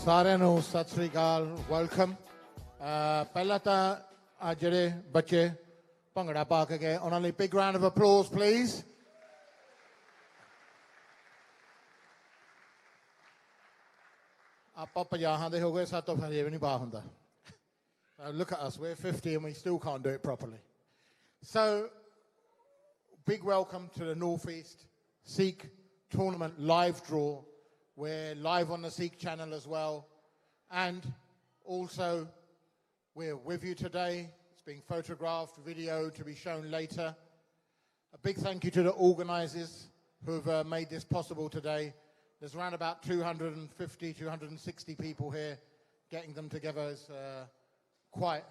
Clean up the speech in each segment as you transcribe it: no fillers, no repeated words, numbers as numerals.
ਸਾਰਿਆਂ ਨੂੰ ਸਤਿ ਸ੍ਰੀ ਅਕਾਲ ਵੈਲਕਮ ਪਹਿਲਾਂ ਤਾਂ ਆ ਜਿਹੜੇ ਬੱਚੇ ਭੰਗੜਾ ਪਾ ਕੇ ਗਏ ਉਹਨਾਂ ਲਈ ਬਿਗ ਰਾਉਂਡ ਆਫ ਅਪਲੋਜ਼ ਪਲੀਜ਼ ਆਪਾਂ 50 ਦੇ ਹੋ ਗਏ ਸਾਡੇ ਤੋਂ ਹਜੇ ਵੀ ਨਹੀਂ ਪਾ ਹੁੰਦਾ look at us we're 50 and we still can't do it properly so big welcome to the North East Sikh tournament live draw. We're live on the Sikh channel as well. And also, we're with you today. It's being photographed, video to be shown later. A big thank you to the organisers who've made this possible today. There's around about 250, 260 people here. Getting them together is quite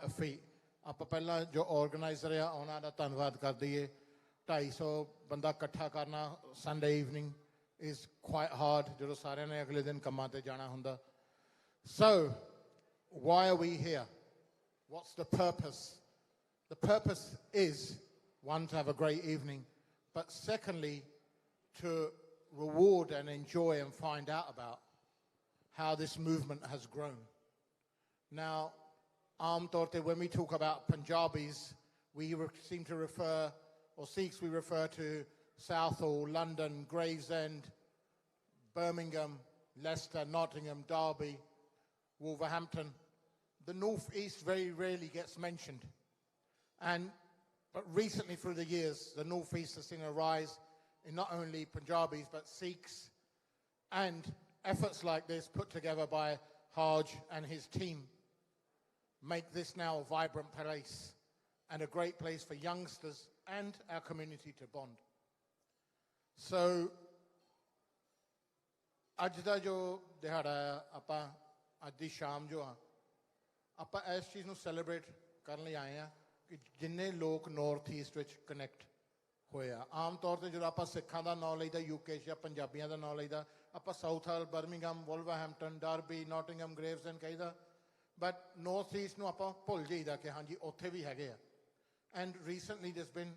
a feat. ਆਪਾਂ ਪਹਿਲਾਂ ਜੋ organiser ਆ ਉਹਨਾਂ ਦਾ ਧੰਨਵਾਦ ਕਰ ਦਈਏ 250 ਬੰਦਾ ਇਕੱਠਾ ਕਰਨਾ Sunday evening is quite hard ਜਦੋਂ ਸਾਰਿਆਂ ਨੇ ਅਗਲੇ ਦਿਨ ਕੰਮਾਂ ਤੇ ਜਾਣਾ ਹੁੰਦਾ so why are we here what's the purpose is one to have a great evening but secondly to reward and enjoy and find out about how this movement has grown now aam taur te when we talk about Punjabis we seem to refer or Sikhs we refer to Southall, London, Gravesend, Birmingham, Leicester, Nottingham, Derby, Wolverhampton. The North East very rarely gets mentioned. But recently through the years, the North East has seen a rise in not only Punjabis but Sikhs. And efforts like this put together by Haj and his team make this now a vibrant place and a great place for youngsters and our community to bond. So ਅੱਜ ਦਾ ਜੋ ਦਿਹਾੜਾ ਆ ਆਪਾਂ ਅੱਜ ਦੀ ਸ਼ਾਮ ਜੋ ਆ ਆਪਾਂ ਇਸ ਚੀਜ਼ ਨੂੰ ਸੈਲੀਬ੍ਰੇਟ ਕਰਨ ਲਈ ਆਏ ਹਾਂ ਕਿ ਜਿੰਨੇ ਲੋਕ ਨਾਰਥ ਈਸਟ ਵਿੱਚ ਕਨੈਕਟ ਹੋਏ ਆ ਆਮ ਤੌਰ 'ਤੇ ਜਦੋਂ ਆਪਾਂ ਸਿੱਖਾਂ ਦਾ ਨਾਂ ਲਈਦਾ ਯੂਕੇ ਜਾਂ ਪੰਜਾਬੀਆਂ ਦਾ ਨਾਂ ਲਈਦਾ ਆਪਾਂ Southall Birmingham Wolverhampton Derby Nottingham Gravesend ਕਹੀਦਾ ਬਟ ਨਾਰਥ ਈਸਟ ਨੂੰ ਆਪਾਂ ਭੁੱਲ ਜਾਈਦਾ ਕਿ ਹਾਂਜੀ ਉੱਥੇ ਵੀ ਹੈਗੇ ਆ ਐਂਡ ਰੀਸੈਂਟਲੀ ਦਿਸ ਬਿਨ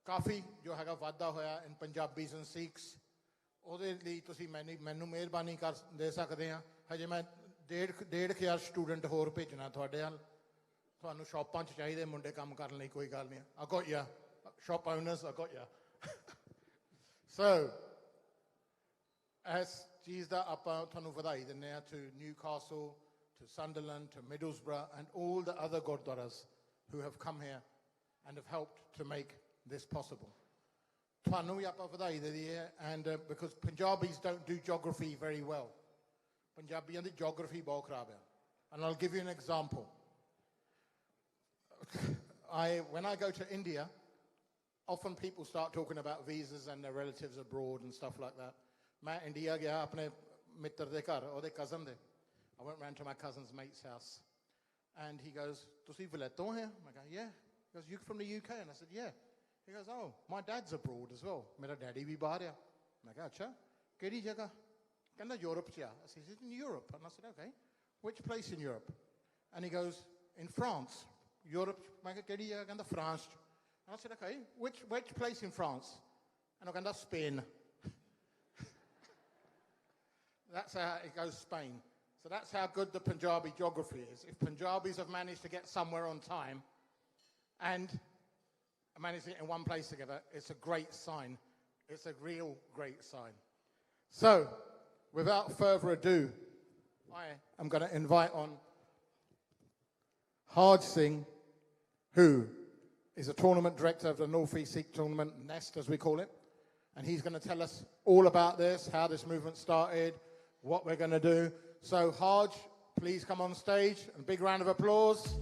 ਕਾਫੀ ਜੋ ਹੈਗਾ ਵਾਧਾ ਹੋਇਆ ਇਨ ਪੰਜਾਬੀਜ਼ ਐਂਡ ਸਿੱਖਸ ਉਹਦੇ ਲਈ ਤੁਸੀਂ ਮੈਨੂੰ ਮਿਹਰਬਾਨੀ ਕਰ ਦੇ ਸਕਦੇ ਆ ਹਜੇ ਮੈਂ 1,500 ਸਟੂਡੈਂਟ ਹੋਰ ਭੇਜਣਾ ਤੁਹਾਡੇ ਵੱਲ ਤੁਹਾਨੂੰ ਸ਼ਾਪਾਂ 'ਚ ਚਾਹੀਦੇ ਮੁੰਡੇ ਕੰਮ ਕਰਨ ਲਈ ਕੋਈ ਗੱਲ ਨਹੀਂ I got ya shop owners I got ya so ਇਸ ਚੀਜ਼ ਦਾ ਆਪਾਂ ਤੁਹਾਨੂੰ ਵਧਾਈ ਦਿੰਦੇ ਆ to Newcastle to Sunderland to Middlesbrough and all the other gurdwaras who have come here and have helped to make this possible ਤੁਹਾਨੂੰ ਵੀ ਆਪਾਂ ਵਧਾਈ ਦੇ ਦਈਏ and because Punjabis don't do geography very well ਪੰਜਾਬੀਆਂ ਦੀ geography ਬਹੁਤ ਖਰਾਬ ਆ and I'll give you an example when I go to India often people start talking about visas and their relatives abroad and stuff like that ਮੈਂ India ਗਿਆ ਆਪਣੇ ਮਿੱਤਰ ਦੇ ਘਰ ਉਹਦੇ cousin ਦੇ I went round to my cousin's mate's house and he goes ਤੁਸੀਂ ਵਲੈਤੋਂ ਹੈ ਮੈਂ ਕਿਹਾ yeah he goes you from the UK and I said yeah he goes oh my dad's abroad as well ਮੇਰਾ daddy ਵੀ ਬਾਹਰ ਆ ਮੈਂ ਕਿਹਾ ਅੱਛਾ ਕਿਹੜੀ ਜਗ੍ਹਾ ਕਹਿੰਦਾ ਯੂਰਪ 'ਚ ਆ ਅਸੀਂ said in Europe and I said okay which place in Europe and he goes in France Europe ਮੈਂ ਕਿਹਾ ਕਿਹੜੀ ਜਗ੍ਹਾ ਕਹਿੰਦਾ France 'ਚ and I said okay which place in France and ਉਹ ਕਹਿੰਦਾ Spain that's how it goes Spain so that's how good the Punjabi geography is if Punjabis have managed to get somewhere on time and managing it in one place together, it's a great sign. It's a real great sign. So, without further ado, I am going to invite on Haj Singh, who is a tournament director of the North East Sikh tournament, Nest as we call it. And he's going to tell us all about this, how this movement started, what we're going to do. So, Haj, please come on stage. A big round of applause.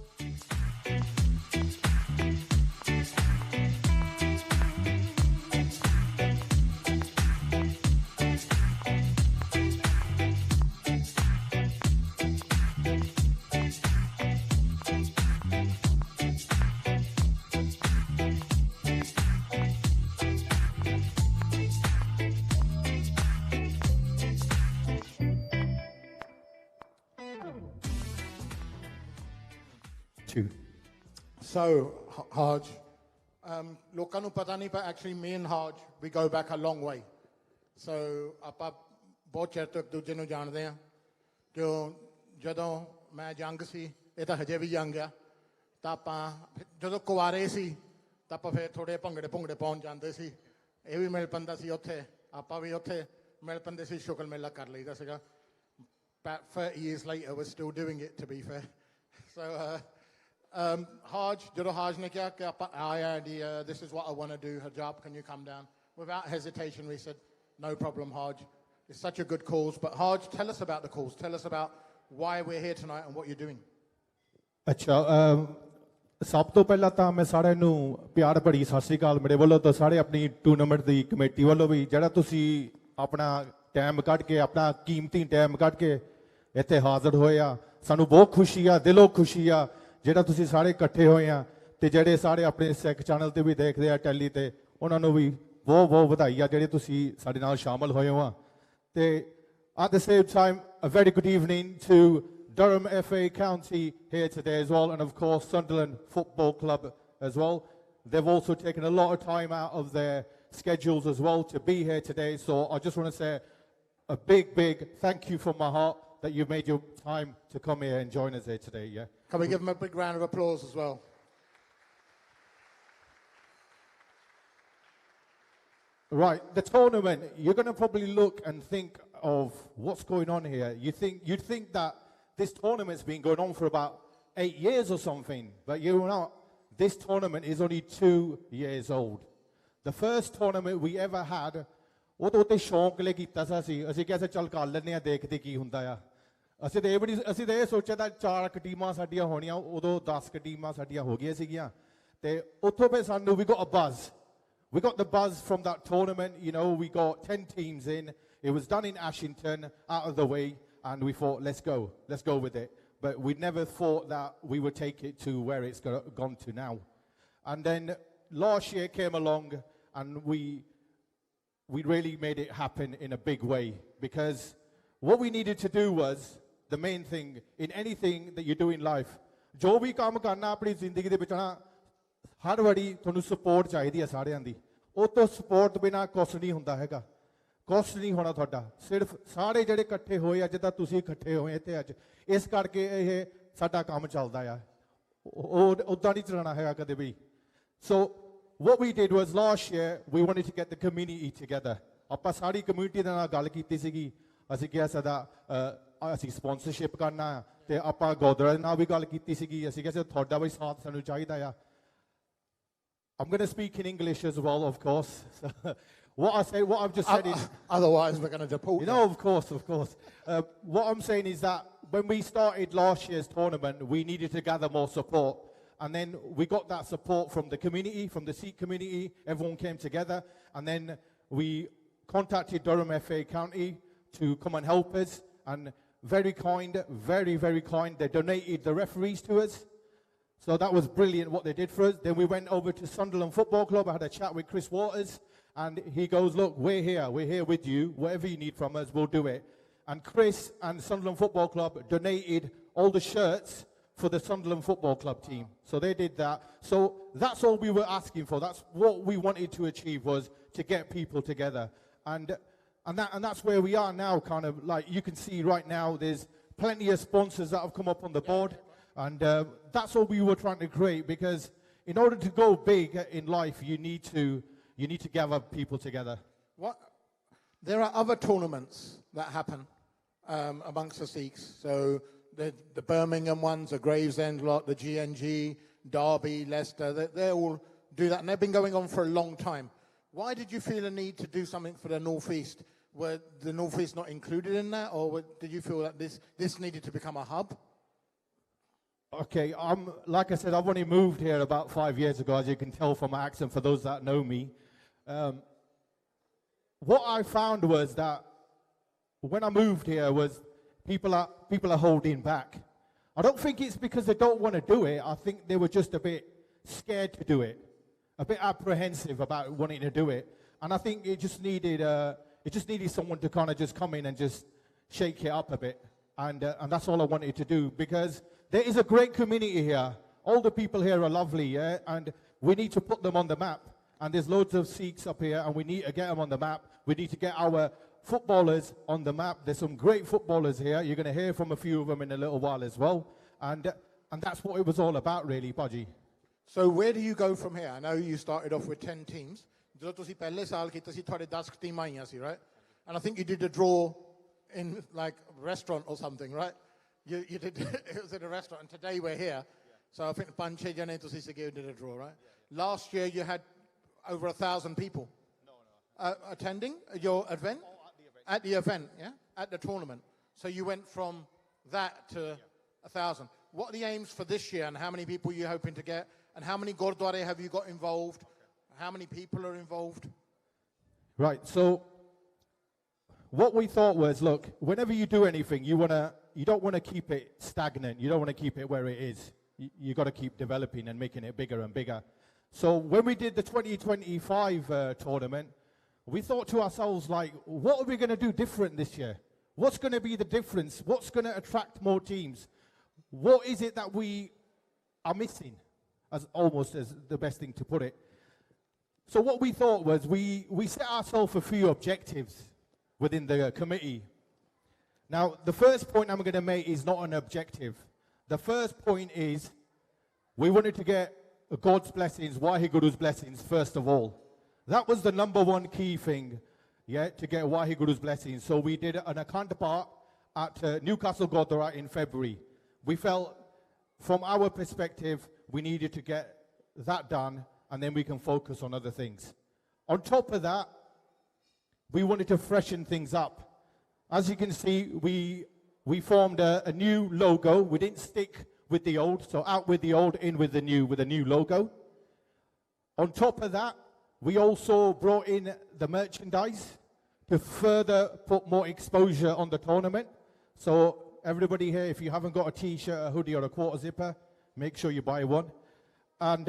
So, Haj, ਲੋਕਾਂ ਨੂੰ ਪਤਾ ਨਹੀਂ ਪਰ actually me and Haj, we go back a long way. So, ਆਪਾਂ ਬਹੁਤ ਚਿਰ ਤੋਂ ਇੱਕ ਦੂਜੇ ਨੂੰ ਜਾਣਦੇ ਹਾਂ ਜੋ ਜਦੋਂ ਮੈਂ ਯੰਗ ਸੀ, ਇਹ ਤਾਂ ਹਜੇ ਵੀ ਯੰਗ ਆ, ਤਾਂ ਆਪਾਂ ਜਦੋਂ ਕੁਆਰੇ ਸੀ ਤਾਂ ਆਪਾਂ ਫਿਰ ਥੋੜ੍ਹੇ ਭੰਗੜੇ ਪਾਉਣ ਜਾਂਦੇ ਸੀ, ਇਹ ਵੀ ਮਿਲ ਪੈਂਦਾ ਸੀ ਉੱਥੇ, ਆਪਾਂ ਵੀ ਉੱਥੇ ਮਿਲ ਪੈਂਦੇ ਸੀ, ਸ਼ੁਕਰ ਮੇਲਾ ਕਰ ਲਈਦਾ ਸੀਗਾ. 30 years later we're still doing it, to be fair. So Haj, ਜਦੋਂ Haj ਨੇ ਕਿਹਾ ਕਿ ਆਪਾਂ ਆਇਆ this is what I want to do, Hijab, can you come down? Without hesitation we said, no problem, Haj. It's such a good cause. But Haj, tell us about the cause. Tell us about why we're here tonight and what you're doing. ਅੱਛਾ, ਸਭ ਤੋਂ ਪਹਿਲਾਂ ਤਾਂ ਮੈਂ ਸਾਰਿਆਂ ਨੂੰ ਪਿਆਰ ਭਰੀ ਸਤਿ ਸ੍ਰੀ ਅਕਾਲ ਮੇਰੇ ਵੱਲੋਂ, ਤਾਂ ਸਾਰੇ ਆਪਣੀ ਟੂਰਨਾਮੈਂਟ ਦੀ ਕਮੇਟੀ ਵੱਲੋਂ ਵੀ, ਜਿਹੜਾ ਤੁਸੀਂ ਆਪਣਾ ਟਾਈਮ ਕੱਢ ਕੇ, ਆਪਣਾ ਕੀਮਤੀ ਟਾਈਮ ਕੱਢ ਕੇ ਇੱਥੇ ਹਾਜ਼ਰ ਹੋਏ ਆ, ਸਾਨੂੰ ਬਹੁਤ ਖੁਸ਼ੀ ਆ, ਦਿਲੋਂ ਖੁਸ਼ੀ ਆ ਜਿਹੜਾ ਤੁਸੀਂ ਸਾਰੇ ਇਕੱਠੇ ਹੋਏ ਆ. ਤੇ ਜਿਹੜੇ ਸਾਰੇ ਆਪਣੇ ਸਿੱਖ ਚੈਨਲ ਤੇ ਵੀ ਦੇਖਦੇ ਆ ਟੈਲੀ ਤੇ, ਉਹਨਾਂ ਨੂੰ ਵੀ ਬਹੁਤ ਬਹੁਤ ਵਧਾਈ ਆ ਜਿਹੜੇ ਤੁਸੀਂ ਸਾਡੇ ਨਾਲ ਸ਼ਾਮਲ ਹੋਏ ਹੋ ਆ. ਤੇ at the same time, a very good evening to Durham FA County here today as well, and of course Sunderland Football Club as well. They've also taken a lot of time out of their schedules as well to be here today. So I just want to say a big thank you from my heart that you've made your time to come here and join us here today. Yeah. Can we give them a big round of applause as well? Right, the tournament, you're going to probably look and think of what's going on here. You'd think that this tournament's been going on for about 8 years or something, but you're not. This tournament is only 2 years old. The first tournament we ever had, ਉਦੋਂ ਤੇ ਸ਼ੌਂਕ ਲਈ ਕੀਤਾ ਸੀ, ਅਸੀਂ ਕਿਹਾ ਚੱਲ ਕਰ ਲੈਂਦੇ ਆ, ਦੇਖਦੇ ਕੀ ਹੁੰਦਾ ਆ. ਅਸੀਂ ਤਾਂ ਇਹ ਸੋਚਿਆ ਤਾਂ 4 ਟੀਮਾਂ ਸਾਡੀਆਂ ਹੋਣੀਆਂ, ਉਦੋਂ 10 ਟੀਮਾਂ ਸਾਡੀਆਂ ਹੋ ਗਈਆਂ ਸੀਗੀਆਂ. ਤੇ ਉੱਥੋਂ ਫਿਰ ਸਾਨੂੰ we got a buzz. We got the buzz from that tournament, you know, we got 10 teams in. It was done in Ashington, out of the way, and we thought, let's go with it. But we never thought that we would take it to where it's gone to now. And then last year came along, and we really made it happen in a big way, because what we needed to do was, the main thing, in anything that you do in life, ਜੋ ਵੀ ਕੰਮ ਕਰਨਾ ਆਪਣੀ ਜ਼ਿੰਦਗੀ ਦੇ ਵਿੱਚ ਨਾ, ਹਰ ਵਾਰੀ ਤੁਹਾਨੂੰ ਸਪੋਰਟ ਚਾਹੀਦੀ ਹੈ ਸਾਰਿਆਂ ਦੀ. ਉਹ ਤੋਂ ਸਪੋਰਟ ਬਿਨਾਂ ਕੁਛ ਨਹੀਂ ਹੁੰਦਾ ਹੈਗਾ, ਕੁਛ ਨਹੀਂ ਹੋਣਾ ਤੁਹਾਡਾ. ਸਿਰਫ ਸਾਰੇ ਜਿਹੜੇ ਇਕੱਠੇ ਹੋਏ ਆ, ਜਿੱਦਾਂ ਤੁਸੀਂ ਇਕੱਠੇ ਹੋਏ ਇੱਥੇ ਅੱਜ, ਇਸ ਕਰਕੇ ਇਹ ਸਾਡਾ ਕੰਮ ਚੱਲਦਾ ਆ. ਉਹ ਉੱਦਾਂ ਨਹੀਂ ਚੱਲਣਾ ਹੈਗਾ ਕਦੇ ਵੀ. So what we did was, last year we wanted to get the community together. ਆਪਾਂ ਸਾਰੀ ਕਮਿਊਨਿਟੀ ਦੇ ਨਾਲ ਗੱਲ ਕੀਤੀ ਸੀਗੀ. ਅਸੀਂ ਕਿਹਾ ਸਾਡਾ ਅਸੀਂ ਸਪਾਂਸਰਸ਼ਿਪ ਕਰਨਾ ਆ, ਤੇ ਆਪਾਂ ਗੁਰਦੁਆਰੇ ਨਾਲ ਵੀ ਗੱਲ ਕੀਤੀ ਸੀਗੀ. ਅਸੀਂ ਕਿਹਾ ਤੁਹਾਡਾ ਵੀ ਸਾਥ ਸਾਨੂੰ ਚਾਹੀਦਾ ਆ. I'm going to speak in English as well, of course. What I've just said is... Otherwise, we're going to deport you. Know, of course. What I'm saying is that when we started last year's tournament, we needed to gather more support. And then we got that support from the community, from the Sikh community. Everyone came together. And then we contacted Durham FA County to come and help us. And very kind, very kind. They donated the referees to us. So that was brilliant what they did for us. Then we went over to Sunderland Football Club. I had a chat with Chris Waters, and he goes, look, we're here with you. Whatever you need from us, we'll do it. And Chris and Sunderland Football Club donated all the shirts for the Sunderland Football Club team. So they did that. So that's all we were asking for. That's what we wanted to achieve, was to get people together. And that's where we are now, kind of like you can see right now, there's plenty of sponsors that have come up on the board. And that's what we were trying to create, because in order to go big in life, you need to gather people together. There are other tournaments that happen amongst the Sikhs. So the Birmingham ones, the Gravesend lot, the GNG, Derby, Leicester, they all do that. And they've been going on for a long time. Why did you feel a need to do something for the North East? Were the North East not included in that? Or did you feel that this needed to become a hub? Okay, like I said, I've only moved here about 5 years ago, as you can tell from my accent, for those that know me. What I found was that when I moved here, was people are holding back. I don't think it's because they don't want to do it. I think they were just a bit scared to do it, a bit apprehensive about wanting to do it. And I think it just needed someone to kind of just come in and just shake it up a bit. And that's all I wanted to do, because there is a great community here. All the people here are lovely, yeah? And we need to put them on the map. And there's loads of Sikhs up here, and we need to get them on the map. We need to get our footballers on the map. There's some great footballers here. You're going to hear from a few of them in a little while as well. And that's what it was all about, really, Baji. So where do you go from here? I know you started off with 10 teams. Right? And I think you did a draw in like a restaurant or something, right? You did, it was in a restaurant, and today we're here. So I think Panche Jane to did a draw, right? Last year you had over 1,000 people attending your event? At the event, yeah? At the tournament. So you went from that to 1,000. What are the aims for this year, and how many people are you hoping to get? And how many Gurdwara have you got involved? How many people are involved? Right, so what we thought was, look, whenever you do anything, you don't want to keep it stagnant. You don't want to keep it where it is. You got to keep developing and making it bigger and bigger. So when we did the 2025 tournament, we thought to ourselves, like, what are we going to do different this year? What's going to be the difference? What's going to attract more teams? What is it that we are missing, as almost as the best thing to put it? So what we thought was we set ourselves a few objectives within the committee. Now, the first point I'm going to make is not an objective. The first point is we wanted to get God's blessings, Wahiguru's blessings, first of all. That was the number one key thing, yeah, to get Wahiguru's blessings. So we did an account part at Newcastle Gurdwara in February. We felt, from our perspective, we needed to get that done, and then we can focus on other things. On top of that, we wanted to freshen things up. As you can see, we formed a new logo. We didn't stick with the old, so out with the old, in with a new logo. On top of that, we also brought in the merchandise to further put more exposure on the tournament. So everybody here, if you haven't got a t-shirt, a hoodie, or a quarter zipper, make sure you buy one. And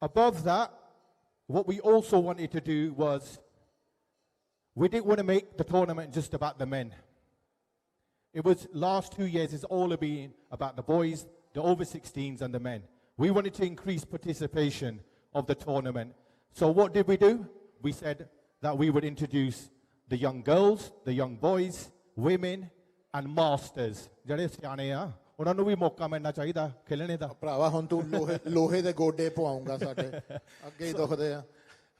above that, what we also wanted to do was, we didn't want to make the tournament just about the men. It was, last 2 years, it's all been about the boys, the over 16s, and the men. We wanted to increase participation of the tournament. So what did we do? We said that we would introduce the young girls, the young boys, women, and masters. ਜਿਹੜੇ ਸਿਆਣੇ ਆ ਉਹਨਾਂ ਨੂੰ ਵੀ ਮੌਕਾ ਮਿਲਣਾ ਚਾਹੀਦਾ ਖੇਲਣੇ ਦਾ ਭਰਾਵਾ ਹੁਣ ਤੂੰ ਲੋਹੇ ਦੇ ਗੋਡੇ ਪਵਾਉਂਗਾ ਸਾਡੇ ਅੱਗੇ ਹੀ ਦੁਖਦੇ ਆ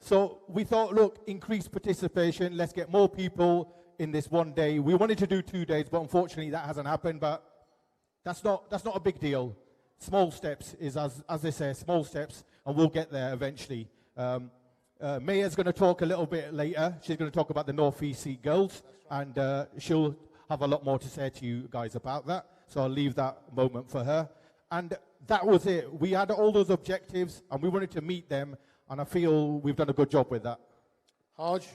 So we thought, look, increase participation, let's get more people in this one day. We wanted to do 2 days, but unfortunately that hasn't happened, but that's not a big deal. Small steps is, as they say, small steps, and we'll get there eventually. Maya's going to talk a little bit later. She's going to talk about the North East Sikh girls, and she'll have a lot more to say to you guys about that. So I'll leave that moment for her. And that was it. We had all those objectives, and we wanted to meet them, and I feel we've done a good job with that. Haj,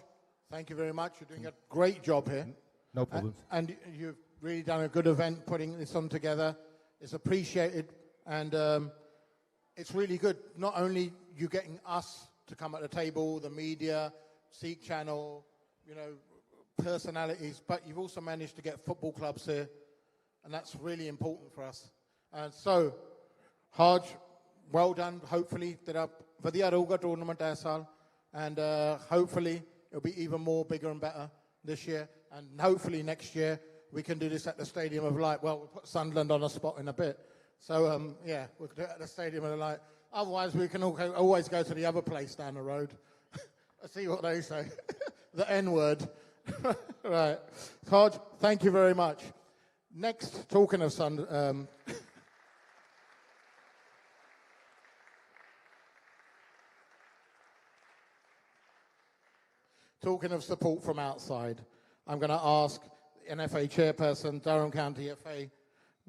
thank you very much. You're doing a great job here. No problems. And you've really done a good event putting this on together. It's appreciated, and it's really good. Not only you getting us to come at the table, the media, Sikh channel, you know, personalities, but you've also managed to get football clubs here, and that's really important for us. And so, Haj, well done. Hopefully, ਵਧੀਆ ਰਹੂਗਾ tournament ਇਸ ਸਾਲ, and hopefully it'll be even more bigger and better this year, and hopefully next year we can do this at the Stadium of Light. Well, we'll put Sunderland on a spot in a bit, so yeah, we'll do it at the Stadium of Light. Otherwise, we can always go to the other place down the road. See what they say. The N word. Right, Haj, thank you very much. Next, talking of Sunderland. Talking of support from outside, I'm going to ask NFA chairperson, Durham County FA,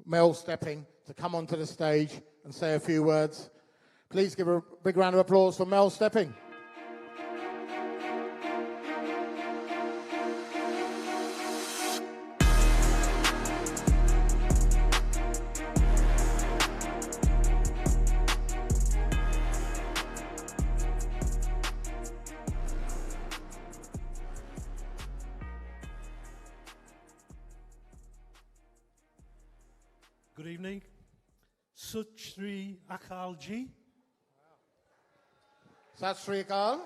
Mel Stepping, to come onto the stage and say a few words. Please give a big round of applause for Mel Stepping. Good evening. Sat Sri Akal Ji. Sat Sri Akal.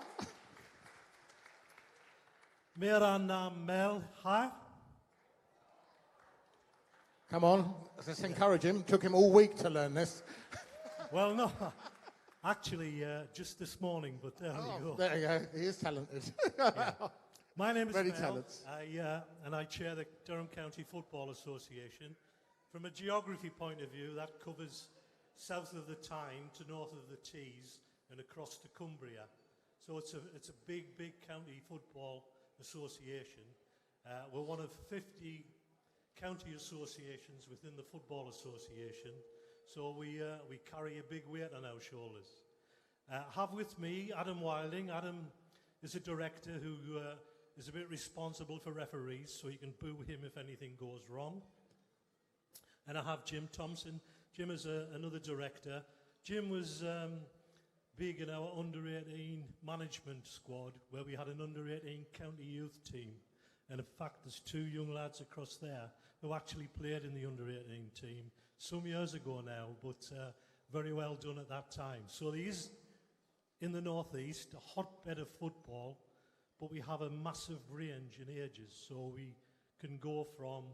ਮੇਰਾ ਨਾਮ ਮੈਲ ਹੈ Come on, let's encourage him. Took him all week to learn this. Well, no, actually, just this morning, but there we go. There you go. He is talented. My name is Very Mel, talented. and I chair the Durham County Football Association. From a geography point of view, that covers south of the Tyne to north of the Tees and across to Cumbria. So it's a big, big county football association. We're one of 50 county associations within the Football Association. So we carry a big weight on our shoulders. Have with me Adam Wilding. Adam is a director who is a bit responsible for referees, so you can boo him if anything goes wrong. And I have Jim Thompson. Jim is another director. Jim was big in our under-18 management squad, where we had an under-18 county youth team. And in fact, there's 2 young lads across there who actually played in the under-18 team some years ago now, but very well done at that time. So there is, in the northeast, a hotbed of football, but we have a massive range in ages. So we can go from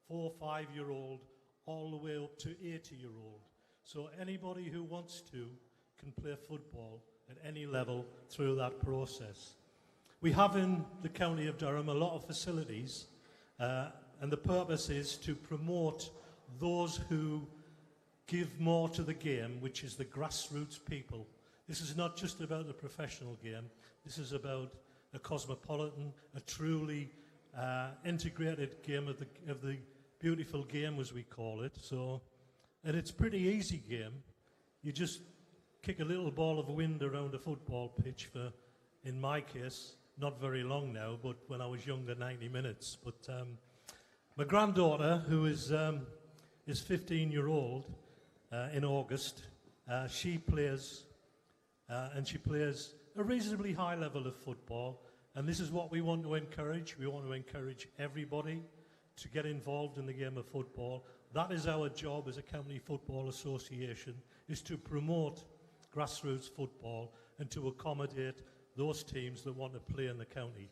4 or 5-year-old all the way up to 80-year-old. So anybody who wants to can play football at any level through that process. We have in the county of Durham a lot of facilities, and the purpose is to promote those who give more to the game, which is the grassroots people. This is not just about the professional game. This is about a cosmopolitan, a truly integrated game of the beautiful game, as we call it. So, and it's a pretty easy game. You just kick a little ball of wind around a football pitch for, in my case, not very long now, but when I was younger, 90 minutes. But my granddaughter, who is 15-year-old in August, she plays, and she plays a reasonably high level of football. And this is what we want to encourage. We want to encourage everybody to get involved in the game of football. That is our job as a county football association, is to promote grassroots football and to accommodate those teams that want to play in the county.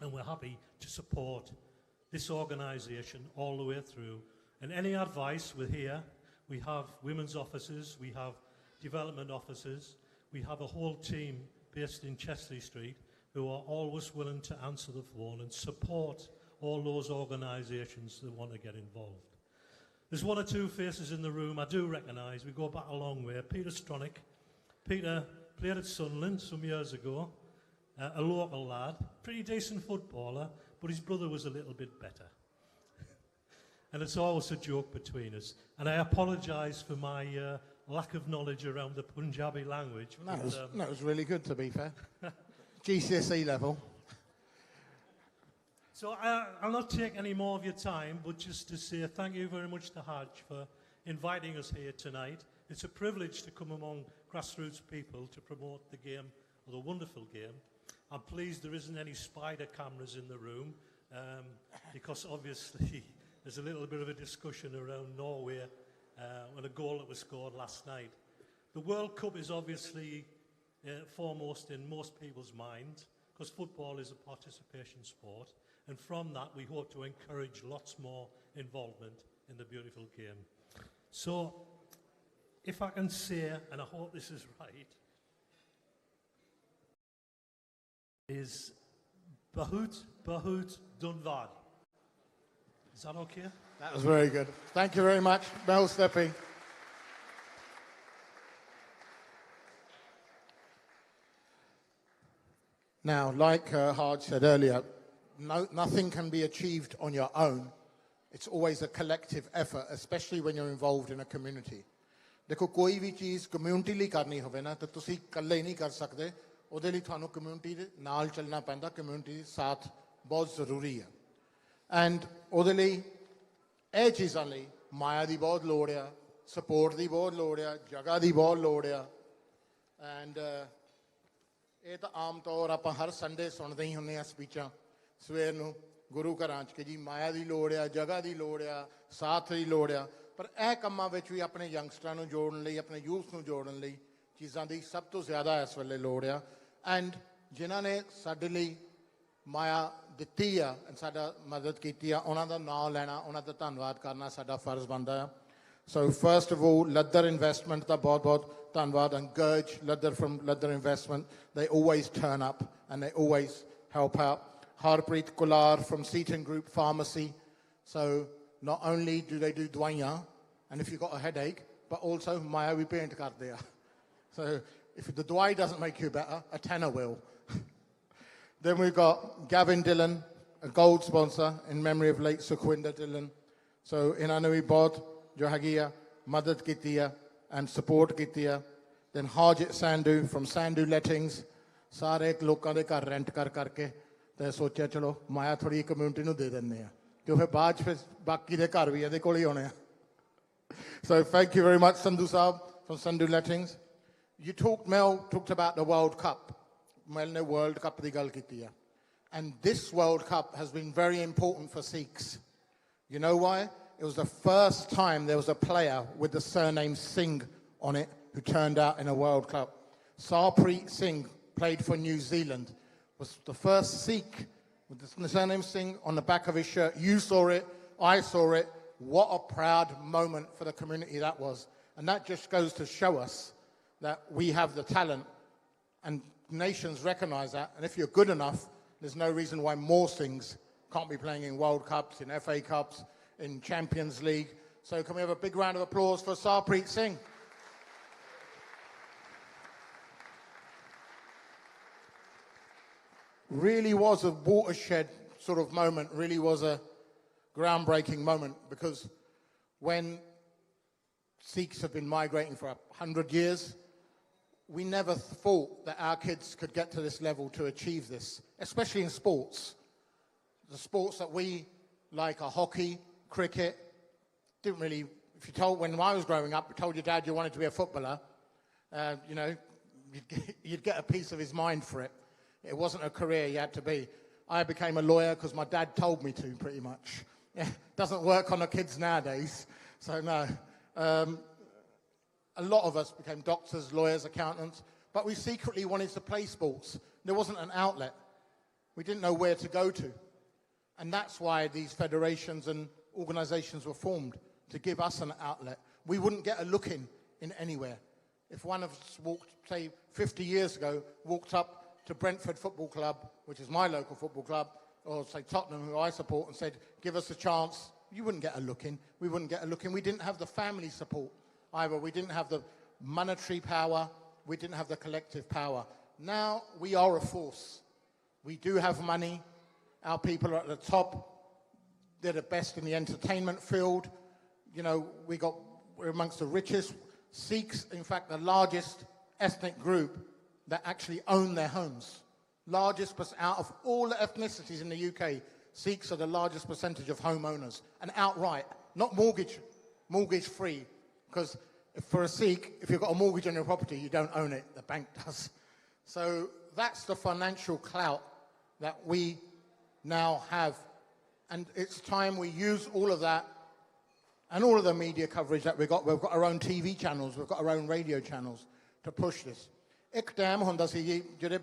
And we're happy to support this organisation all the way through. And any advice, we're here. We have women's officers, we have development officers, we have a whole team based in Chesley Street who are always willing to answer the phone and support all those organisations that want to get involved. There's 1 or 2 faces in the room I do recognise. We go back a long way. Peter Stronach. Peter played at Sunderland some years ago, a local lad, pretty decent footballer, but his brother was a little bit better. And it's always a joke between us. And I apologise for my lack of knowledge around the Punjabi language. That was really good, to be fair. GCSE level. So I'll not take any more of your time, but just to say thank you very much to Haj for inviting us here tonight. It's a privilege to come among grassroots people to promote the game, or the wonderful game. I'm pleased there isn't any spider cameras in the room, because obviously there's a little bit of a discussion around Norway and a goal that was scored last night. The World Cup is obviously foremost in most people's minds, because football is a participation sport, and from that we hope to encourage lots more involvement in the beautiful game. So, if I can say, and I hope this is right, is Bahut Dunvad. Is that okay? That was very good. Thank you very much, Mel Steppy. Now, like Haj said earlier, nothing can be achieved on your own. It's always a collective effort, especially when you're involved in a community. देखो कोई भी चीज़ community ਲਈ करनी होवे ना तो तुसी कल्ले ही नहीं कर सकते ਉਹਦੇ ਲਈ ਤੁਹਾਨੂੰ ਕਮਿਊਨਿਟੀ ਦੇ ਨਾਲ ਚੱਲਣਾ ਪੈਂਦਾ ਕਮਿਊਨਿਟੀ ਦੇ ਸਾਥ ਬਹੁਤ ਜ਼ਰੂਰੀ ਹੈ ਐਂਡ ਉਹਦੇ ਲਈ ਇਹ ਚੀਜ਼ਾਂ ਲਈ ਮਾਇਆ ਦੀ ਬਹੁਤ ਲੋੜ ਆ ਸਪੋਰਟ ਦੀ ਬਹੁਤ ਲੋੜ ਆ ਜਗ੍ਹਾ ਦੀ ਬਹੁਤ ਲੋੜ ਆ ਐਂਡ ਇਹ ਤਾਂ ਆਮ ਤੌਰ ਆਪਾਂ ਹਰ ਸੰਡੇ ਸੁਣਦੇ ਹੀ ਹੁੰਦੇ ਆ ਸਪੀਚਾਂ ਸਵੇਰ ਨੂੰ ਗੁਰੂ ਘਰਾਂ 'ਚ ਕਿ ਜੀ ਮਾਇਆ ਦੀ ਲੋੜ ਆ ਜਗ੍ਹਾ ਦੀ ਲੋੜ ਆ ਸਾਥ ਦੀ ਲੋੜ ਆ ਪਰ ਇਹ ਕੰਮਾਂ ਵਿੱਚ ਵੀ ਆਪਣੇ ਯੰਗਸਟਰਾਂ ਨੂੰ ਜੋੜਨ ਲਈ ਆਪਣੇ ਯੂਥ ਨੂੰ ਜੋੜਨ ਲਈ ਚੀਜ਼ਾਂ ਦੀ ਸਭ ਤੋਂ ਜ਼ਿਆਦਾ ਇਸ ਵੇਲੇ ਲੋੜ ਆ ਐਂਡ ਜਿਨ੍ਹਾਂ ਨੇ ਸਾਡੇ ਲਈ माया दित्ती आ साडा मदद कीती आ उन्हां दा नाम लैना उन्हां दा धन्नवाद करना साडा फर्ज बनदा है. So first of all, Ladder Investment दा बहुत धन्नवाद, and Gurj Ladder from Ladder Investment, they always turn up and they always help out. Harpreet Kular from Seaton Group Pharmacy. So not only do they do dwaiyan, and if you've got a headache, but also maya vi paint karde a. So if the dwai doesn't make you better, a tenner will. Then we've got Gavin Dillon, a gold sponsor in memory of late Sukhwinder Dillon. So ਇਹਨਾਂ ਵੀ ਬਹੁਤ ਜੋ ਹੈਗੀ ਆ ਮਦਦ ਕੀਤੀ ਆ and support ਕੀਤੀ ਆ. Then Harjit Sandhu from Sandhu Lettings, ਸਾਰੇ ਲੋਕਾਂ ਦੇ ਘਰ rent ਕਰ ਕਰਕੇ ਤੇ ਸੋਚਿਆ ਚਲੋ ਮਾਇਆ ਥੋੜੀ ਕਮਿਊਨਿਟੀ ਨੂੰ ਦੇ ਦਿੰਨੇ ਆ ਕਿ ਫਿਰ ਬਾਅਦ ਚ ਫਿਰ ਬਾਕੀ ਦੇ ਘਰ ਵੀ ਇਹਦੇ ਕੋਲ ਹੀ ਆਉਣੇ ਆ. So thank you very much Sandhu Saab from Sandhu Lettings. Mel talked about the World Cup. Mel ne World Cup ਦੀ ਗੱਲ ਕੀਤੀ ਆ. And this World Cup has been very important for Sikhs. You know why? It was the first time there was a player with the surname Singh on it who turned out in a World Cup. Sarpreet Singh played for New Zealand. Was the first Sikh with the surname Singh on the back of his shirt. You saw it, I saw it. What a proud moment for the community that was. And that just goes to show us that we have the talent and nations recognize that. And if you're good enough, there's no reason why more Singhs can't be playing in World Cups, in FA Cups, in Champions League. So can we have a big round of applause for Sarpreet Singh? Really was a watershed sort of moment, really was a groundbreaking moment, because when Sikhs have been migrating for 100 years, we never thought that our kids could get to this level to achieve this, especially in sports. The sports that we like are hockey, cricket. Didn't really, if you told, when I was growing up, you told your dad you wanted to be a footballer, you know, you'd get a piece of his mind for it. It wasn't a career you had to be. I became a lawyer because my dad told me to, pretty much. Yeah, doesn't work on the kids nowadays, so no. A lot of us became doctors, lawyers, accountants, but we secretly wanted to play sports. There wasn't an outlet. We didn't know where to go to. And that's why these federations and organizations were formed, to give us an outlet. We wouldn't get a look in anywhere. If one of us walked, say, 50 years ago, walked up to Brentford Football Club, which is my local football club, or say Tottenham, who I support, and said, give us a chance, you wouldn't get a look in. We wouldn't get a look in. We didn't have the family support either. We didn't have the monetary power. We didn't have the collective power. Now we are a force. We do have money. Our people are at the top. They're the best in the entertainment field. You know, we're amongst the richest. Sikhs, in fact, the largest ethnic group that actually own their homes. Largest, out of all the ethnicities in the UK, Sikhs are the largest percentage of homeowners, and outright, not mortgage-free, because for a Sikh, if you've got a mortgage on your property, you don't own it, the bank does. So that's the financial clout that we now have, and it's time we use all of that and all of the media coverage that we've got. We've got our own TV channels, we've got our own radio channels to push this. ਇੱਕ time ਹੁੰਦਾ ਸੀ ਜੀ, ਜਿਹੜੇ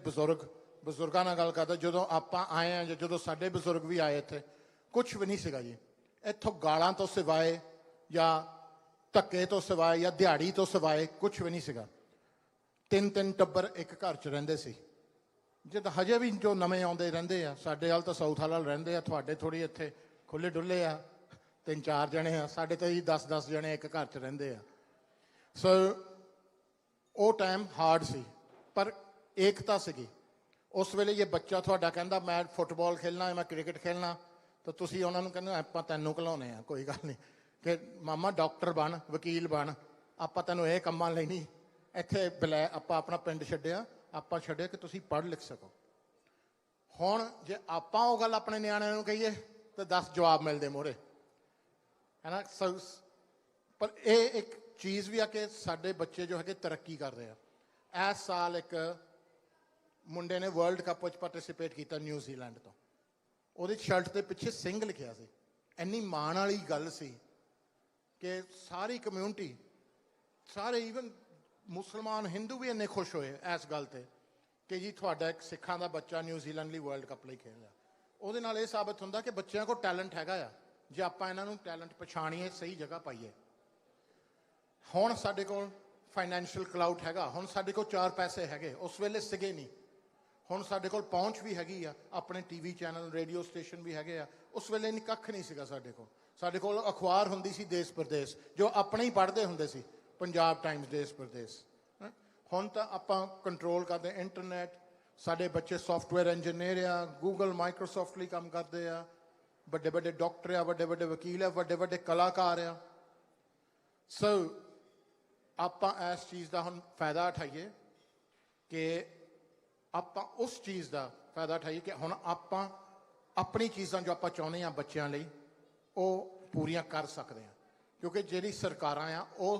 ਬਜ਼ੁਰਗਾਂ ਨਾਲ ਗੱਲ ਕਰਦਾ, ਜਦੋਂ ਆਪਾਂ ਆਏ ਆ ਜਾਂ ਜਦੋਂ ਸਾਡੇ ਬਜ਼ੁਰਗ ਵੀ ਆਏ ਇੱਥੇ, ਕੁਛ ਵੀ ਨਹੀਂ ਸੀਗਾ ਜੀ. ਇੱਥੋਂ ਗਾਲਾਂ ਤੋਂ ਸਿਵਾਏ ਜਾਂ ਧੱਕੇ ਤੋਂ ਸਿਵਾਏ ਜਾਂ ਦਿਹਾੜੀ ਤੋਂ ਸਿਵਾਏ ਕੁਛ ਵੀ ਨਹੀਂ ਸੀਗਾ. ਤਿੰਨ ਟੱਬਰ ਇੱਕ ਘਰ 'ਚ ਰਹਿੰਦੇ ਸੀ. ਜਦ ਹਜੇ ਵੀ ਜੋ ਨਵੇਂ ਆਉਂਦੇ ਰਹਿੰਦੇ ਆ, ਸਾਡੇ ਵੱਲ ਤਾਂ ਸਾਊਥ ਵਾਲਾ ਰਹਿੰਦੇ ਆ, ਤੁਹਾਡੇ ਥੋੜ੍ਹੀ ਇੱਥੇ ਖੁੱਲ੍ਹੇ ਡੁੱਲੇ ਆ, 3-4 ਜਣੇ ਆ, ਸਾਡੇ ਤਾਂ ਜੀ 10-10 ਜਣੇ ਇੱਕ ਘਰ 'ਚ ਰਹਿੰਦੇ ਆ. ਸੋ ਉਹ ਟਾਈਮ ਹਾਰਡ ਸੀ, ਪਰ ਏਕਤਾ ਸੀਗੀ. ਉਸ ਵੇਲੇ ਜੇ ਬੱਚਾ ਤੁਹਾਡਾ ਕਹਿੰਦਾ ਮੈਂ ਫੁੱਟਬਾਲ ਖੇਲਣਾ, ਮੈਂ ਕ੍ਰਿਕਟ ਖੇਲਣਾ, ਤਾਂ ਤੁਸੀਂ ਉਹਨਾਂ ਨੂੰ ਕਹਿੰਦੇ ਆਪਾਂ ਤੈਨੂੰ ਘਲਾਉਂਦੇ ਆ, ਕੋਈ ਗੱਲ ਨਹੀਂ, ਕਿ ਮਾਮਾ ਡਾਕਟਰ ਬਣ, ਵਕੀਲ ਬਣ, ਆਪਾਂ ਤੈਨੂੰ ਇਹ ਕੰਮਾਂ ਲਈ ਨਹੀਂ ਇੱਥੇ ਬੁਲਾਇਆ, ਆਪਾਂ ਆਪਣਾ ਪਿੰਡ ਛੱਡਿਆ, ਆਪਾਂ ਛੱਡਿਆ ਕਿ ਤੁਸੀਂ ਪੜ੍ਹ ਲਿਖ ਸਕੋ. ਹੁਣ ਜੇ ਆਪਾਂ ਉਹ ਗੱਲ ਆਪਣੇ ਨਿਆਣਿਆਂ ਨੂੰ ਕਹੀਏ ਤਾਂ 10 ਜਵਾਬ ਮਿਲਦੇ ਮੋਹਰੇ, ਹੈ ਨਾ. ਪਰ ਇਹ ਇੱਕ ਚੀਜ਼ ਵੀ ਆ ਕਿ ਸਾਡੇ ਬੱਚੇ ਜੋ ਹੈਗੇ ਤਰੱਕੀ ਕਰ ਰਹੇ ਆ. ਇਸ ਸਾਲ ਇੱਕ ਮੁੰਡੇ ਨੇ ਵਰਲਡ ਕੱਪ ਵਿੱਚ ਪਾਰਟੀਸਿਪੇਟ ਕੀਤਾ ਨਿਊਜ਼ੀਲੈਂਡ ਤੋਂ. ਉਹਦੀ ਸ਼ਰਟ ਦੇ ਪਿੱਛੇ ਸਿੰਘ ਲਿਖਿਆ ਸੀ. ਇੰਨੀ ਮਾਣ ਵਾਲੀ ਗੱਲ ਸੀ ਕਿ ਸਾਰੀ ਕਮਿਊਨਿਟੀ, ਸਾਰੇ ਈਵਨ ਮੁਸਲਮਾਨ ਹਿੰਦੂ ਵੀ ਇੰਨੇ ਖੁਸ਼ ਹੋਏ ਇਸ ਗੱਲ 'ਤੇ ਕਿ ਜੀ ਤੁਹਾਡਾ ਇੱਕ ਸਿੱਖਾਂ ਦਾ ਬੱਚਾ ਨਿਊਜ਼ੀਲੈਂਡ ਲਈ ਵਰਲਡ ਕੱਪ ਲਈ ਖੇਡ ਰਿਹਾ, ਉਹਦੇ ਨਾਲ ਇਹ ਸਾਬਤ ਹੁੰਦਾ ਕਿ ਬੱਚਿਆਂ ਕੋਲ ਟੈਲੈਂਟ ਹੈਗਾ ਆ, ਜੇ ਆਪਾਂ ਇਹਨਾਂ ਨੂੰ ਟੈਲੈਂਟ ਪਛਾਣੀਏ, ਸਹੀ ਜਗ੍ਹਾ ਪਾਈਏ। ਹੁਣ ਸਾਡੇ ਕੋਲ ਫਾਈਨੈਂਸ਼ੀਅਲ ਕਲਾਊਟ ਹੈਗਾ, ਹੁਣ ਸਾਡੇ ਕੋਲ 4 ਪੈਸੇ ਹੈਗੇ, ਉਸ ਵੇਲੇ ਸੀਗੇ ਨਹੀਂ। ਹੁਣ ਸਾਡੇ ਕੋਲ ਪਹੁੰਚ ਵੀ ਹੈਗੀ ਆ, ਆਪਣੇ ਟੀਵੀ ਚੈਨਲ, ਰੇਡੀਓ ਸਟੇਸ਼ਨ ਵੀ ਹੈਗੇ ਆ। ਉਸ ਵੇਲੇ ਨਹੀਂ, ਕੱਖ ਨਹੀਂ ਸੀਗਾ ਸਾਡੇ ਕੋਲ। ਸਾਡੇ ਕੋਲ ਅਖਬਾਰ ਹੁੰਦੀ ਸੀ ਦੇਸ਼ ਪ੍ਰਦੇਸ਼, ਜੋ ਆਪਣੇ ਹੀ ਪੜ੍ਹਦੇ ਹੁੰਦੇ ਸੀ, ਪੰਜਾਬ ਟਾਈਮਸ, ਦੇਸ਼ ਪ੍ਰਦੇਸ਼। ਹੁਣ ਤਾਂ ਆਪਾਂ ਕੰਟਰੋਲ ਕਰਦੇ ਇੰਟਰਨੈਟ। ਸਾਡੇ ਬੱਚੇ ਸੌਫਟਵੇਅਰ ਇੰਜੀਨੀਅਰ ਆ, ਗੂਗਲ ਮਾਈਕਰੋਸਾਫਟ ਲਈ ਕੰਮ ਕਰਦੇ ਆ, ਵੱਡੇ ਵੱਡੇ ਡਾਕਟਰ ਆ, ਵੱਡੇ ਵੱਡੇ ਵਕੀਲ ਆ, ਵੱਡੇ ਵੱਡੇ ਕਲਾਕਾਰ ਆ। ਸੋ ਆਪਾਂ ਇਸ ਚੀਜ਼ ਦਾ ਹੁਣ ਫਾਇਦਾ ਉਠਾਈਏ ਕਿ ਆਪਾਂ ਉਸ ਚੀਜ਼ ਦਾ ਫਾਇਦਾ ਉਠਾਈਏ ਕਿ ਹੁਣ ਆਪਾਂ ਆਪਣੀ ਚੀਜ਼ਾਂ ਜੋ ਆਪਾਂ ਚਾਹੁੰਦੇ ਹਾਂ ਬੱਚਿਆਂ ਲਈ, ਉਹ ਪੂਰੀਆਂ ਕਰ ਸਕਦੇ ਹਾਂ। ਕਿਉਂਕਿ ਜਿਹੜੀ ਸਰਕਾਰਾਂ ਆ, ਉਹ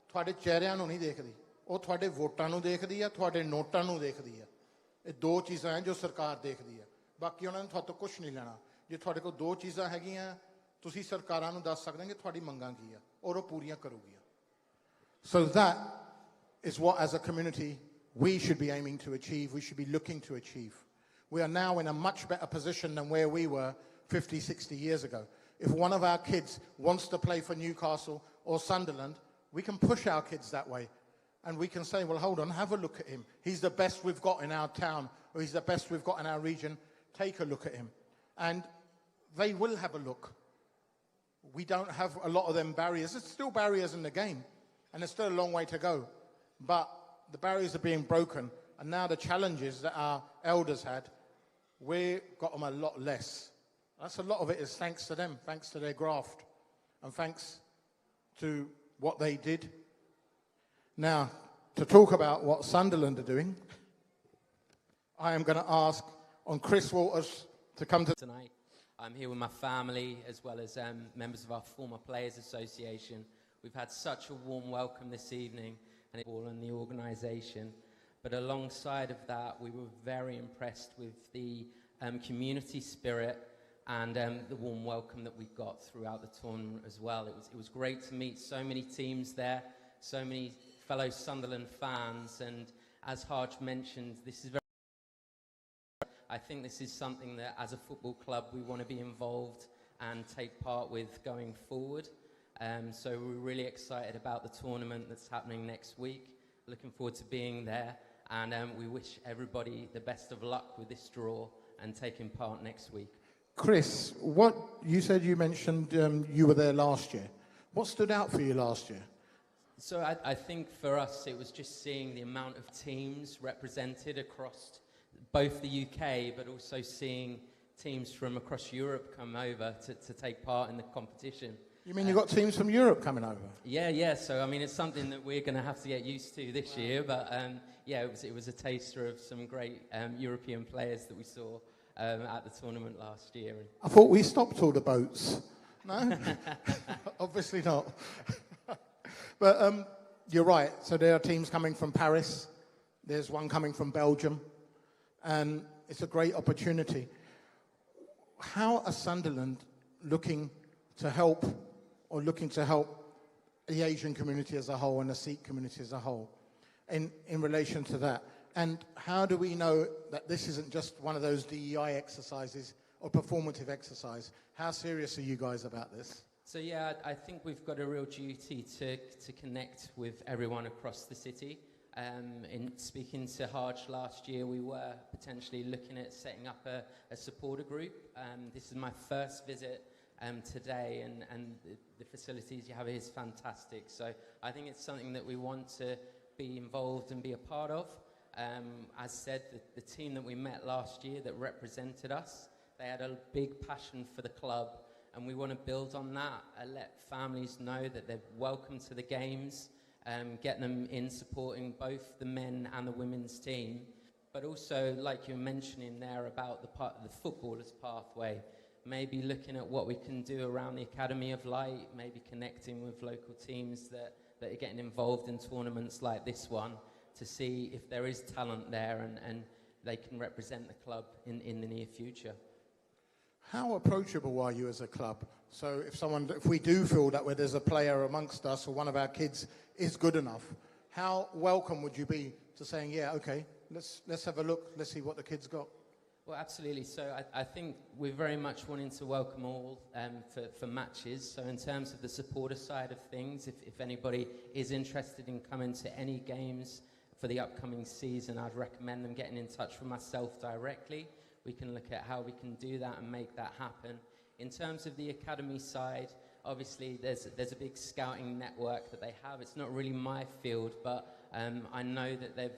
ਤੁਹਾਡੇ ਚਿਹਰਿਆਂ ਨੂੰ ਨਹੀਂ ਦੇਖਦੀ, ਉਹ ਤੁਹਾਡੇ ਵੋਟਾਂ ਨੂੰ ਦੇਖਦੀ ਆ, ਤੁਹਾਡੇ ਨੋਟਾਂ ਨੂੰ ਦੇਖਦੀ ਆ। ਇਹ 2 ਚੀਜ਼ਾਂ ਹੈ ਜੋ ਸਰਕਾਰ ਦੇਖਦੀ ਆ, ਬਾਕੀ ਉਹਨਾਂ ਨੇ ਤੁਹਾਡੇ ਤੋਂ ਕੁਛ ਨਹੀਂ ਲੈਣਾ। ਜੇ ਤੁਹਾਡੇ ਕੋਲ 2 ਚੀਜ਼ਾਂ ਹੈਗੀਆਂ, ਤੁਸੀਂ ਸਰਕਾਰਾਂ ਨੂੰ ਦੱਸ ਸਕਦੇ ਹੋ ਕਿ ਤੁਹਾਡੀ ਮੰਗਾਂ ਕੀ ਆ, ਔਰ ਉਹ ਪੂਰੀਆਂ ਕਰੂਗੀਆਂ। So that is what, as a community, we should be aiming to achieve, we should be looking to achieve. We are now in a much better position than where we were 50, 60 years ago. If one of our kids wants to play for Newcastle or Sunderland, we can push our kids that way. And we can say, well, hold on, have a look at him. He's the best we've got in our town, or he's the best we've got in our region. Take a look at him. And they will have a look. We don't have a lot of them barriers. There's still barriers in the game, and there's still a long way to go. But the barriers are being broken, and now the challenges that our elders had, we've got them a lot less. That's a lot of it is thanks to them, thanks to their graft, and thanks to what they did. Now, to talk about what Sunderland are doing, I am going to ask on Chris Waters to come to tonight. I'm here with my family as well as members of our former Players Association. We've had such a warm welcome this evening and all in the organisation. But alongside of that, we were very impressed with the community spirit and the warm welcome that we got throughout the tournament as well. It was great to meet so many teams there, so many fellow Sunderland fans, and as Harj mentioned, this is very, I think this is something that as a football club we want to be involved and take part with going forward. So we're really excited about the tournament that's happening next week. Looking forward to being there, and we wish everybody the best of luck with this draw and taking part next week. Chris, what you said, you mentioned you were there last year. What stood out for you last year? So I think for us it was just seeing the amount of teams represented across both the UK, but also seeing teams from across Europe come over to take part in the competition. You mean you've got teams from Europe coming over? Yeah. So, I mean, it's something that we're going to have to get used to this year. But, yeah, it was a taster of some great European players that we saw at the tournament last year. I thought we stopped all the boats. No? Obviously not. But you're right. So there are teams coming from Paris. There's one coming from Belgium. And it's a great opportunity. How are Sunderland looking to help the Asian community as a whole and the Sikh community as a whole in relation to that? And how do we know that this isn't just one of those DEI exercises or performative exercise? How serious are you guys about this? So, yeah, I think we've got a real duty to connect with everyone across the city. In speaking to Harj last year, we were potentially looking at setting up a supporter group. This is my first visit today, and the facilities you have here is fantastic. So I think it's something that we want to be involved and be a part of. As said, the team that we met last year that represented us, they had a big passion for the club, and we want to build on that and let families know that they're welcome to the games, get them in supporting both the men and the women's team. But also, like you're mentioning there about the footballer's pathway, maybe looking at what we can do around the Academy of Light, maybe connecting with local teams that are getting involved in tournaments like this one to see if there is talent there and they can represent the club in the near future. How approachable are you as a club? So if we do feel that where there's a player amongst us or one of our kids is good enough, how welcome would you be to saying, yeah, okay, let's have a look. Let's see what the kids got. Well, absolutely. So I think we're very much wanting to welcome all for matches. So in terms of the supporter side of things, if anybody is interested in coming to any games for the upcoming season, I'd recommend them getting in touch with myself directly. We can look at how we can do that and make that happen. In terms of the academy side, obviously there's a big scouting network that they have. It's not really my field, but I know that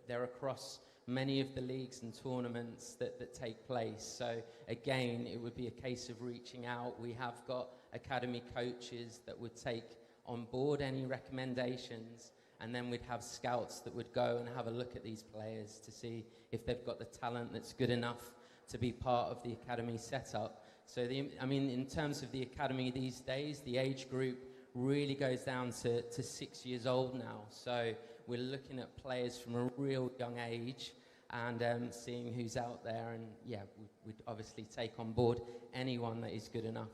they're across many of the leagues and tournaments that take place. So again, it would be a case of reaching out. We have got academy coaches that would take on board any recommendations, and then we'd have scouts that would go and have a look at these players to see if they've got the talent that's good enough to be part of the academy setup. So in terms of the academy these days, the age group really goes down to 6 years old now. So we're looking at players from a real young age and seeing who's out there. And yeah, we'd obviously take on board anyone that is good enough.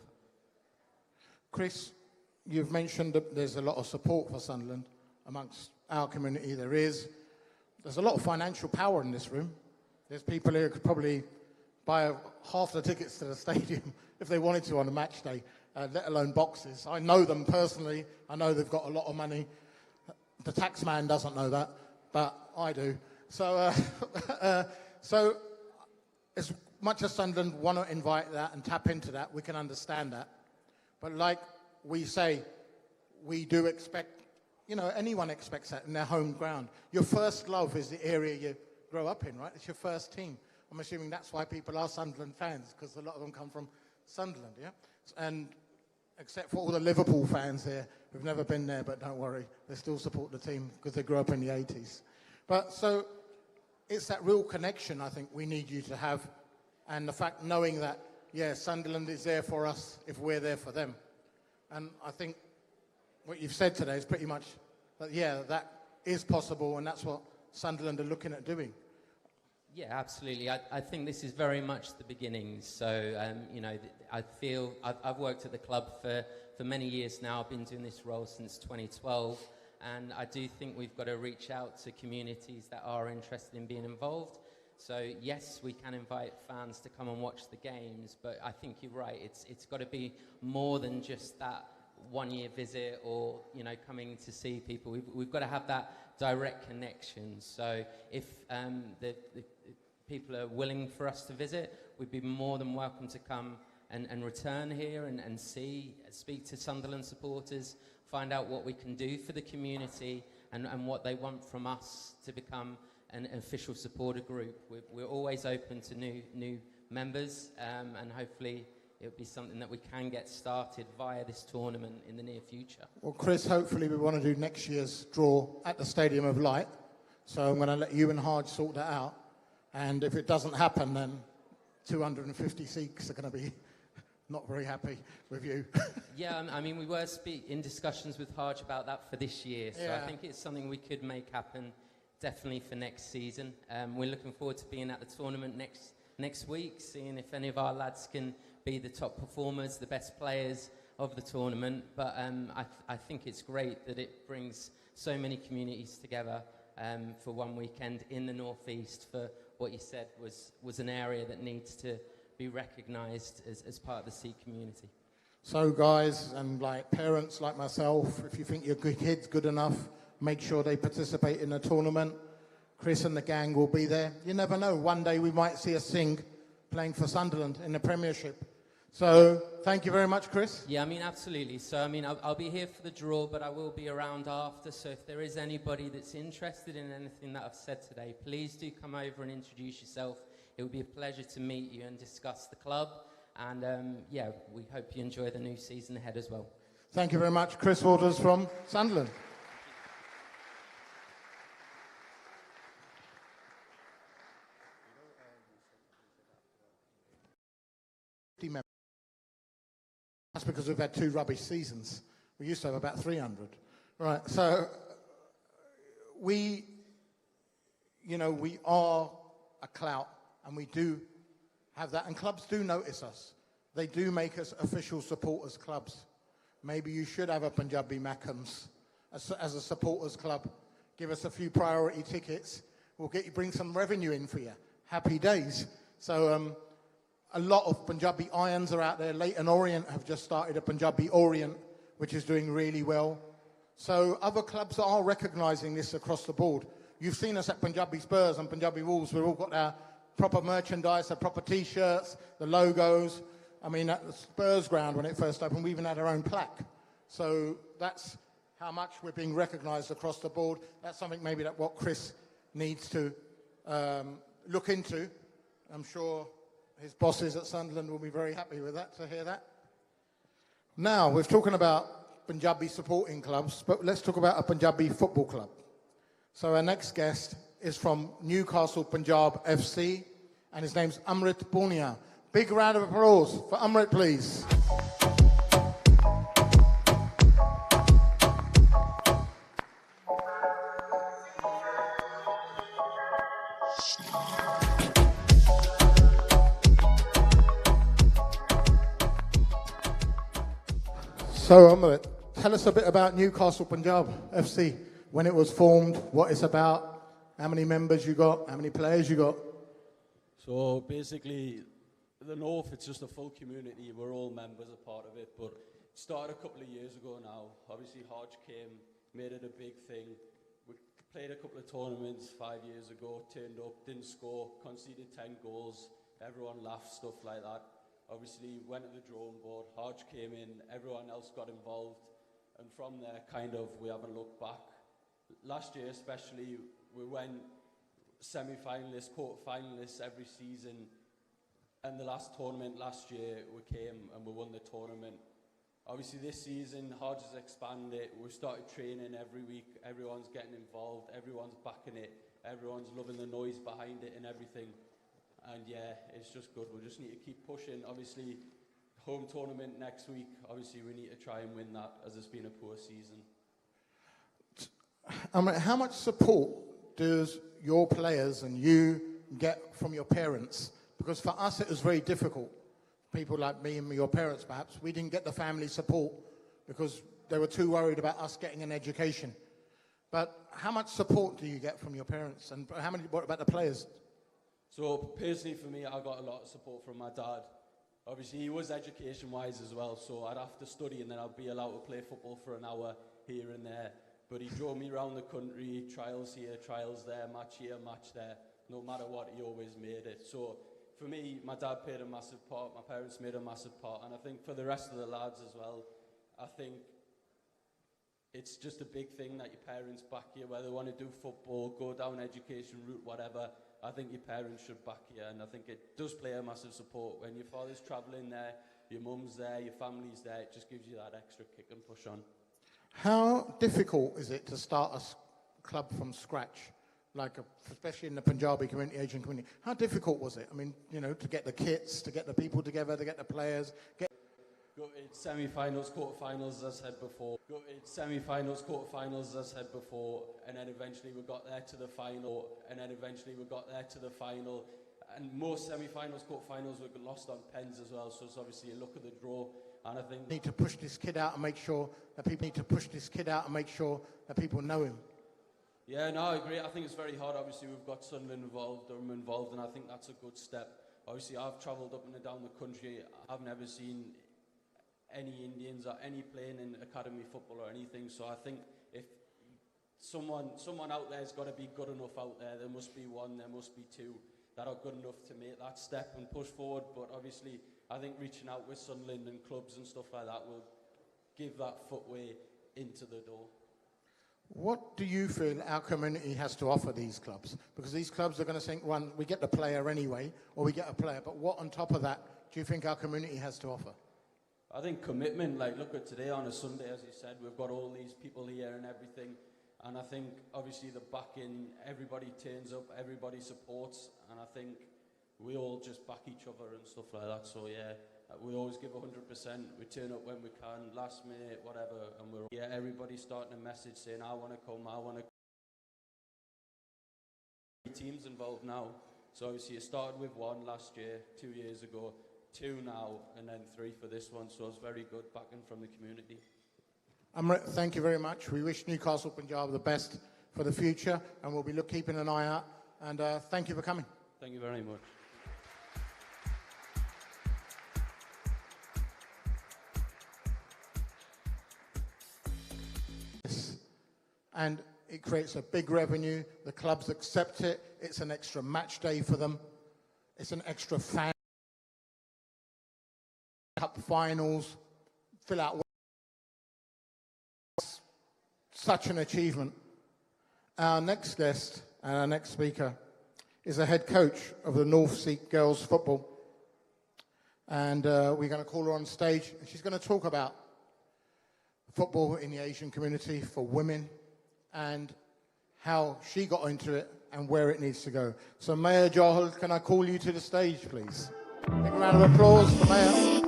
Chris, you've mentioned that there's a lot of support for Sunderland amongst our community. There's a lot of financial power in this room. There's people here who could probably buy half the tickets to the stadium if they wanted to on a match day, let alone boxes. I know them personally. I know they've got a lot of money. The tax man doesn't know that, but I do. So, so as much as Sunderland want to invite that and tap into that, we can understand that. But like we say, we do expect, anyone expects that in their home ground. Your first love is the area you grow up in, right? It's your first team. I'm assuming that's why people are Sunderland fans, because a lot of them come from Sunderland, yeah? And except for all the Liverpool fans here who've never been there, but don't worry, they still support the team because they grew up in the 80s. But so it's that real connection I think we need you to have, and the fact knowing that, yeah, Sunderland is there for us if we're there for them. And I think what you've said today is pretty much that, yeah, that is possible, and that's what Sunderland are looking at doing. Yeah, absolutely. I think this is very much the beginnings. So, I feel I've worked at the club for many years now. I've been doing this role since 2012. And I do think we've got to reach out to communities that are interested in being involved. So, yes, we can invite fans to come and watch the games. But I think you're right. It's got to be more than just that one-year visit or, coming to see people. We've got to have that direct connection. So if the people are willing for us to visit, we'd be more than welcome to come and return here and speak to Sunderland supporters, find out what we can do for the community and what they want from us to become an official supporter group. We're always open to new members, and hopefully it'll be something that we can get started via this tournament in the near future. Well, Chris, hopefully we want to do next year's draw at the Stadium of Light. So I'm going to let you and Harj sort that out. And if it doesn't happen, then 250 Sikhs are going to be not very happy with you. Yeah, we were in discussions with Harj about that for this year. So yeah. I think it's something we could make happen definitely for next season. We're looking forward to being at the tournament next week, seeing if any of our lads can be the top performers, the best players of the tournament. But I think it's great that it brings so many communities together for one weekend in the Northeast for what you said was an area that needs to be recognised as part of the Sikh community. So guys and parents like myself, if you think your kid's good enough, make sure they participate in the tournament. Chris and the gang will be there. You never know, one day we might see a Singh playing for Sunderland in the Premiership. So, thank you very much, Chris. Yeah, absolutely. So, I'll be here for the draw, but I will be around after. So, if there is anybody that's interested in anything that I've said today, please do come over and introduce yourself. It would be a pleasure to meet you and discuss the club. And, we hope you enjoy the new season ahead as well. Thank you very much, Chris Waters from Sunderland. That's because we've had 2 rubbish seasons. We used to have about 300. Right, so we are a clout, and we do have that, and clubs do notice us. They do make us official supporters clubs. Maybe you should have a Punjabi Mackems as a supporters club. Give us a few priority tickets. will bring some revenue in for you. Happy days. So a lot of Punjabi irons are out there. Leighton Orient have just started a Punjabi Orient, which is doing really well. So other clubs are recognising this across the board. You've seen us at Punjabi Spurs and Punjabi Wolves. We've all got our proper merchandise, our proper T-shirts, the logos. I mean, at the Spurs ground when it first opened, we even had our own plaque. So that's how much we're being recognised across the board. That's something maybe that what Chris needs to look into. I'm sure his bosses at Sunderland will be very happy with that, to hear that. Now, we're talking about Punjabi supporting clubs, but let's talk about a Punjabi football club. So our next guest is from Newcastle Punjab FC, and his name's Amrit Punia. Big round of applause for Amrit, please. So, Amrit, tell us a bit about Newcastle Punjab FC, when it was formed, what it's about, how many members you got, how many players you got. So basically, the North, it's just a full community. We're all members, a part of it, but it started a couple of years ago now. Obviously, Hodge came, made it a big thing. We played a couple of tournaments 5 years ago, turned up, didn't score, conceded 10 goals. Everyone laughed, stuff like that. Obviously, went to the drawing board, Hodge came in, everyone else got involved, and from there, kind of, we haven't looked back. Last year especially, we went semi-finalists, quarter-finalists every season, and the last tournament last year, we came and we won the tournament. Obviously, this season, Hodge has expanded, we've started training every week, everyone's getting involved, everyone's backing it, everyone's loving the noise behind it and everything. And yeah, it's just good. We just need to keep pushing. Obviously, home tournament next week. Obviously, we need to try and win that, as it's been a poor season. How much support does your players and you get from your parents? Because for us, it was very difficult. People like me and your parents, perhaps, we didn't get the family support because they were too worried about us getting an education. But how much support do you get from your parents? And what about the players? So personally for me, I got a lot of support from my dad. Obviously he was education-wise as well, so I'd have to study and then I'd be allowed to play football for an hour here and there. But he drove me around the country, trials here, trials there, match here, match there. No matter what, he always made it. So for me, my dad played a massive part, my parents made a massive part, and I think for the rest of the lads as well, I think it's just a big thing that your parents back you, whether they want to do football, go down education route, whatever. I think your parents should back you, and I think it does play a massive support. When your father's travelling there, your mum's there, your family's there, it just gives you that extra kick and push on. How difficult is it to start a club from scratch, especially in the Punjabi community, Asian community? How difficult was it? I mean, to get the kits, to get the people together, to get the players, Gutted semi-finals, quarter-finals, as I said before. Gutted semi-finals, quarter-finals, as I said before. And then eventually we got there to the final. And most semi-finals, quarter-finals were lost on pens as well. So it's obviously a look at the draw. And I think need to push this kid out and make sure that people know him. Yeah, no, I agree. I think it's very hard. Obviously, we've got Sunderland involved, Durham involved, and I think that's a good step. Obviously, I've travelled up and down the country. I've never seen any Indians or any playing in academy football or anything. So I think if someone out there's got to be good enough out there. There must be one, there must be two that are good enough to make that step and push forward. But obviously, I think reaching out with Sunderland and clubs and stuff like that will give that footway into the door. What do you feel our community has to offer these clubs? Because these clubs are going to think, one, we get the player anyway, or we get a player. But what on top of that do you think our community has to offer? I think commitment, look at today on a Sunday, as you said, we've got all these people here and everything. And I think, obviously, the backing, everybody turns up, everybody supports. And I think we all just back each other and stuff like that. So, yeah, we always give 100%. We turn up when we can, last minute, whatever. And everybody's starting a message saying, I want to come, I want to come. Teams involved now. So, obviously, it started with 1 last year, 2 years ago. 2 now, and then 3 for this one, so it's very good backing from the community. Thank you very much. We wish Newcastle Punjab the best for the future, and we'll be keeping an eye out And thank you for coming. Thank you very much. And it creates a big revenue. The clubs accept it. It's an extra match day for them. It's an extra fan cup finals. Fill out. Such an achievement. Our next guest and our next speaker is a head coach of the North Sikh girls football. And we're going to call her on stage. And she's going to talk about football in the Asian community for women and how she got into it and where it needs to go. So Maya Johal, can I call you to the stage, please? Big round of applause for Maya.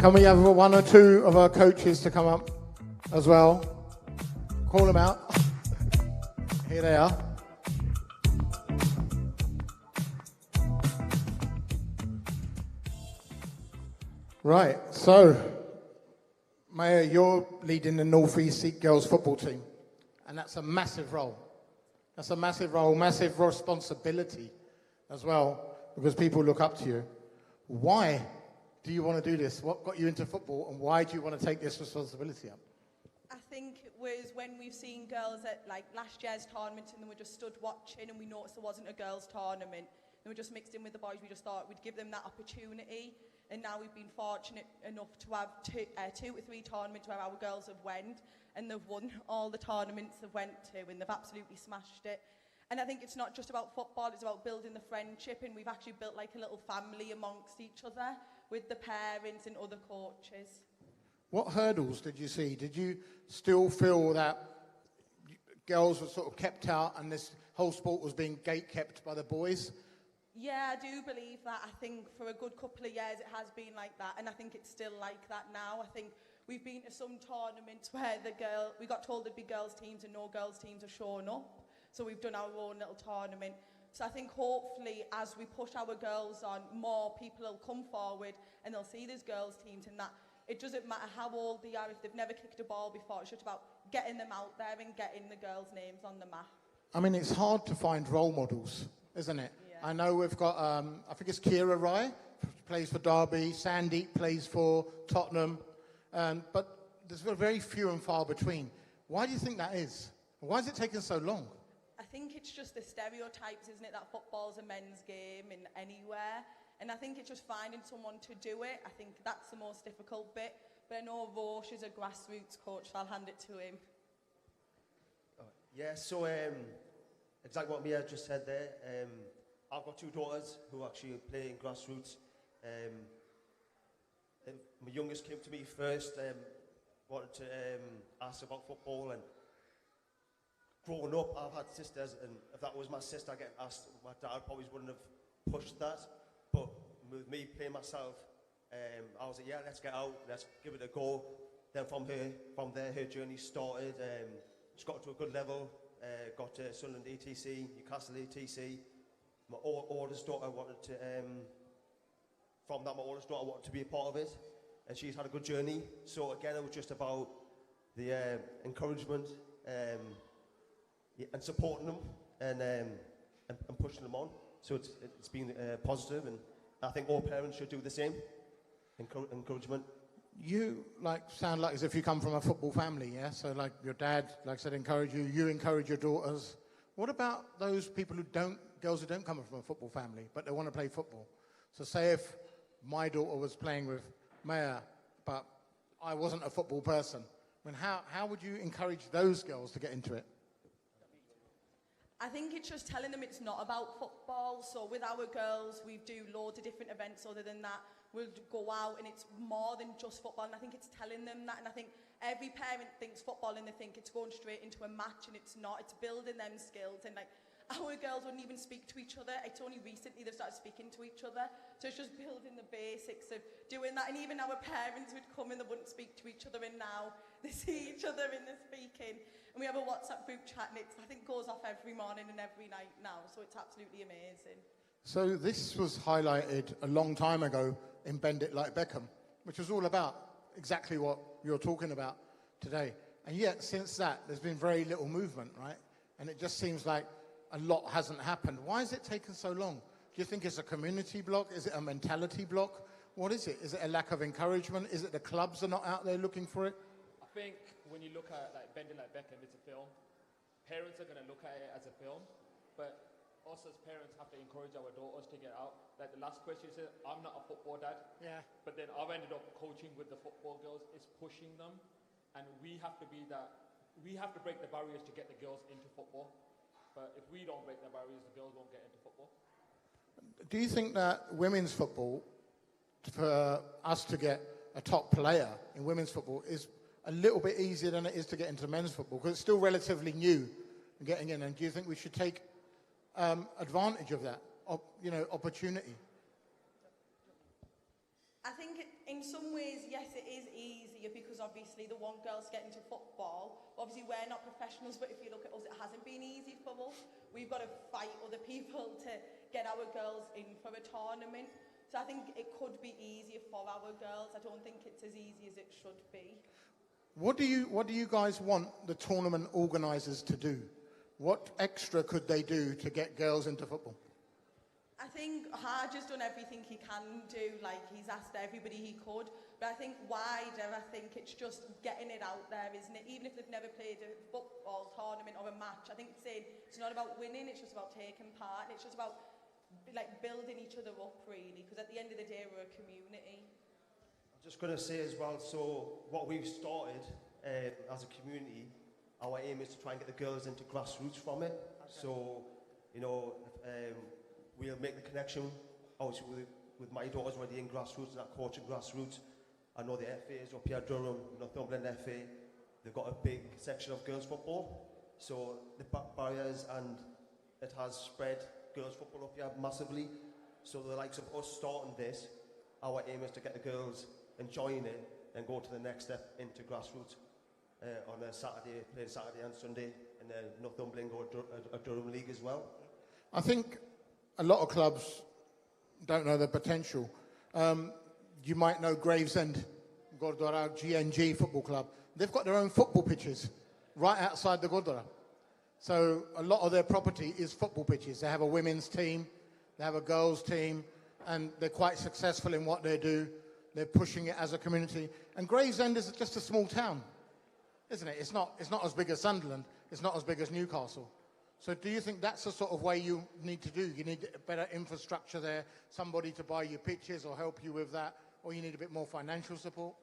Can we have one or two of our coaches to come up as well? Call them out. Here they are. Right, so Maya, you're leading the North East Sikh girls football team, and that's a massive role. That's a massive role, massive responsibility as well, because people look up to you. Why do you want to do this? What got you into football, and why do you want to take this responsibility up? I think it was when we've seen girls at like last year's tournament and then we just stood watching and we noticed there wasn't a girls' tournament. And we just mixed in with the boys. We just thought we'd give them that opportunity. And now we've been fortunate enough to have two or three tournaments where our girls have went, and they've won all the tournaments they've went to, and they've absolutely smashed it. And I think it's not just about football, it's about building the friendship, and we've actually built like a little family amongst each other with the parents and other coaches. What hurdles did you see? Did you still feel that girls were sort of kept out and this whole sport was being gate-kept by the boys? Yeah, I do believe that. I think for a good couple of years it has been like that, and I think it's still like that now. I think we've been to some tournaments where we got told there'd be girls' teams and no girls' teams are showing up. So we've done our own little tournament. So I think hopefully as we push our girls on, more people will come forward and they'll see these girls' teams, and that it doesn't matter how old they are, if they've never kicked a ball before, it's just about getting them out there and getting the girls' names on the map. I mean, it's hard to find role models, isn't it? Yeah. I know we've got, I think it's Kira Rai, plays for Derby, Sandeep plays for Tottenham, but there's very few and far between. Why do you think that is? Why is it taking so long? I think it's just the stereotypes, isn't it, that football's a men's game in anywhere. And I think it's just finding someone to do it. I think that's the most difficult bit. But I know Roche is a grassroots coach, so I'll hand it to him. Yeah, so exactly what Mia just said there. I've got two daughters who actually play in grassroots. My youngest came to me first, wanted to ask about football, and growing up I've had sisters, and if that was my sister getting asked, my dad probably wouldn't have pushed that. But with me playing myself, I was like, yeah, let's get out, let's give it a go. Then from there, her journey started. She got to a good level, got to Sunderland ETC, Newcastle ETC. My oldest daughter wanted to, from that, my oldest daughter wanted to be a part of it, and she's had a good journey. So again, it was just about the encouragement and supporting them and pushing them on. So it's been positive, and I think all parents should do the same. Encouragement. You sound like as if you come from a football family, yeah? So like your dad, like I said, encourage you, you encourage your daughters. What about those people girls who don't come from a football family, but they want to play football? So say if my daughter was playing with Maya, but I wasn't a football person, I mean, how would you encourage those girls to get into it? I think it's just telling them it's not about football. So with our girls, we do loads of different events other than that. We'll go out and it's more than just football. And I think it's telling them that. And I think every parent thinks football and they think it's going straight into a match, and it's not. It's building them skills. And like, our girls wouldn't even speak to each other. It's only recently they've started speaking to each other. So it's just building the basics of doing that. And even our parents would come and they wouldn't speak to each other, and now they see each other and they're speaking. And we have a WhatsApp group chat, and it, I think, goes off every morning and every night now. So it's absolutely amazing. So this was highlighted a long time ago in Bend It Like Beckham, which was all about exactly what you're talking about today. And yet, since that, there's been very little movement, right? And it just seems like a lot hasn't happened. Why has it taken so long? Do you think it's a community block? Is it a mentality block? What is it? Is it a lack of encouragement? Is it the clubs are not out there looking for it? I think when you look at like Bend It Like Beckham, it's a film. Parents are going to look at it as a film, but us as parents have to encourage our daughters to get out. Like the last question you said, I'm not a football dad, but then I've ended up coaching with the football girls. It's pushing them, and we have to be that. We have to break the barriers to get the girls into football. But if we don't break the barriers, the girls won't get into football. Do you think that women's football, for us to get a top player in women's football, is a little bit easier than it is to get into men's football? Because it's still relatively new getting in. And do you think we should take advantage of that, opportunity? I think in some ways, yes, it is easier because obviously the one girls get into football. Obviously, we're not professionals, but if you look at us, it hasn't been easy for us. We've got to fight other people to get our girls in for a tournament. So I think it could be easier for our girls. I don't think it's as easy as it should be. What do you guys want the tournament organisers to do? What extra could they do to get girls into football? I think Harj has done everything he can do, like he's asked everybody he could, but I think wider, I think it's just getting it out there, isn't it? Even if they've never played a football tournament or a match, I think it's saying it's not about winning, it's just about taking part, and it's just about like building each other up really, because at the end of the day we're a community. I'm just going to say as well, so what we've started as a community, our aim is to try and get the girls into grassroots from it. Okay. So, we'll make the connection, obviously, with my daughters already in grassroots, and that coaching grassroots. I know the FAs up here, Durham, Northumberland FA, they've got a big section of girls football. So the barriers, and it has spread girls football up here massively. So the likes of us starting this, our aim is to get the girls enjoying it and go to the next step into grassroots on a Saturday, playing Saturday and Sunday, and then Northumberland or a Durham League as well. I think a lot of clubs don't know the potential. You might know Gravesend, Gurdwara, GNG Football Club. They've got their own football pitches right outside the Gurdwara. So a lot of their property is football pitches. They have a women's team, they have a girls' team, and they're quite successful in what they do. They're pushing it as a community. And Gravesend is just a small town, isn't it? It's not as big as Sunderland. It's not as big as Newcastle. So do you think that's the sort of way you need to do? You need better infrastructure there, somebody to buy your pitches or help you with that, or you need a bit more financial support?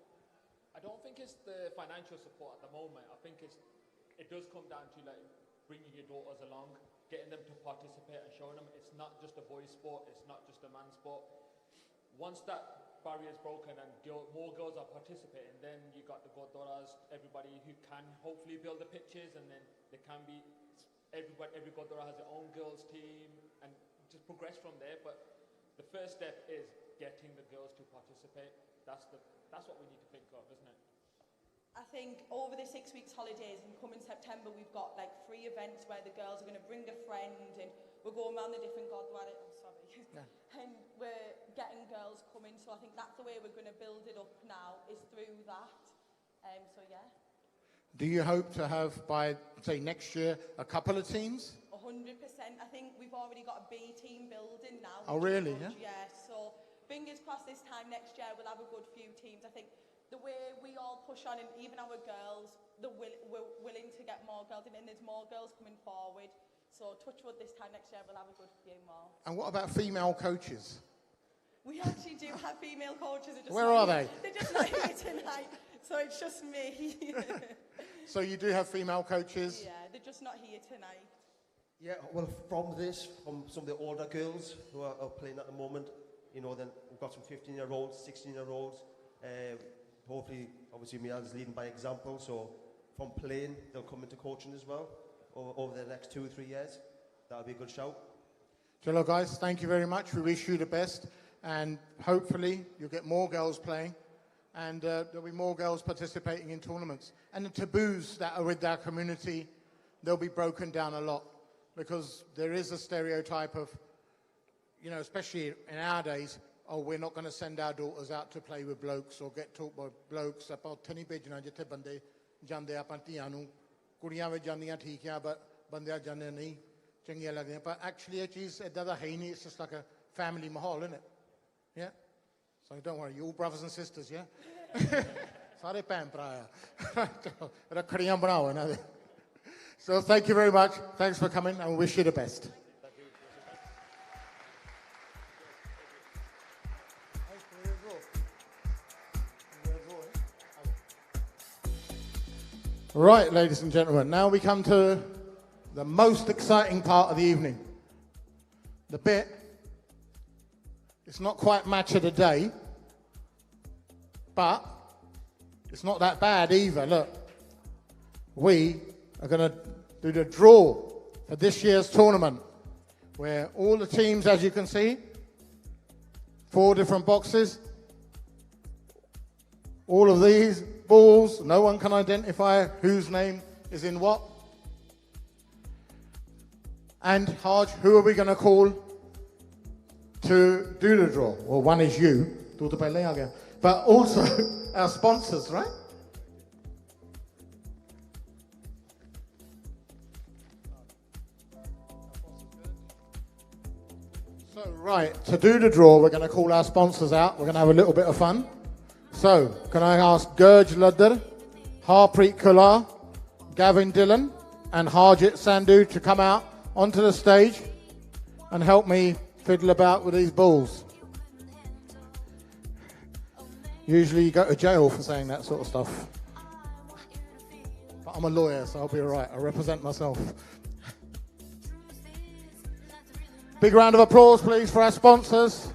I don't think it's the financial support at the moment. I think it does come down to like bringing your daughters along, getting them to participate and showing them it's not just a boys' sport, it's not just a man's sport. Once that barrier is broken and more girls are participating, then you got the Gurdwaras, everybody who can hopefully build the pitches, and then there can be every Gurdwara has their own girls team, and just progress from there. But the first step is getting the girls to participate. That's what we need to think of, isn't it? I think over the 6 weeks holidays and come in September, we've got like 3 events where the girls are going to bring a friend, and we're going around the different Gurdwara. And we're getting girls coming. So I think that's the way we're going to build it up now, is through that. So yeah. Do you hope to have, by, say, next year, a couple of teams? 100%. I think we've already got a B team building now. Oh, really? Yeah. So fingers crossed this time next year we'll have a good few teams. I think the way we all push on, and even our girls, we're willing to get more girls in, and there's more girls coming forward. So touch wood, this time next year we'll have a good few more. And what about female coaches? We actually do have female coaches. Where are they? They're just not here tonight. So it's just me. So you do have female coaches? Yeah, they're just not here tonight. Yeah, well, from some of the older girls who are playing at the moment, then we've got some 15-year-olds, 16-year-olds. Hopefully, obviously, Mia's leading by example. So from playing, they'll come into coaching as well over the next 2 or 3 years. that would be a good shout. Hello guys, thank you very much. We wish you the best, and hopefully you'll get more girls playing, and there'll be more girls participating in tournaments. And the taboos that are with our community, they'll be broken down a lot, because there is a stereotype of, you know, especially in our days, oh, we're not going to send our daughters out to play with blokes or get taught by blokes. About tani bejna jithe bande jande apan tiyan nu ਕੁੜੀਆਂ ਵੀ ਜਾਂਦੀਆਂ ਠੀਕ ਆ but ਬੰਦਿਆਂ ਜਾਂਦੇ ਨਹੀਂ ਚੰਗੀਆਂ ਲੱਗਦੀਆਂ ਪਰ actually ਇਹ ਚੀਜ਼ ਏਦਾਂ ਦਾ ਹੈ ਹੀ ਨਹੀਂ. It's just like a family ਮਾਹੌਲ, isn't it? Yeah? So don't worry, you all brothers and sisters, yeah? ਸਾਰੇ ਭੈਣ ਭਰਾ ਆ. ਰੱਖੜੀਆਂ ਬਣਾਓ ਇਹਨਾਂ ਦੇ. So thank you very much. Thanks for coming, and we wish you the best. Right, ladies and gentlemen, now we come to the most exciting part of the evening. The bit, it's not quite match of the day, but it's not that bad either. Look, we are going to do the draw for this year's tournament, where all the teams, as you can see, 4 different boxes, all of these balls, no one can identify whose name is in what. And Haj, who are we going to call to do the draw? Well, one is you, but also our sponsors, right? So, right, to do the draw, we're going to call our sponsors out. We're going to have a little bit of fun. So, can I ask Gurj Ladder, Harpreet Kular, Gavin Dillon, and Harjit Sandhu to come out onto the stage and help me fiddle about with these balls. Usually you go to jail for saying that sort of stuff. But I'm a lawyer, so I'll be all right. I represent myself. Big round of applause, please, for our sponsors.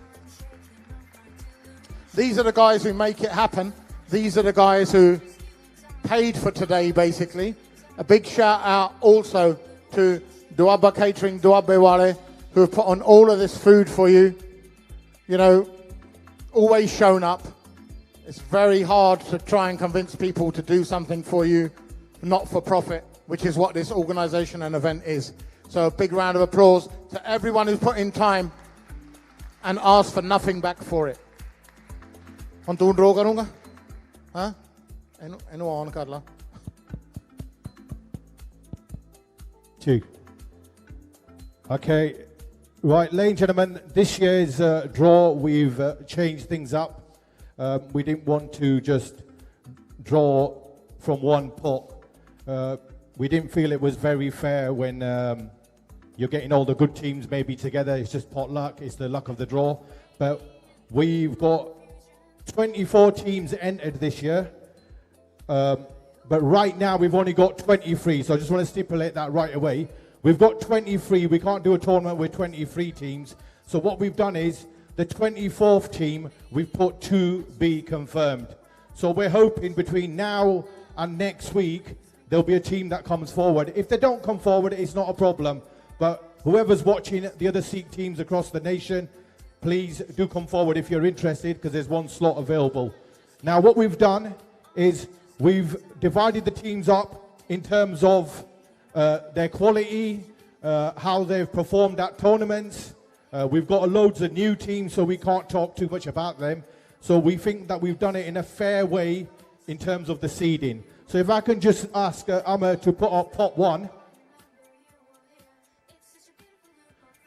These are the guys who make it happen. These are the guys who paid for today, basically. A big shout out also to Duaba Catering, Duabe Wale, who have put on all of this food for you. You know, always shown up. It's very hard to try and convince people to do something for you, not for profit, which is what this organisation and event is. So a big round of applause to everyone who's put in time and asked for nothing back for it. ਹੁਣ ਤੂੰ ਡਰੋ ਕਰੂੰਗਾ ਹਾਂ ਇਹਨੂੰ on ਕਰ ਲਾ ਠੀਕ Okay, right, ladies and gentlemen, this year's draw, we've changed things up. We didn't want to just draw from one pot. We didn't feel it was very fair when you're getting all the good teams maybe together. It's just pot luck. It's the luck of the draw. But we've got 24 teams entered this year. But right now we've only got 23. So I just want to stipulate that right away. We've got 23. We can't do a tournament with 23 teams. So what we've done is the 24th team, we've put to be confirmed. So we're hoping between now and next week, there'll be a team that comes forward. If they don't come forward, it's not a problem. But whoever's watching the other Sikh teams across the nation, please do come forward if you're interested, because there's one slot available. Now, what we've done is we've divided the teams up in terms of their quality, how they've performed at tournaments. We've got loads of new teams, so we can't talk too much about them. So we think that we've done it in a fair way in terms of the seeding. So if I can just ask Amma to put up pot 1.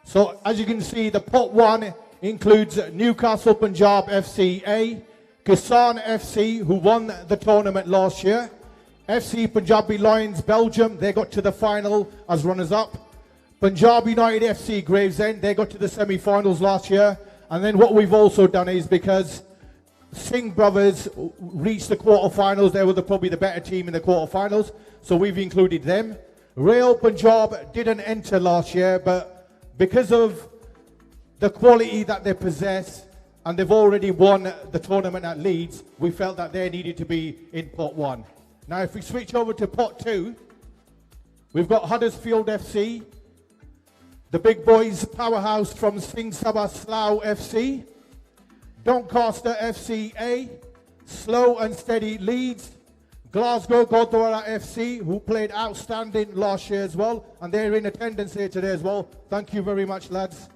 So as you can see, the pot 1 includes Newcastle Punjab FC A, Kisan FC, who won the tournament last year, FC Punjabi Lions Belgium, they got to the final as runners-up. Punjab United FC Gravesend, they got to the semi-finals last year. And then what we've also done is, because Singh brothers reached the quarter-finals, they were probably the better team in the quarter-finals, so we've included them. Real Punjab didn't enter last year, but because of the quality that they possess, and they've already won the tournament at Leeds, we felt that they needed to be in pot 1. Now, if we switch over to pot 2, we've got Huddersfield FC, The big boys powerhouse from Singh Sabha Slough FC. Doncaster FCA. Slow and Steady Leeds. Glasgow Gurdwara FC, who played outstanding last year as well, and they're in attendance here today as well. Thank you very much, lads.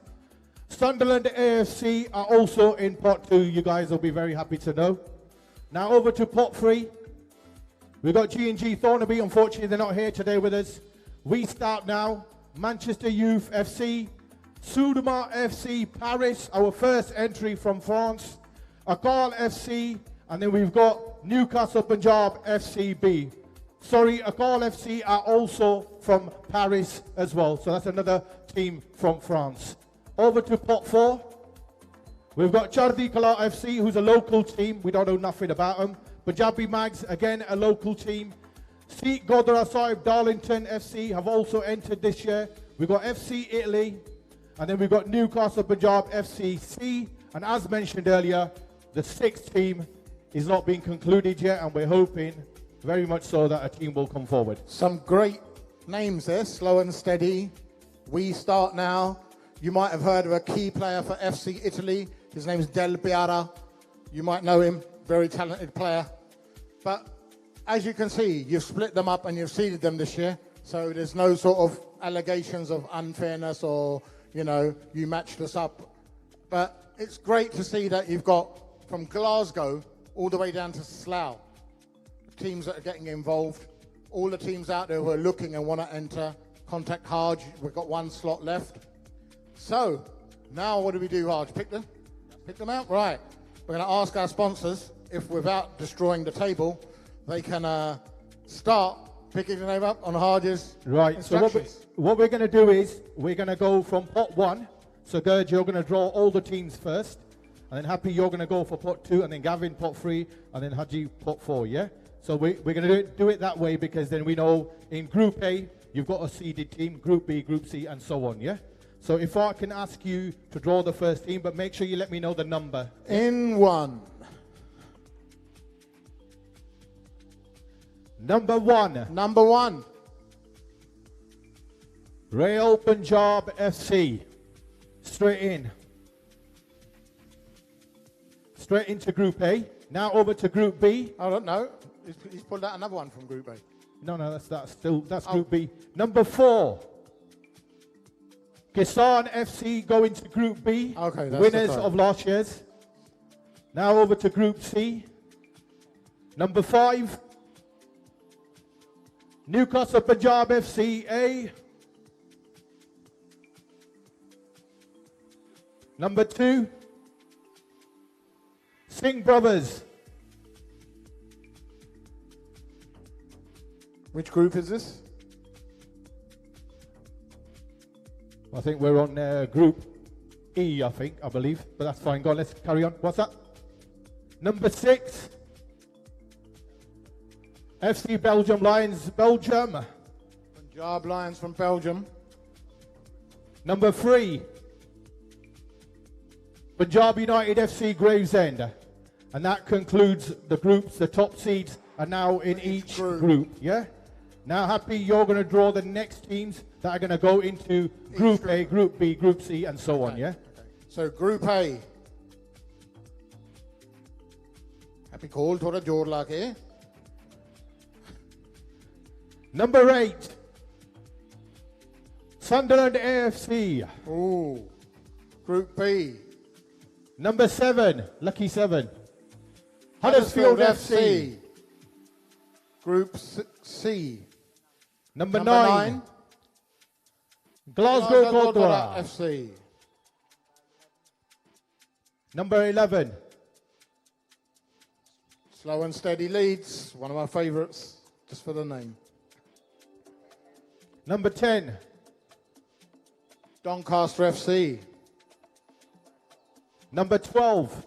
Sunderland AFC are also in pot 2. You guys will be very happy to know. Now over to pot 3. We've got G&G Thornaby. Unfortunately, they're not here today with us. We start now. Manchester Youth FC, Soudema FC Paris, our first entry from France. Akal FC, and then we've got Newcastle Punjab FCB. Sorry, Akal FC are also from Paris as well. So that's another team from France. Over to pot 4. We've got Chardi Kala FC, who's a local team. We don't know nothing about them. Punjabi Mags, again, a local team. Sikh Gurdwara Sahib Darlington FC have also entered this year. We've got FC Italy. And then we've got Newcastle Punjab FCC. And as mentioned earlier, the 6th team is not being concluded yet, and we're hoping very much so that a team will come forward. Some great names there, Slow and Steady. We start now. You might have heard of a key player for FC Italy. His name is Del Piara. You might know him, very talented player. But as you can see, you've split them up and you've seeded them this year. So there's no sort of allegations of unfairness or, you know, you matched us up. But it's great to see that you've got from Glasgow all the way down to Slough, teams that are getting involved. All the teams out there who are looking and want to enter, contact Harj. We've got 1 slot left. So, now what do we do, Harj? Pick them? Pick them out? Right. We're going to ask our sponsors if, without destroying the table, they can start picking the name up on Harj's instructions. So what we're going to do is, we're going to go from pot 1. So, Gerd, you're going to draw all the teams first. And then Happy, you're going to go for pot 2, and then Gavin, pot 3, and then Haji, pot 4, yeah? So we're going to do it that way, because then we know in Group A, you've got a seeded team, Group B, Group C, and so on, yeah? So if I can ask you to draw the first team, but make sure you let me know the number. In 1. Number 1. Number 1. Real Punjab FC. Straight in. Straight into Group A. Now over to Group B. I don't know. He's pulled out another one from Group A. No, that's Group B. Number 4. Kisan FC going to Group B. Okay, that's winners of last year's. Now over to Group C. Number 5. Newcastle Punjab FC A. Number 2. Singh Brothers. Which group is this? I think we're on Group E, I believe. But that's fine. Go on, let's carry on. What's that? Number 6. FC Belgium Lions, Belgium. Punjab Lions from Belgium. Number 3. Punjab United FC Gravesend. And that concludes the groups. The top seeds are now in each group. Yeah? Now, Happy, you're going to draw the next teams that are going to go into Group A, Group B, Group C, and so on, yeah? Okay. So, Group A. Happy call, thoda jor la ke. Number 8. Sunderland AFC. Ooh. Group B. Number 7. Lucky 7. Huddersfield FC. Group C. Number 9. Glasgow Gurdwara FC. Number 11. Slow and Steady Leeds, one of my favourites, just for the name. Number 10. Doncaster FC. Number 12.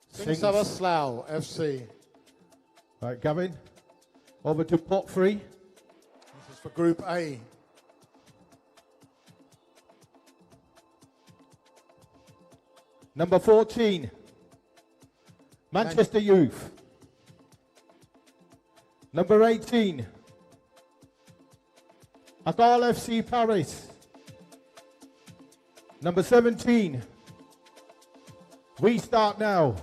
Singh Sabha Slough FC. Right, Gavin. Over to pot 3. This is for Group A. Number 14. Manchester Youth. Number 18. Akal FC Paris. Number 17. We start now.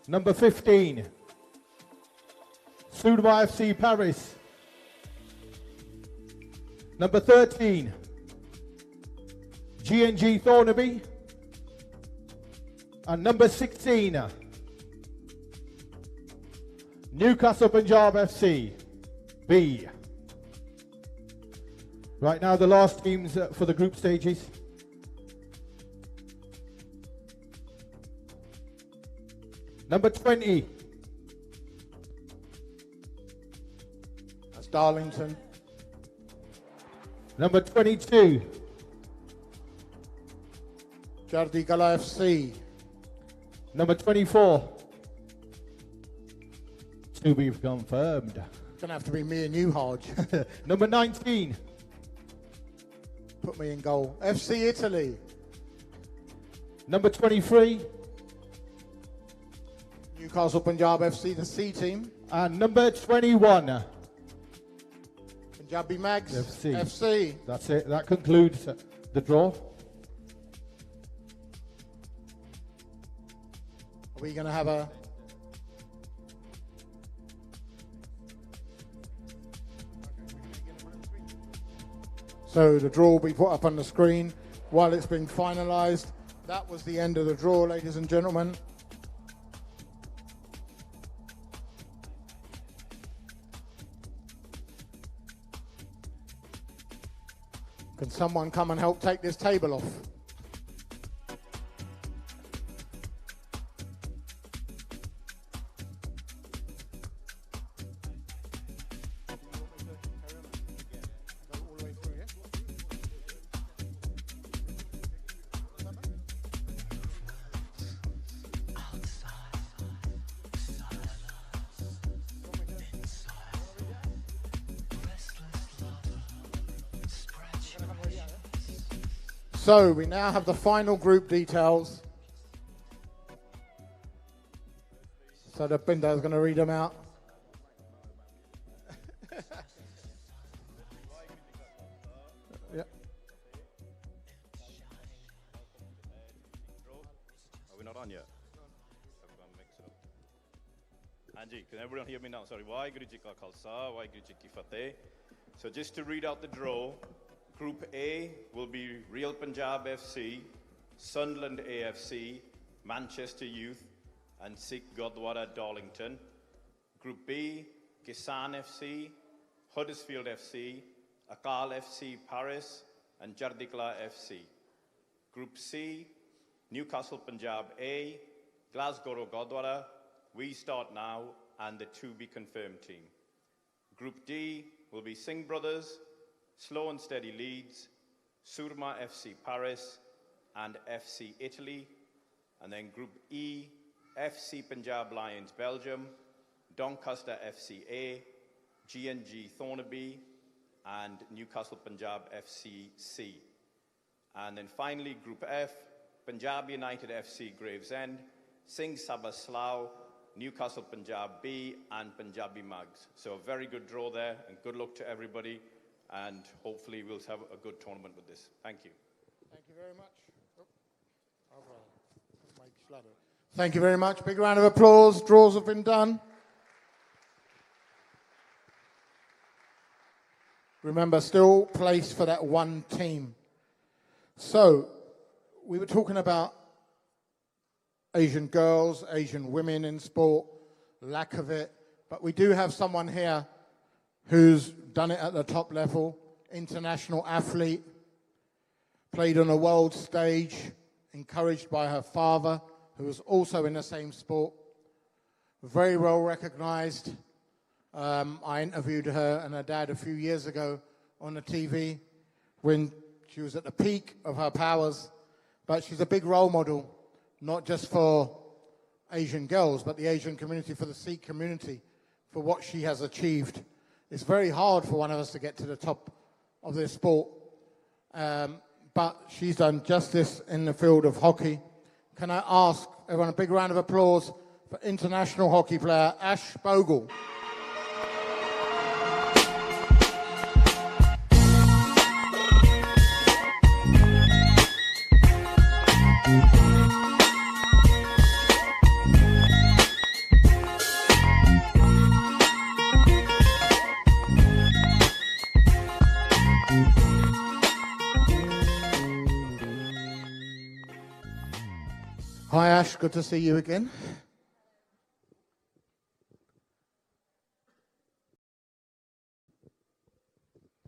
Number 15. Surma FC Paris. Number 13. G&G Thornaby. And number 16. Newcastle Punjab FC B. Right now the last teams for the group stages. Number 20. That's Darlington. Number 22. Jardigala FC. Number 24. To be confirmed. Gonna have to be me and you, Hodge. Number 19. Put me in goal. FC Italy. Number 23. Newcastle Punjab FC, the C team. And number 21. Punjabi Mags FC. FC. That's it. That concludes the draw. Are we going to have a... So the draw will be put up on the screen while it's being finalised. That was the end of the draw, ladies and gentlemen. Can someone come and help take this table off? So we now have the final group details. So the Binder is going to read them out. Yeah. Are we not on yet? Everyone mix it up. Angie, can everyone hear me now? Sorry. Waheguru Ji Ka Khalsa, Waheguru Ji Ki Fateh. So just to read out the draw. Group A will be Real Punjab FC, Sunderland AFC, Manchester Youth, and Sikh Gurdwara Darlington. Group B, Kisan FC, Huddersfield FC, Akal FC Paris, and Jardikla FC. Group C, Newcastle Punjab A, Glasgow Gurdwara, We Start Now, and the to be confirmed team. Group D will be Singh Brothers, Slow and Steady Leeds, Surma FC Paris, and FC Italy. And then Group E, FC Punjab Lions Belgium, Doncaster FC A, G&G Thornaby, and Newcastle Punjab FC C. And then finally Group F, Punjab United FC Gravesend, Singh Sabha Slough, Newcastle Punjab B, and Punjabi Mugs. So a very good draw there, and good luck to everybody. And hopefully we'll have a good tournament with this. Thank you. Thank you very much. Thank you very much. Big round of applause. Draws have been done. Remember, still place for that one team. So, we were talking about Asian girls, Asian women in sport, lack of it. But we do have someone here who's done it at the top level, international athlete, played on a world stage, encouraged by her father, who was also in the same sport, very well recognized. I interviewed her and her dad a few years ago on the TV when she was at the peak of her powers, but she's a big role model, not just for Asian girls, but the Asian community, for the Sikh community, for what she has achieved. It's very hard for one of us to get to the top of this sport, but she's done justice in the field of hockey. Can I ask everyone a big round of applause for international hockey player Ash Bogle? Hi Ash, good to see you again.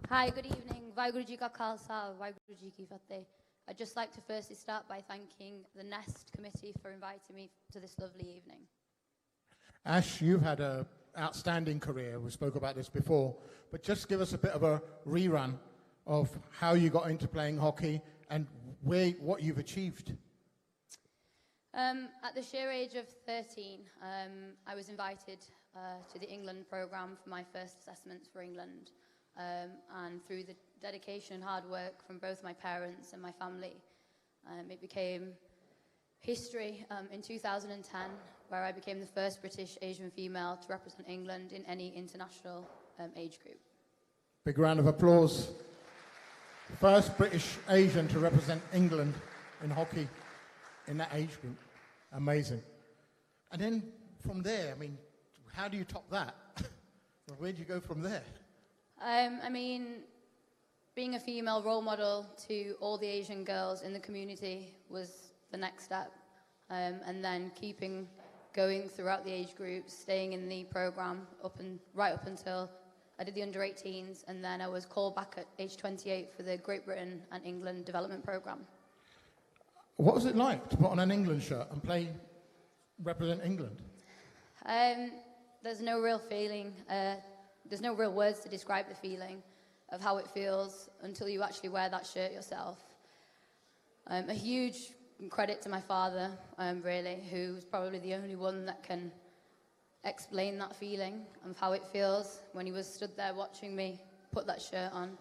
Hi, good evening. Vaheguru Ji Ka Khalsa, Vaheguru Ji Ki Fateh. I'd just like to firstly start by thanking the Nest Committee for inviting me to this lovely evening. Ash, you've had an outstanding career. We spoke about this before, but just give us a bit of a rerun of how you got into playing hockey and what you've achieved. At the sheer age of 13, I was invited to the England programme for my first assessments for England. And through the dedication and hard work from both my parents and my family, it became history in 2010, where I became the first British Asian female to represent England in any international age group. Big round of applause. First British Asian to represent England in hockey in that age group. Amazing. And then from there, I mean, how do you top that? Where do you go from there? I mean, being a female role model to all the Asian girls in the community was the next step. And then keeping going throughout the age groups, staying in the programme right up until I did the under-18s, and then I was called back at age 28 for the Great Britain and England development programme. What was it like to put on an England shirt and represent England? There's no real feeling. There's no real words to describe the feeling of how it feels until you actually wear that shirt yourself. A huge credit to my father, really, who's probably the only one that can explain that feeling of how it feels when he was stood there watching me put that shirt on.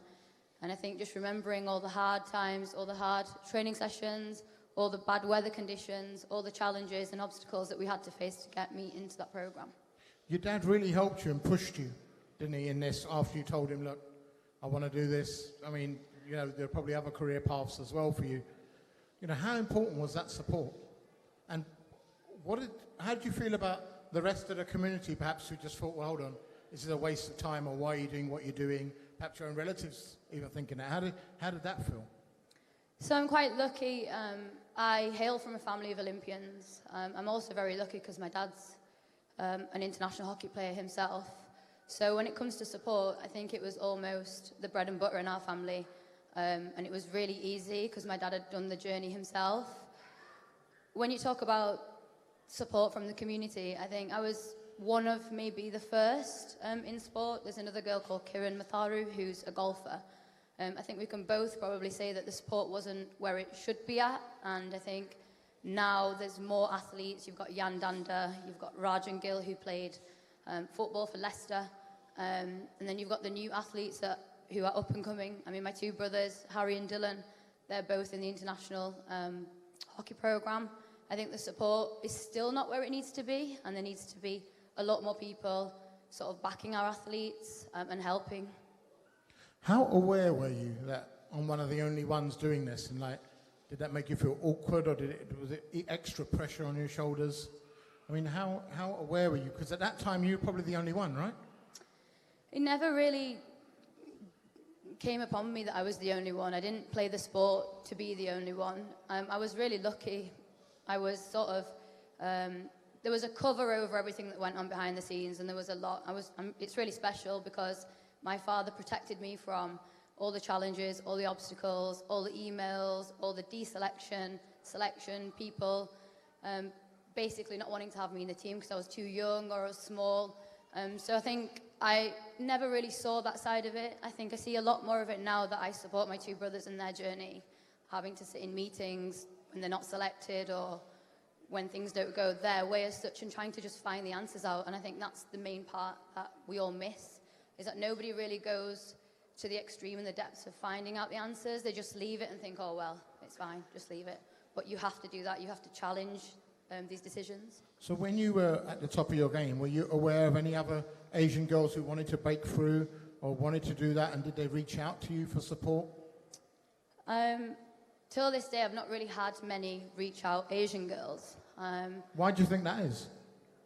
And I think just remembering all the hard times, all the hard training sessions, all the bad weather conditions, all the challenges and obstacles that we had to face to get me into that programme. Your dad really helped you and pushed you, didn't he, in this, after you told him, look, I want to do this. I mean, you know, there are probably other career paths as well for you. You know, how important was that support? And how did you feel about the rest of the community, perhaps, who just thought, well, hold on, this is a waste of time, or why are you doing what you're doing? Perhaps your own relatives even thinking that. How did that feel? So I'm quite lucky. I hail from a family of Olympians. I'm also very lucky because my dad's an international hockey player himself. So when it comes to support, I think it was almost the bread and butter in our family. And it was really easy because my dad had done the journey himself. When you talk about support from the community, I think I was one of maybe the first in sport. There's another girl called Kiran Matharu who's a golfer. I think we can both probably say that the sport wasn't where it should be at, and I think now there's more athletes. You've got Jan Danda, you've got Rajan Gill who played football for Leicester, and then you've got the new athletes who are up and coming. I mean, my two brothers, Harry and Dylan, they're both in the international hockey programme. I think the support is still not where it needs to be, and there needs to be a lot more people sort of backing our athletes and helping. How aware were you that I'm one of the only ones doing this? And did that make you feel awkward, or was it extra pressure on your shoulders? I mean, how aware were you? Because at that time, you were probably the only one, right? It never really came upon me that I was the only one. I didn't play the sport to be the only one. I was really lucky. I was sort of... there was a cover over everything that went on behind the scenes, and there was a lot. It's really special because my father protected me from all the challenges, all the obstacles, all the emails, all the deselection, selection, people basically not wanting to have me in the team because I was too young or I was small. So I think I never really saw that side of it. I think I see a lot more of it now that I support my two brothers in their journey, having to sit in meetings when they're not selected or when things don't go their way as such, and trying to just find the answers out. And I think that's the main part that we all miss, is that nobody really goes to the extreme and the depths of finding out the answers. They just leave it and think, oh, well, it's fine, just leave it. But you have to do that. You have to challenge these decisions. So when you were at the top of your game, were you aware of any other Asian girls who wanted to break through or wanted to do that, and did they reach out to you for support? Till this day, I've not really had many reach out Asian girls. Why do you think that is?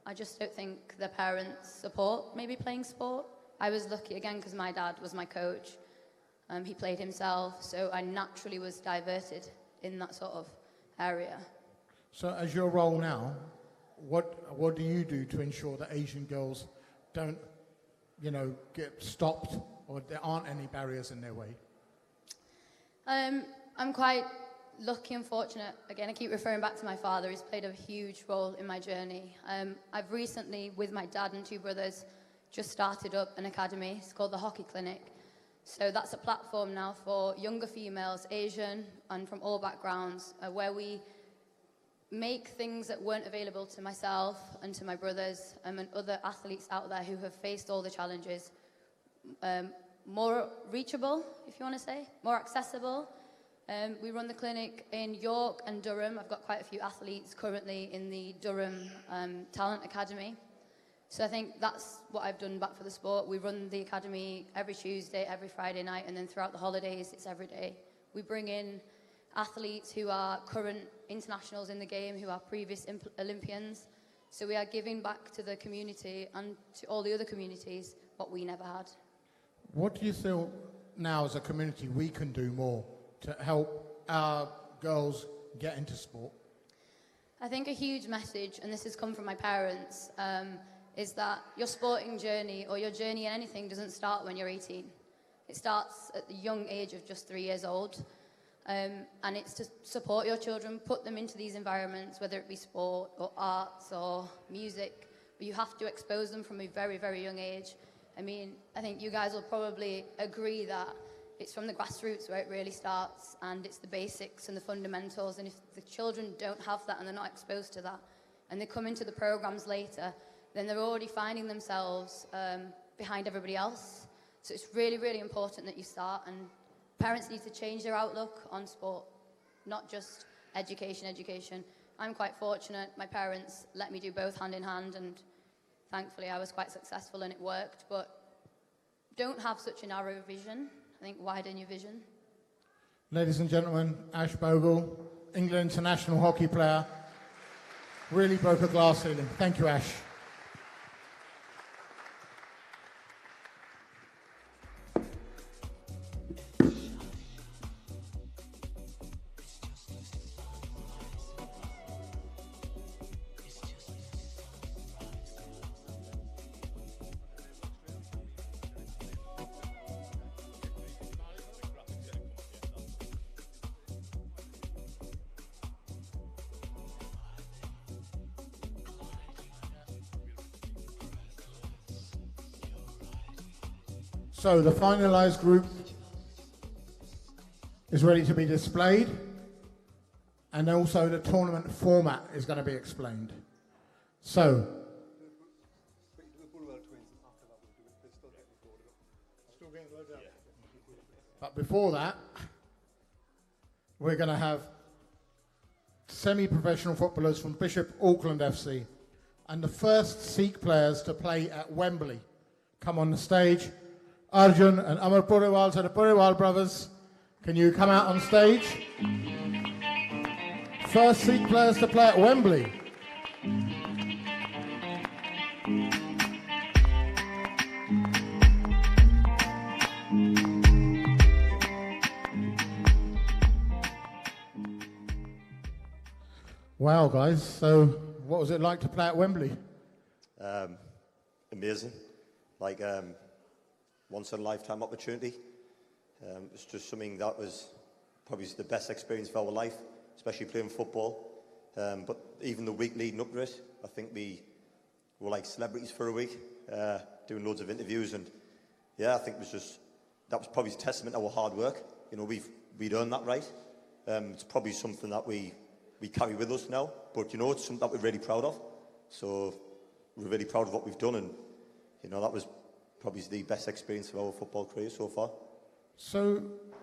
I just don't think their parents support maybe playing sport. I was lucky, again, because my dad was my coach. He played himself, so I naturally was diverted in that sort of area. So as your role now, what do you do to ensure that Asian girls don't, get stopped, or there aren't any barriers in their way? I'm quite lucky and fortunate. Again, I keep referring back to my father. He's played a huge role in my journey. I've recently, with my dad and 2 brothers, just started up an academy. It's called the Hockey Clinic. So that's a platform now for younger females, Asian and from all backgrounds, where we make things that weren't available to myself and to my brothers and other athletes out there who have faced all the challenges, more reachable, if you want to say, more accessible. We run the clinic in York and Durham. I've got quite a few athletes currently in the Durham Talent Academy. So I think that's what I've done back for the sport. We run the academy every Tuesday, every Friday night, and then throughout the holidays, it's every day. We bring in athletes who are current internationals in the game, who are previous Olympians. So we are giving back to the community and to all the other communities what we never had. What do you feel now as a community we can do more to help our girls get into sport? I think a huge message, and this has come from my parents, is that your sporting journey or your journey in anything doesn't start when you're 18. It starts at the young age of just 3 years old. And it's to support your children, put them into these environments, whether it be sport or arts or music, but you have to expose them from a very, very young age. I mean, I think you guys will probably agree that it's from the grassroots where it really starts, and it's the basics and the fundamentals, and if the children don't have that and they're not exposed to that, and they come into the programs later, then they're already finding themselves behind everybody else. So it's really, really important that you start, and parents need to change their outlook on sport, not just education. I'm quite fortunate. My parents let me do both hand in hand, and thankfully I was quite successful and it worked. But don't have such a narrow vision. I think widen your vision. Ladies and gentlemen, Ash Bogle, England international hockey player, really broke a glass ceiling. Thank you, Ash. So the finalised group is ready to be displayed, and also the tournament format is going to be explained. So, but before that, we're going to have semi-professional footballers from Bishop Auckland FC and the first Sikh players to play at Wembley come on the stage. Arjun and Amar Puriwal, so the Puriwal brothers, can you come out on stage? First Sikh players to play at Wembley. Wow, guys, so what was it like to play at Wembley? Amazing. Once in a lifetime opportunity. It's just something that was probably the best experience of our life, especially playing football. But even the week leading up to it, I think we were like celebrities for a week, doing loads of interviews, and yeah, I think that was probably a testament to our hard work. You know, we'd earned that right. It's probably something that we carry with us now, but you know, it's something that we're really proud of. So we're really proud of what we've done, and you know, that was probably the best experience of our football career so far. So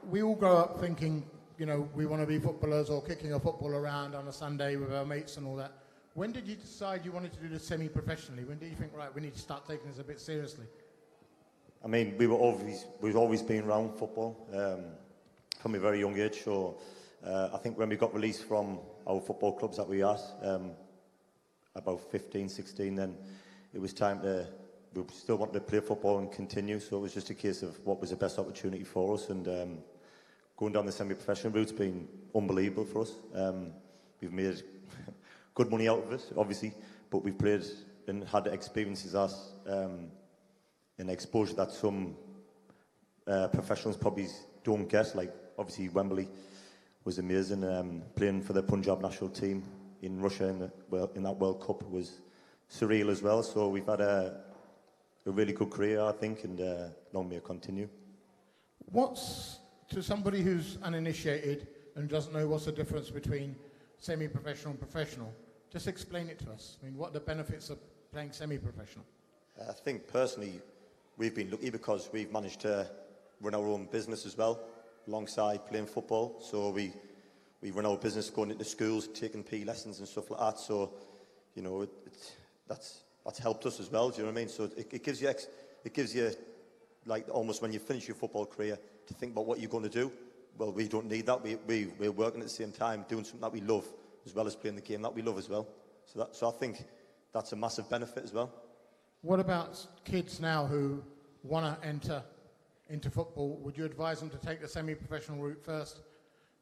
we all grow up thinking, you know, we want to be footballers or kicking a football around on a Sunday with our mates and all that. When did you decide you wanted to do this semi-professionally? When did you think, right, we need to start taking this a bit seriously? I mean, we've always been around football from a very young age. So I think when we got released from our football clubs that we at, about 15, 16, then it was time to. We still wanted to play football and continue, so it was just a case of what was the best opportunity for us, and going down the semi-professional route's been unbelievable for us. We've made good money out of it, obviously, but we've played and had experiences as and exposure that some professionals probably don't get. Like obviously Wembley was amazing. Playing for the Punjab national team in Russia in that World Cup was surreal as well. So we've had a really good career, I think, and long may it continue. What's, to somebody who's uninitiated and doesn't know what's the difference between semi-professional and professional, just explain it to us. I mean, what are the benefits of playing semi-professional? I think personally we've been lucky because we've managed to run our own business as well alongside playing football. So we run our business going into schools, taking PE lessons and stuff like that. So, you know, that's helped us as well. Do you know what I mean? So it gives you like almost when you finish your football career to think about what you're going to do. Well, we don't need that. We're working at the same time, doing something that we love as well as playing the game that we love as well. So I think that's a massive benefit as well. What about kids now who want to enter into football? Would you advise them to take the semi-professional route first,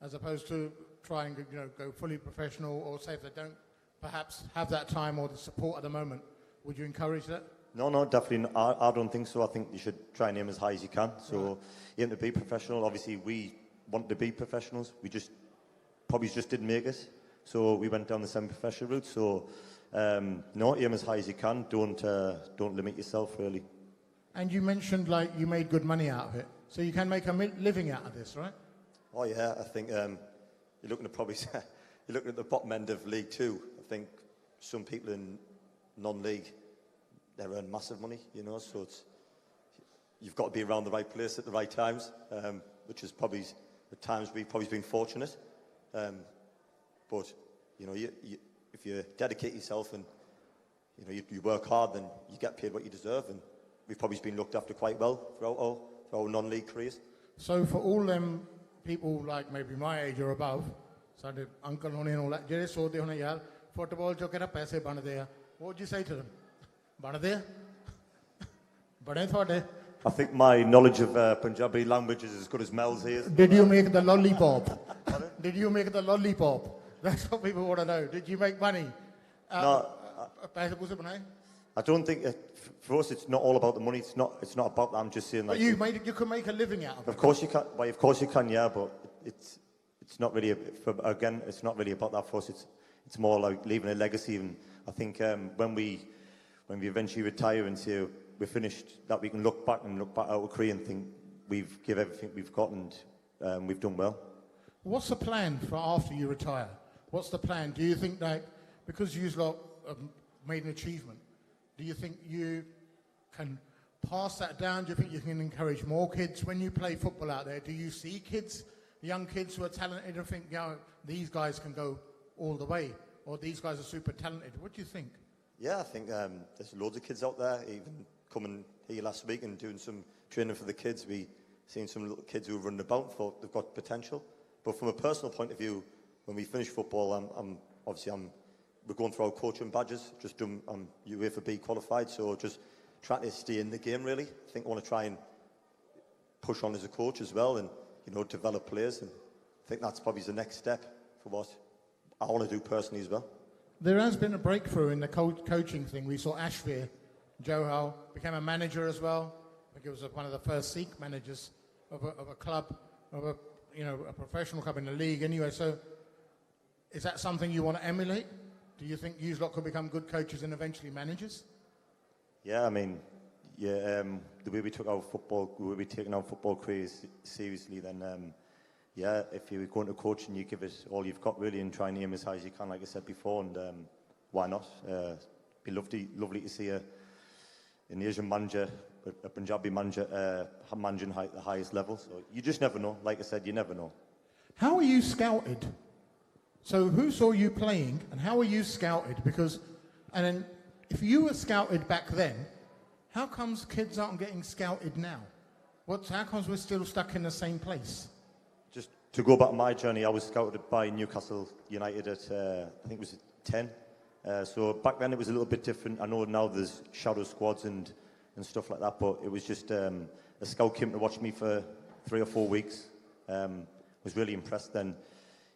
as opposed to try and go fully professional, or say if they don't perhaps have that time or the support at the moment, would you encourage that? No, definitely not. I don't think so. I think you should try and aim as high as you can. So you aim to be professional. Obviously, we want to be professionals. We probably just didn't make it. So we went down the semi-professional route. So no, aim as high as you can. Don't limit yourself, really. And you mentioned like you made good money out of it. So you can make a living out of this, right? Oh yeah, I think you're looking at the bottom end of League Two. I think some people in non-league, they earn massive money, so you've got to be around the right place at the right times, which is probably, at times we've probably been fortunate. But, if you dedicate yourself and, you work hard, then you get paid what you deserve, and we've probably been looked after quite well throughout our non-league careers. So for all them people like maybe my age or above, ਸਾਡੇ uncle ਹੋਣੇ and all that, ਜਿਹੜੇ ਸੋਚਦੇ ਹੋਣੇ ਯਾਰ football ਚੋਂ ਕਿਹੜਾ ਪੈਸੇ ਬਣਦੇ ਆ, what would you say to them? ਬਣਦੇ ਆ? ਬਣੇ ਤੁਹਾਡੇ? I think my knowledge of Punjabi language is as good as Mel's here. Did you make the lollipop? Did you make the lollipop? That's what people want to know. Did you make money? No. I don't think for us it's not all about the money. It's not about that. I'm just saying like. But you can make a living out of it. Of course you can. Well, of course you can. Yeah, but it's not really. It's not really about that for us. It's more like leaving a legacy. And I think when we eventually retire and say we're finished, that we can look back at our career and think we've given everything we've got and we've done well. What's the plan for after you retire? What's the plan? Do you think that because you've made an achievement, do you think you can pass that down? Do you think you can encourage more kids? When you play football out there, do you see young kids who are talented and think, these guys can go all the way, or these guys are super talented? What do you think? Yeah, I think there's loads of kids out there, even coming here last week and doing some training for the kids. We seen some little kids who are running about, thought they've got potential. But from a personal point of view, when we finish football, we're going through our coaching badges. I'm UEFA B qualified, so just trying to stay in the game, really. I think I want to try and push on as a coach as well and, develop players. And I think that's probably the next step for what I want to do personally as well. There has been a breakthrough in the coaching thing. We saw Ashvir Johal became a manager as well. I think it was one of the first Sikh managers of a club, of a professional club in the league anyway. So is that something you want to emulate? Do you think you lot could become good coaches and eventually managers? Yeah, the way we took our football, the way we taking our football careers seriously, then if you're going to coach and you give it all you've got really and try and aim as high as you can, like I said before, and why not? Be lovely to see an Asian manager, a Punjabi manager, managing at the highest level. So you just never know. Like I said, you never know. How are you scouted? So who saw you playing and how were you scouted? And then if you were scouted back then, how comes kids aren't getting scouted now? How comes we're still stuck in the same place? Just to go back my journey, I was scouted by Newcastle United at, I think it was 10. So back then it was a little bit different. I know now there's shadow squads and stuff like that, but it was just a scout came to watch me for 3 or 4 weeks. Was really impressed then.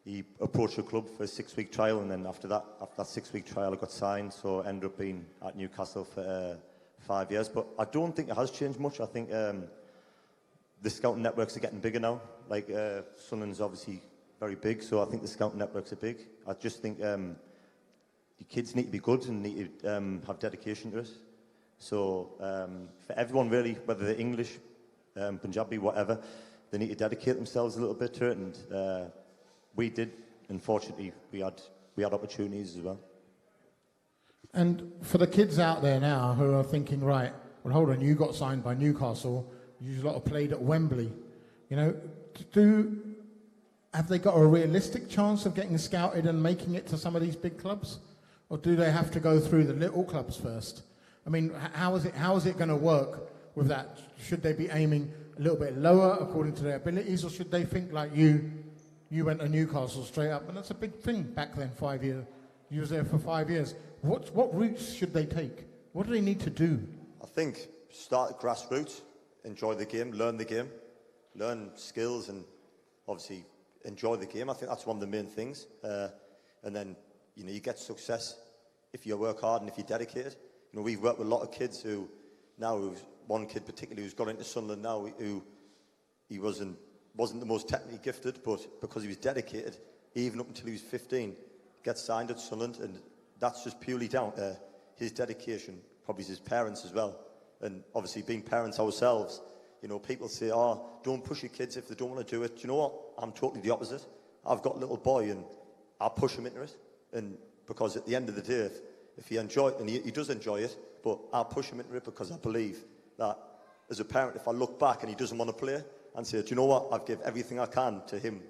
he approached the club for a 6-week trial, and then after that 6-week trial, I got signed, so I ended up being at Newcastle for 5 years. But I don't think it has changed much. I think the scouting networks are getting bigger now. Like, Sunderland's obviously very big, so I think the scouting networks are big. I just think the kids need to be good and need to have dedication to it. So for everyone really, whether they're English, Punjabi, whatever, they need to dedicate themselves a little bit to it, and we did. Unfortunately, we had opportunities as well. And for the kids out there now who are thinking, right, well, hold on, you got signed by Newcastle, you lot have played at Wembley, you know, have they got a realistic chance of getting scouted and making it to some of these big clubs? Or do they have to go through the little clubs first? I mean, how is it going to work with that? Should they be aiming a little bit lower according to their abilities, or should they think like you went to Newcastle straight up? And that's a big thing back then, 5 years. You was there for 5 years. What routes should they take? What do they need to do? I think start at grassroots, enjoy the game, learn skills, and obviously enjoy the game. I think that's one of the main things. And then, you know, you get success if you work hard and if you're dedicated. You know, we've worked with a lot of kids one kid particularly who's got into Sunderland now, who he wasn't the most technically gifted, but because he was dedicated, even up until he was 15, gets signed at Sunderland, and that's just purely down to his dedication, probably his parents as well. And obviously being parents ourselves, you know, people say, oh, don't push your kids if they don't want to do it. Do you know what? I'm totally the opposite. I've got a little boy and I push him into it. And because at the end of the day, if he enjoy it, and he does enjoy it, but I push him into it because I believe that as a parent, if I look back and he doesn't want to play, and say, do you know what? I've given everything I can to him,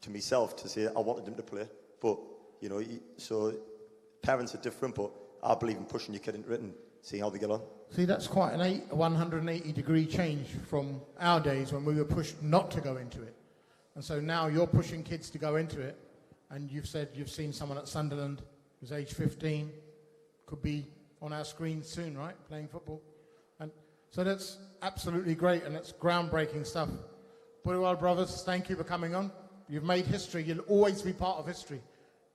to myself, to say I wanted him to play. But, you know, so parents are different, but I believe in pushing your kid into it and seeing how they get on. See, that's quite an 180-degree change from our days when we were pushed not to go into it. And so now you're pushing kids to go into it, and you've said you've seen someone at Sunderland who's age 15, could be on our screen soon, right, playing football. And so that's absolutely great, and it's groundbreaking stuff. Puriwal brothers, thank you for coming on. You've made history. You'll always be part of history.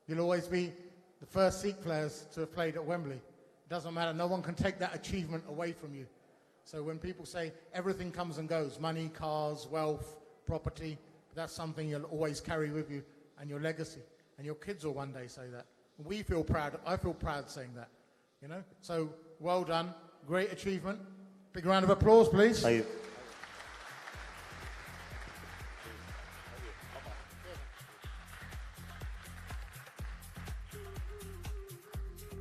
You'll always be the first Sikh players to have played at Wembley. It doesn't matter. No one can take that achievement away from you. So when people say everything comes and goes, money, cars, wealth, property, that's something you'll always carry with you, and your legacy. And your kids will one day say that. We feel proud. I feel proud saying that. You know? So well done. Great achievement. Big round of applause, please. Thank you.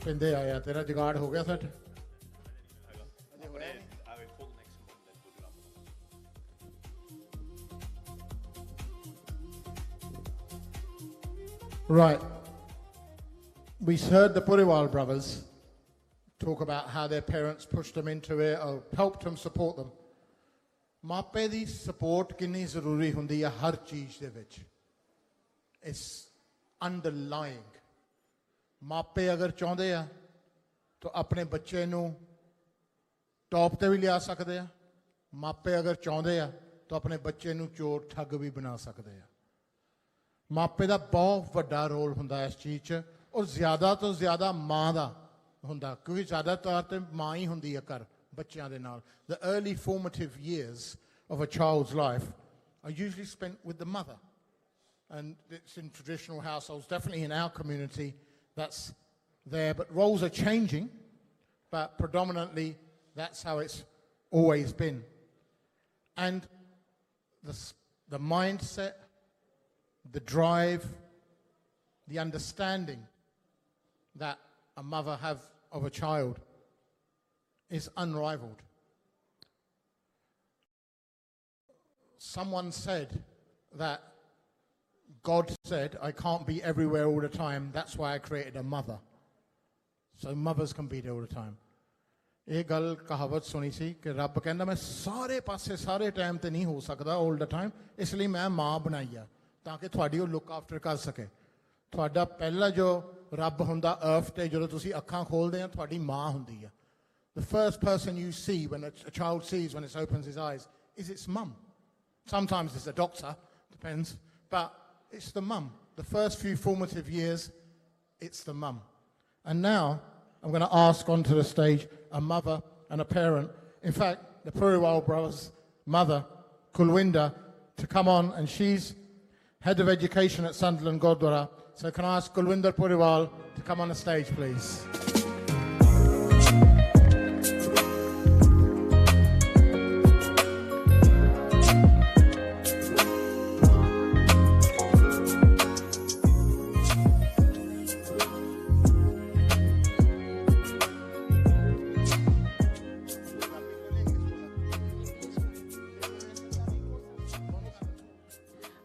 ਕਹਿੰਦੇ ਆਇਆ ਤੇਰਾ ਜੁਗਾੜ ਹੋ ਗਿਆ ਸੱਟ Right. We heard the Puriwal brothers talk about how their parents pushed them into it or helped them, support them. ਮਾਪੇ ਦੀ support ਕਿੰਨੀ ਜ਼ਰੂਰੀ ਹੁੰਦੀ ਹੈ ਹਰ ਚੀਜ਼ ਦੇ ਵਿੱਚ. It's underlying. ਮਾਪੇ ਅਗਰ ਚਾਹੁੰਦੇ ਆ ਤਾਂ ਆਪਣੇ ਬੱਚੇ ਨੂੰ ਟੌਪ ਤੇ ਵੀ ਲਿਆ ਸਕਦੇ ਆ. ਮਾਪੇ ਅਗਰ ਚਾਹੁੰਦੇ ਆ ਤਾਂ ਆਪਣੇ ਬੱਚੇ ਨੂੰ ਚੋਰ ਠੱਗ ਵੀ ਬਣਾ ਸਕਦੇ ਆ. ਮਾਪੇ ਦਾ ਬਹੁਤ ਵੱਡਾ ਰੋਲ ਹੁੰਦਾ ਇਸ ਚੀਜ਼ 'ਚ ਔਰ ਜ਼ਿਆਦਾ ਤੋਂ ਜ਼ਿਆਦਾ ਮਾਂ ਦਾ ਹੁੰਦਾ ਕਿਉਂਕਿ ਜ਼ਿਆਦਾਤਰ ਤੇ ਮਾਂ ਹੀ ਹੁੰਦੀ ਹੈ ਘਰ ਬੱਚਿਆਂ ਦੇ ਨਾਲ. The early formative years of a child's life are usually spent with the mother. And it's in traditional households, definitely in our community, that's there. But roles are changing, but predominantly that's how it's always been. And the mindset, the drive, the understanding that a mother have of a child is unrivaled. Someone said that God said, I can't be everywhere all the time, that's why I created a mother. So mothers can be there all the time. ਇਹ ਗੱਲ ਕਹਾਵਤ ਸੁਣੀ ਸੀ ਕਿ ਰੱਬ ਕਹਿੰਦਾ ਮੈਂ ਸਾਰੇ ਪਾਸੇ ਸਾਰੇ ਟਾਈਮ ਤੇ ਨਹੀਂ ਹੋ ਸਕਦਾ all the time, ਇਸ ਲਈ ਮੈਂ ਮਾਂ ਬਣਾਈ ਆ ਤਾਂ ਕਿ ਤੁਹਾਡੀ ਉਹ ਲੁੱਕ ਆਫਟਰ ਕਰ ਸਕੇ. ਤੁਹਾਡਾ ਪਹਿਲਾ ਜੋ ਰੱਬ ਹੁੰਦਾ ਅਰਥ ਤੇ ਜਦੋਂ ਤੁਸੀਂ ਅੱਖਾਂ ਖੋਲਦੇ ਆ ਤੁਹਾਡੀ ਮਾਂ ਹੁੰਦੀ ਆ. The first person you see when a child sees when it opens his eyes is its mum. Sometimes it's a doctor, depends, but it's the mum. the first few formative years, it's the mum. And now I'm going to ask onto the stage a mother and a parent. In fact, the Puriwal brothers' mother, Kulwinder, to come on, and she's head of education at Sunderland Gurdwara. So can I ask Kulwinder Puriwal to come on the stage, please?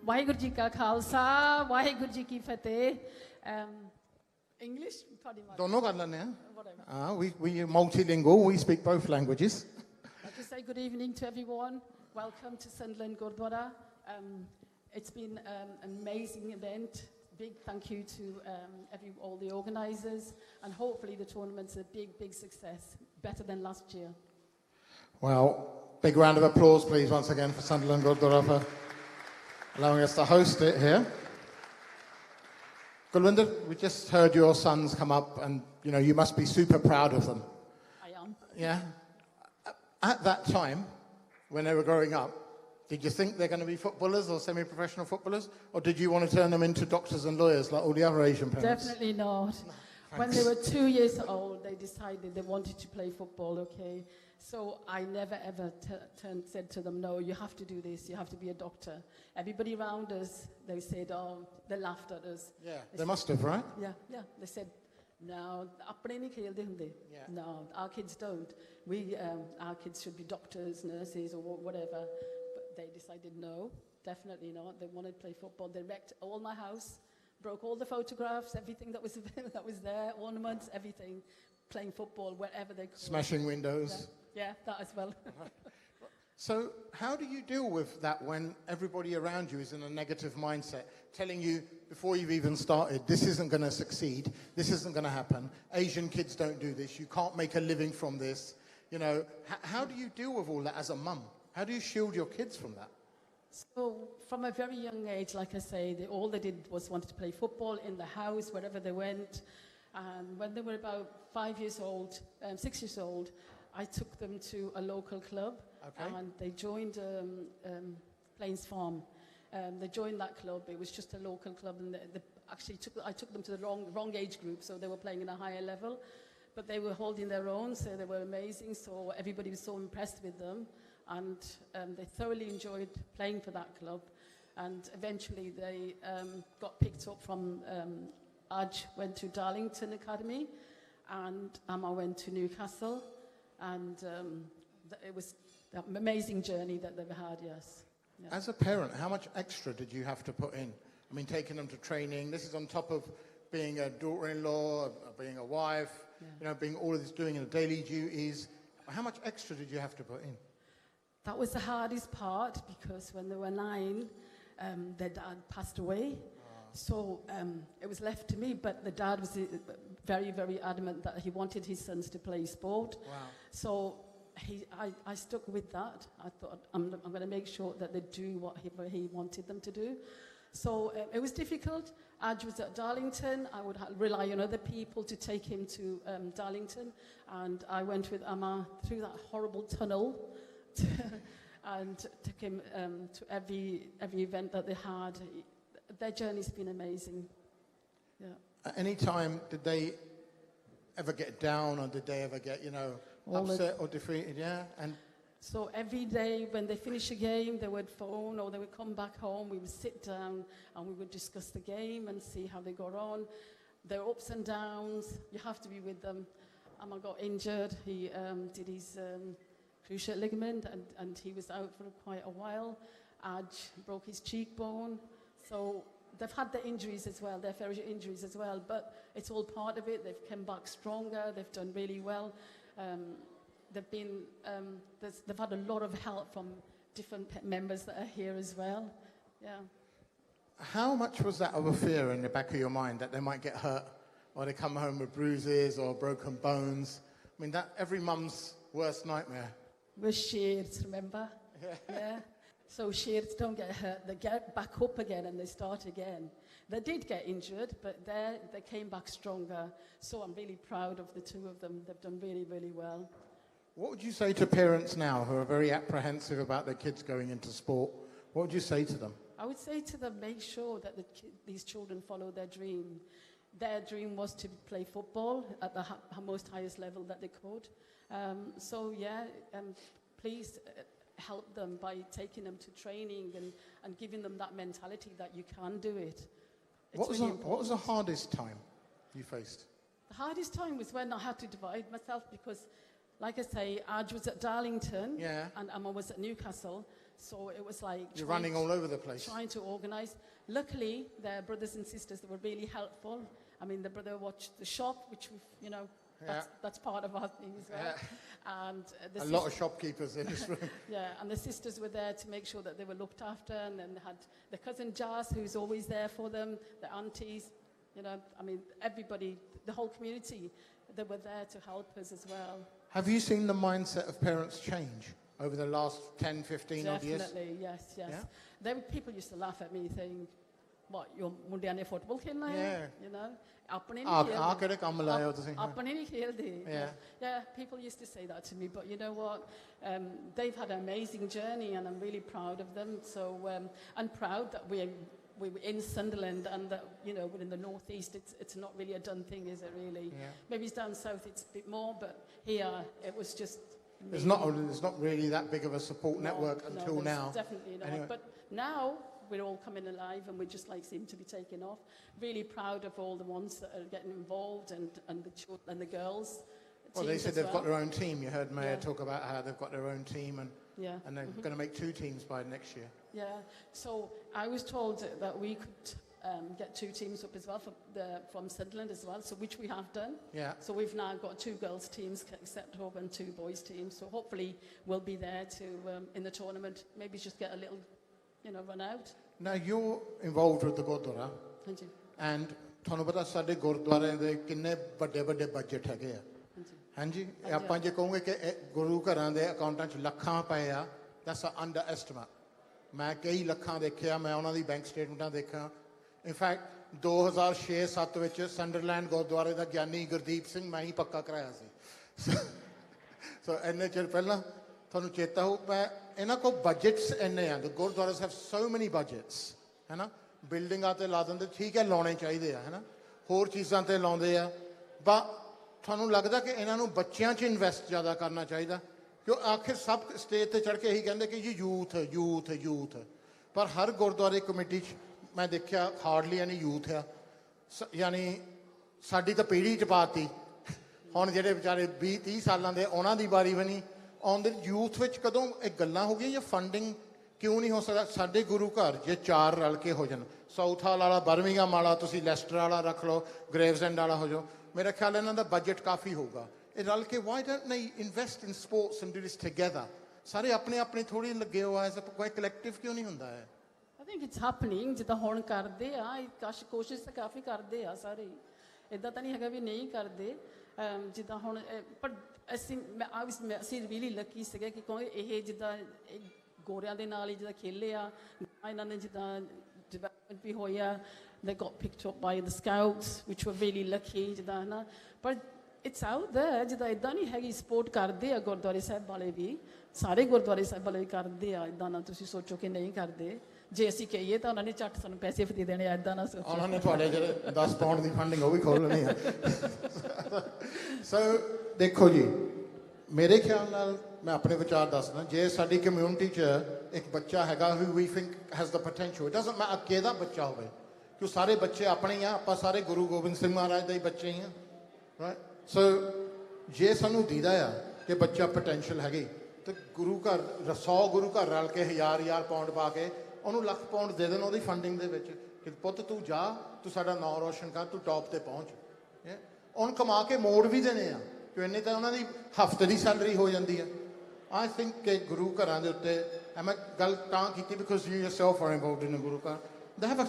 Waheguru ji ਕਾ ਖਾਲਸਾ ਵਾਹਿਗੁਰੂ ਜੀ ਕੀ ਫਤਿਹ English ਤੁਹਾਡੀ ਮਾਂ ਦੋਨੋਂ ਕਰ ਲੈਂਦੇ ਹਾਂ we are multilingual, we speak both languages. I'd like to say good evening to everyone. Welcome to Sunderland Gurdwara. It's been an amazing event. Big thank you to all the organisers, and hopefully the tournament's a big success, better than last year. Well, big round of applause please once again for Sunderland Gurdwara for allowing us to host it here. Gulwinder, we just heard your sons come up and, you know, you must be super proud of them. I am. Yeah. At that time, when they were growing up, did you think they're going to be footballers or semi-professional footballers? Or did you want to turn them into doctors and lawyers like all the other Asian parents? Definitely not. When they were 2 years old, they decided they wanted to play football, okay? So I never ever said to them, no, you have to do this, you have to be a doctor. Everybody around us, they said, oh, they laughed at us. Yeah, they must have, right? Yeah. They said, no, no, our kids don't. Our kids should be doctors, nurses, or whatever. But they decided, no, definitely not. They wanted to play football. They wrecked all my house, broke all the photographs, everything that was there, ornaments, everything. Playing football wherever they could. Smashing windows. Yeah, that as well. So how do you deal with that when everybody around you is in a negative mindset, telling you before you've even started, this isn't going to succeed, this isn't going to happen, Asian kids don't do this, you can't make a living from this, you know, how do you deal with all that as a mum? How do you shield your kids from that? So from a very young age, like I say, all they did was wanted to play football in the house, wherever they went. And when they were about 5 years old, 6 years old, I took them to a local club, and they joined Plains Farm. They joined that club. It was just a local club, and I took them to the wrong age group, so they were playing in a higher level. But they were holding their own, so they were amazing. So everybody was so impressed with them, and they thoroughly enjoyed playing for that club. And eventually they got picked up from Aj went to Darlington Academy, and Amma went to Newcastle, and it was an amazing journey that they've had, yes. As a parent, how much extra did you have to put in? I mean, taking them to training, this is on top of being a daughter-in-law, being a wife, you know, being all of this, doing the daily duties. How much extra did you have to put in? That was the hardest part, because when they were 9, their dad passed away. So it was left to me, but the dad was very, very adamant that he wanted his sons to play sport. Wow. So I stuck with that. I thought, I'm going to make sure that they do what he wanted them to do. So it was difficult. Aj was at Darlington. I would rely on other people to take him to Darlington. And I went with Amma through that horrible tunnel and took him to every event that they had. Their journey's been amazing. Yeah. At any time, did they ever get down, or did they ever get, you know, upset or defeated? Yeah. And so every day when they finish a game, they would phone, or they would come back home. We would sit down and we would discuss the game and see how they got on. Their ups and downs. You have to be with them. Amma got injured. He did his cruciate ligament, and he was out for quite a while. Aj broke his cheekbone. So they've had their injuries as well, their fair injuries as well, but it's all part of it. They've come back stronger, they've done really well. They've had a lot of help from different members that are here as well. Yeah. How much was that of a fear in the back of your mind that they might get hurt, or they come home with bruises or broken bones? I mean, that every mum's worst nightmare. We're shears, remember? Yeah. So shears don't get hurt. They get back up again and they start again. They did get injured, but they came back stronger. So I'm really proud of the two of them. They've done really, really well. What would you say to parents now who are very apprehensive about their kids going into sport? What would you say to them? I would say to them, make sure that these children follow their dream. Their dream was to play football at the most highest level that they could. Please help them by taking them to training and giving them that mentality that you can do it. What was the hardest time you faced? The hardest time was when I had to divide myself because, like I say, Aj was at Darlington and Emma was at Newcastle. So it was like you're running all over the place. Trying to organise. Luckily, their brothers and sisters were really helpful. I mean, the brother watched the shop, which that's part of our thing as well. And a lot of shopkeepers in this room. And the sisters were there to make sure that they were looked after, and then they had the cousin Jas, who's always there for them, the aunties, everybody, the whole community, they were there to help us as well. Have you seen the mindset of parents change over the last 10, 15 odd years? Definitely, yes. Yeah? People used to laugh at me, saying, what, you're mundian football खेलना है? You know? Yeah, people used to say that to me, but you know what? They've had an amazing journey, and I'm really proud of them. So I'm proud that we were in Sunderland, and that we're in the northeast. It's not really a done thing, is it? Really? Yeah. Maybe it's down south. It's a bit more, but here it was just. There's not really that big of a support network until now. Definitely not. Anyway. But now we're all coming alive, and we just seem to be taking off. Really proud of all the ones that are getting involved, and the children and the girls. Well, they said they've got their own team. You heard Mayor talk about how they've got their own team, and they're going to make 2 teams by next year. Yeah. So I was told that we could get 2 teams up as well from Sunderland as well, so which we have done. Yeah. So we've now got 2 girls teams set up and 2 boys teams. So hopefully we'll be there to in the tournament. Maybe just get a little, run out. Now you're involved with the Gurdwara. And ਤੁਹਾਨੂੰ ਪਤਾ ਸਾਡੇ ਗੁਰਦੁਆਰੇ ਦੇ ਕਿੰਨੇ ਵੱਡੇ ਵੱਡੇ budget ਹੈਗੇ ਆ ਹਾਂਜੀ ਆਪਾਂ ਜੇ ਕਹੋਗੇ ਕਿ ਗੁਰੂ ਘਰਾਂ ਦੇ ਅਕਾਊਂਟਾਂ 'ਚ ਲੱਖਾਂ ਪਏ ਆ that's an underestimate ਮੈਂ ਕਈ ਲੱਖਾਂ ਦੇਖਿਆ ਮੈਂ ਉਹਨਾਂ ਦੀ ਬੈਂਕ ਸਟੇਟਮੈਂਟਾਂ ਦੇਖਾਂ ਇਨਫੈਕਟ 2006-7 ਵਿੱਚ ਸੰਡਰਲੈਂਡ ਗੁਰਦੁਆਰੇ ਦਾ ਗਿਆਨੀ ਗੁਰਦੀਪ ਸਿੰਘ ਮੈਂ ਹੀ ਪੱਕਾ ਕਰਾਇਆ ਸੀ ਸੋ ਇੰਨੇ ਚਿਰ ਪਹਿਲਾਂ ਤੁਹਾਨੂੰ ਚੇਤਾ ਹੋਊ ਮੈਂ ਇਹਨਾਂ ਕੋਲ ਬਜਟਸ ਇੰਨੇ ਆ ਗੁਰਦੁਆਰੇ ਹੈਵ ਸੋ ਮੈਨੀ ਬਜਟਸ ਹੈ ਨਾ ਬਿਲਡਿੰਗਾਂ 'ਤੇ ਲਾ ਦਿੰਦੇ ਠੀਕ ਹੈ ਲਾਉਣੇ ਚਾਹੀਦੇ ਆ ਹੈ ਨਾ ਹੋਰ ਚੀਜ਼ਾਂ 'ਤੇ ਲਾਉਂਦੇ ਆ ਤੁਹਾਨੂੰ ਲੱਗਦਾ ਕਿ ਇਹਨਾਂ ਨੂੰ ਬੱਚਿਆਂ 'ਚ ਇਨਵੈਸਟ ਜ਼ਿਆਦਾ ਕਰਨਾ ਚਾਹੀਦਾ ਕਿਉਂ ਆਖਿਰ ਸਭ ਸਟੇਜ 'ਤੇ ਚੜ੍ਹ ਕੇ ਇਹੀ ਕਹਿੰਦੇ ਕਿ ਜੀ ਯੂਥ ਪਰ ਹਰ ਗੁਰਦੁਆਰੇ ਕਮੇਟੀ 'ਚ ਮੈਂ ਦੇਖਿਆ ਹਾਰਡਲੀ ਐਨੀ ਯੂਥ ਆ ਯਾਨੀ ਸਾਡੀ ਤਾਂ ਪੀੜ੍ਹੀ 'ਚ ਪਾਤੀ ਹੁਣ ਜਿਹੜੇ ਵਿਚਾਰੇ 20-30 ਸਾਲਾਂ ਦੇ ਉਹਨਾਂ ਦੀ ਵਾਰੀ ਬਣੀ ਆਉਂਦੇ ਯੂਥ ਵਿੱਚ ਕਦੋਂ ਇਹ ਗੱਲਾਂ ਹੋ ਗਈਆਂ ਜਾਂ ਫੰਡਿੰਗ ਕਿਉਂ ਨਹੀਂ ਹੋ ਸਕਦਾ ਸਾਡੇ ਗੁਰੂ ਘਰ ਜੇ 4 ਰਲ ਕੇ ਹੋ ਜਾਣ ਸਾਊਥ ਹਾਲ ਵਾਲਾ ਬਰਮਿੰਘਮ ਵਾਲਾ ਤੁਸੀਂ ਲੈਸਟਰ ਵਾਲਾ ਰੱਖ ਲਓ ਗ੍ਰੇਵਜ਼ਐਂਡ ਵਾਲਾ ਹੋ ਜਾਓ ਮੇਰਾ ਖਿਆਲ ਇਹਨਾਂ ਦਾ ਬਜਟ ਕਾਫੀ ਹੋਊਗਾ ਇਹ ਰਲ ਕੇ why don't they invest in sports and do this together ਸਾਰੇ ਆਪਣੇ ਥੋੜ੍ਹੀ ਲੱਗੇ ਹੋ ਐਜ਼ ਕੋਈ ਕਲੈਕਟਿਵ ਕਿਉਂ ਨਹੀਂ ਹੁੰਦਾ ਹੈ I think it's happening ਜਿੱਦਾਂ ਹੁਣ ਕਰਦੇ ਆ ਕੋਸ਼ਿਸ਼ ਤਾਂ ਕਾਫੀ ਕਰਦੇ ਆ ਸਾਰੇ ਇੱਦਾਂ ਤਾਂ ਨਹੀਂ ਹੈਗਾ ਵੀ ਨਹੀਂ ਕਰਦੇ ਜਿੱਦਾਂ ਹੁਣ ਪਰ ਅਸੀਂ ਰੀਲੀ ਲੱਕੀ ਸੀਗੇ ਕਿ ਕੋਈ ਇਹ ਜਿੱਦਾਂ ਗੋਰਿਆਂ ਦੇ ਨਾਲ ਹੀ ਜਿੱਦਾਂ ਖੇਲੇ ਆ ਇਹਨਾਂ ਨੇ ਜਿੱਦਾਂ ਡਿਵੈਲਪਮੈਂਟ ਵੀ ਹੋਇਆ they got picked up by the scouts which were really lucky ਜਿੱਦਾਂ ਨਾ ਪਰ it's out there ਜਿੱਦਾਂ ਇੱਦਾਂ ਨਹੀਂ ਹੈਗੀ ਸਪੋਰਟ ਕਰਦੇ ਆ ਗੁਰਦੁਆਰੇ ਸਾਹਿਬ ਵਾਲੇ ਵੀ ਸਾਰੇ ਗੁਰਦੁਆਰੇ ਸਾਹਿਬ ਵਾਲੇ ਵੀ ਕਰਦੇ ਆ ਇੱਦਾਂ ਨਾ ਤੁਸੀਂ ਸੋਚੋ ਕਿ ਨਹੀਂ ਕਰਦੇ ਜੇ ਅਸੀਂ ਕਹੀਏ ਤਾਂ ਉਹਨਾਂ ਨੇ ਝੱਟ ਸਾਨੂੰ ਪੈਸੇ ਦੇ ਦੇਣੇ ਆ ਇੱਦਾਂ ਨਾ ਸੋਚੋ ਉਹਨਾਂ ਨੇ ਤੁਹਾਡੇ ਜਿਹੜੇ 10 ਪਾਉਂਡ ਦੀ ਫੰਡਿੰਗ ਉਹ ਵੀ ਖੋਲ ਲੈਣੀ ਆ ਸੋ ਦੇਖੋ ਜੀ ਮੇਰੇ ਖਿਆਲ ਨਾਲ ਮੈਂ ਆਪਣੇ ਵਿਚਾਰ ਦੱਸਦਾ ਜੇ ਸਾਡੀ ਕਮਿਊਨਿਟੀ 'ਚ ਇੱਕ ਬੱਚਾ ਹੈਗਾ who we think has the potential it doesn't matter ਕਿਹਦਾ ਬੱਚਾ ਹੋਵੇ ਕਿਉਂ ਸਾਰੇ ਬੱਚੇ ਆਪਣੇ ਹੀ ਆ ਆਪਾਂ ਸਾਰੇ ਗੁਰੂ ਗੋਬਿੰਦ ਸਿੰਘ ਮਹਾਰਾਜ ਦੇ ਹੀ ਬੱਚੇ ਹੀ ਆ ਰਾਈਟ ਸੋ ਜੇ ਸਾਨੂੰ ਦੀਦਾ ਆ ਕਿ ਬੱਚਾ ਪੋਟੈਂਸ਼ੀਅਲ ਹੈਗੀ ਤੇ ਗੁਰੂ ਘਰ 100 ਗੁਰੂ ਘਰ ਰਲ ਕੇ 1000 ਪਾਉਂਡ ਪਾ ਕੇ ਉਹਨੂੰ ਲੱਖ ਪਾਉਂਡ ਦੇ ਦੇਣ ਉਹਦੀ ਫੰਡਿੰਗ ਦੇ ਵਿੱਚ ਕਿ ਪੁੱਤ ਤੂੰ ਜਾ ਤੂੰ ਸਾਡਾ ਨਾਂ ਰੋਸ਼ਨ ਕਰ ਤੂੰ ਟੌਪ ਤੇ ਪਹੁੰਚ ਉਹਨੂੰ ਕਮਾ ਕੇ ਮੋੜ ਵੀ ਦੇਣੇ ਆ ਕਿ ਇੰਨੇ ਤਾਂ ਉਹਨਾਂ ਦੀ ਹਫ਼ਤੇ ਦੀ ਸੈਲਰੀ ਹੋ ਜਾਂਦੀ ਆ ਆਈ ਥਿੰਕ ਕਿ ਗੁਰੂ ਘਰਾਂ ਦੇ ਉੱਤੇ ਮੈਂ ਗੱਲ ਤਾਂ ਕੀਤੀ because you yourself are involved in a ਗੁਰੂ ਘਰ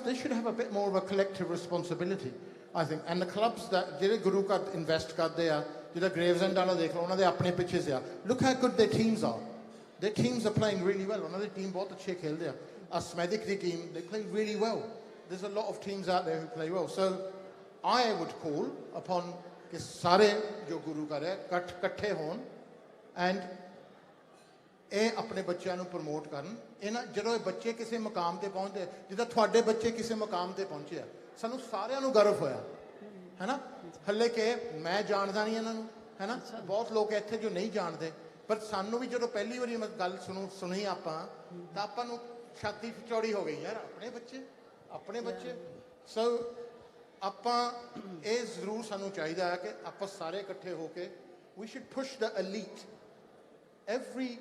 they should have a bit more of a collective responsibility I think and the clubs that ਜਿਹੜੇ ਗੁਰੂ ਘਰ ਇਨਵੈਸਟ ਕਰਦੇ ਆ ਜਿਹੜਾ ਗ੍ਰੇਵਜ਼ਐਂਡ ਵਾਲਾ ਦੇਖ ਲਓ ਉਹਨਾਂ ਦੇ ਆਪਣੇ ਪਿੱਛੇ ਸੇ ਆ look how good their teams are playing really well ਉਹਨਾਂ ਦੀ ਟੀਮ ਬਹੁਤ ਅੱਛੇ ਖੇਲਦੇ ਆ ਸਮੈਦਿਕ ਦੀ team they play really well there's a lot of teams out there who play well. So I would call upon कि सारे जो गुरु घर है इकट्ठे होन and ਇਹ ਆਪਣੇ ਬੱਚਿਆਂ ਨੂੰ ਪ੍ਰਮੋਟ ਕਰਨ ਇਹਨਾਂ ਜਦੋਂ ਇਹ ਬੱਚੇ ਕਿਸੇ ਮਕਾਮ ਤੇ ਪਹੁੰਚਦੇ ਜਿੱਦਾਂ ਤੁਹਾਡੇ ਬੱਚੇ ਕਿਸੇ ਮਕਾਮ ਤੇ ਪਹੁੰਚੇ ਆ ਸਾਨੂੰ ਸਾਰਿਆਂ ਨੂੰ ਗਰਵ ਹੋਇਆ ਹੈ ਨਾ ਹੱਲੇ ਕਿ ਮੈਂ ਜਾਣਦਾ ਨਹੀਂ ਇਹਨਾਂ ਨੂੰ ਹੈ ਨਾ ਬਹੁਤ ਲੋਕ ਇੱਥੇ ਜੋ ਨਹੀਂ ਜਾਣਦੇ ਪਰ ਸਾਨੂੰ ਵੀ ਜਦੋਂ ਪਹਿਲੀ ਵਾਰੀ ਗੱਲ ਸੁਣੀ ਆਪਾਂ ਤਾਂ ਆਪਾਂ ਨੂੰ ਛਾਤੀ ਚੌੜੀ ਹੋ ਗਈ ਯਾਰ ਆਪਣੇ ਬੱਚੇ ਸੋ ਆਪਾਂ ਇਹ ਜ਼ਰੂਰ ਸਾਨੂੰ ਚਾਹੀਦਾ ਹੈ ਕਿ ਆਪਾਂ ਸਾਰੇ ਇਕੱਠੇ ਹੋ ਕੇ we should push the elite. Every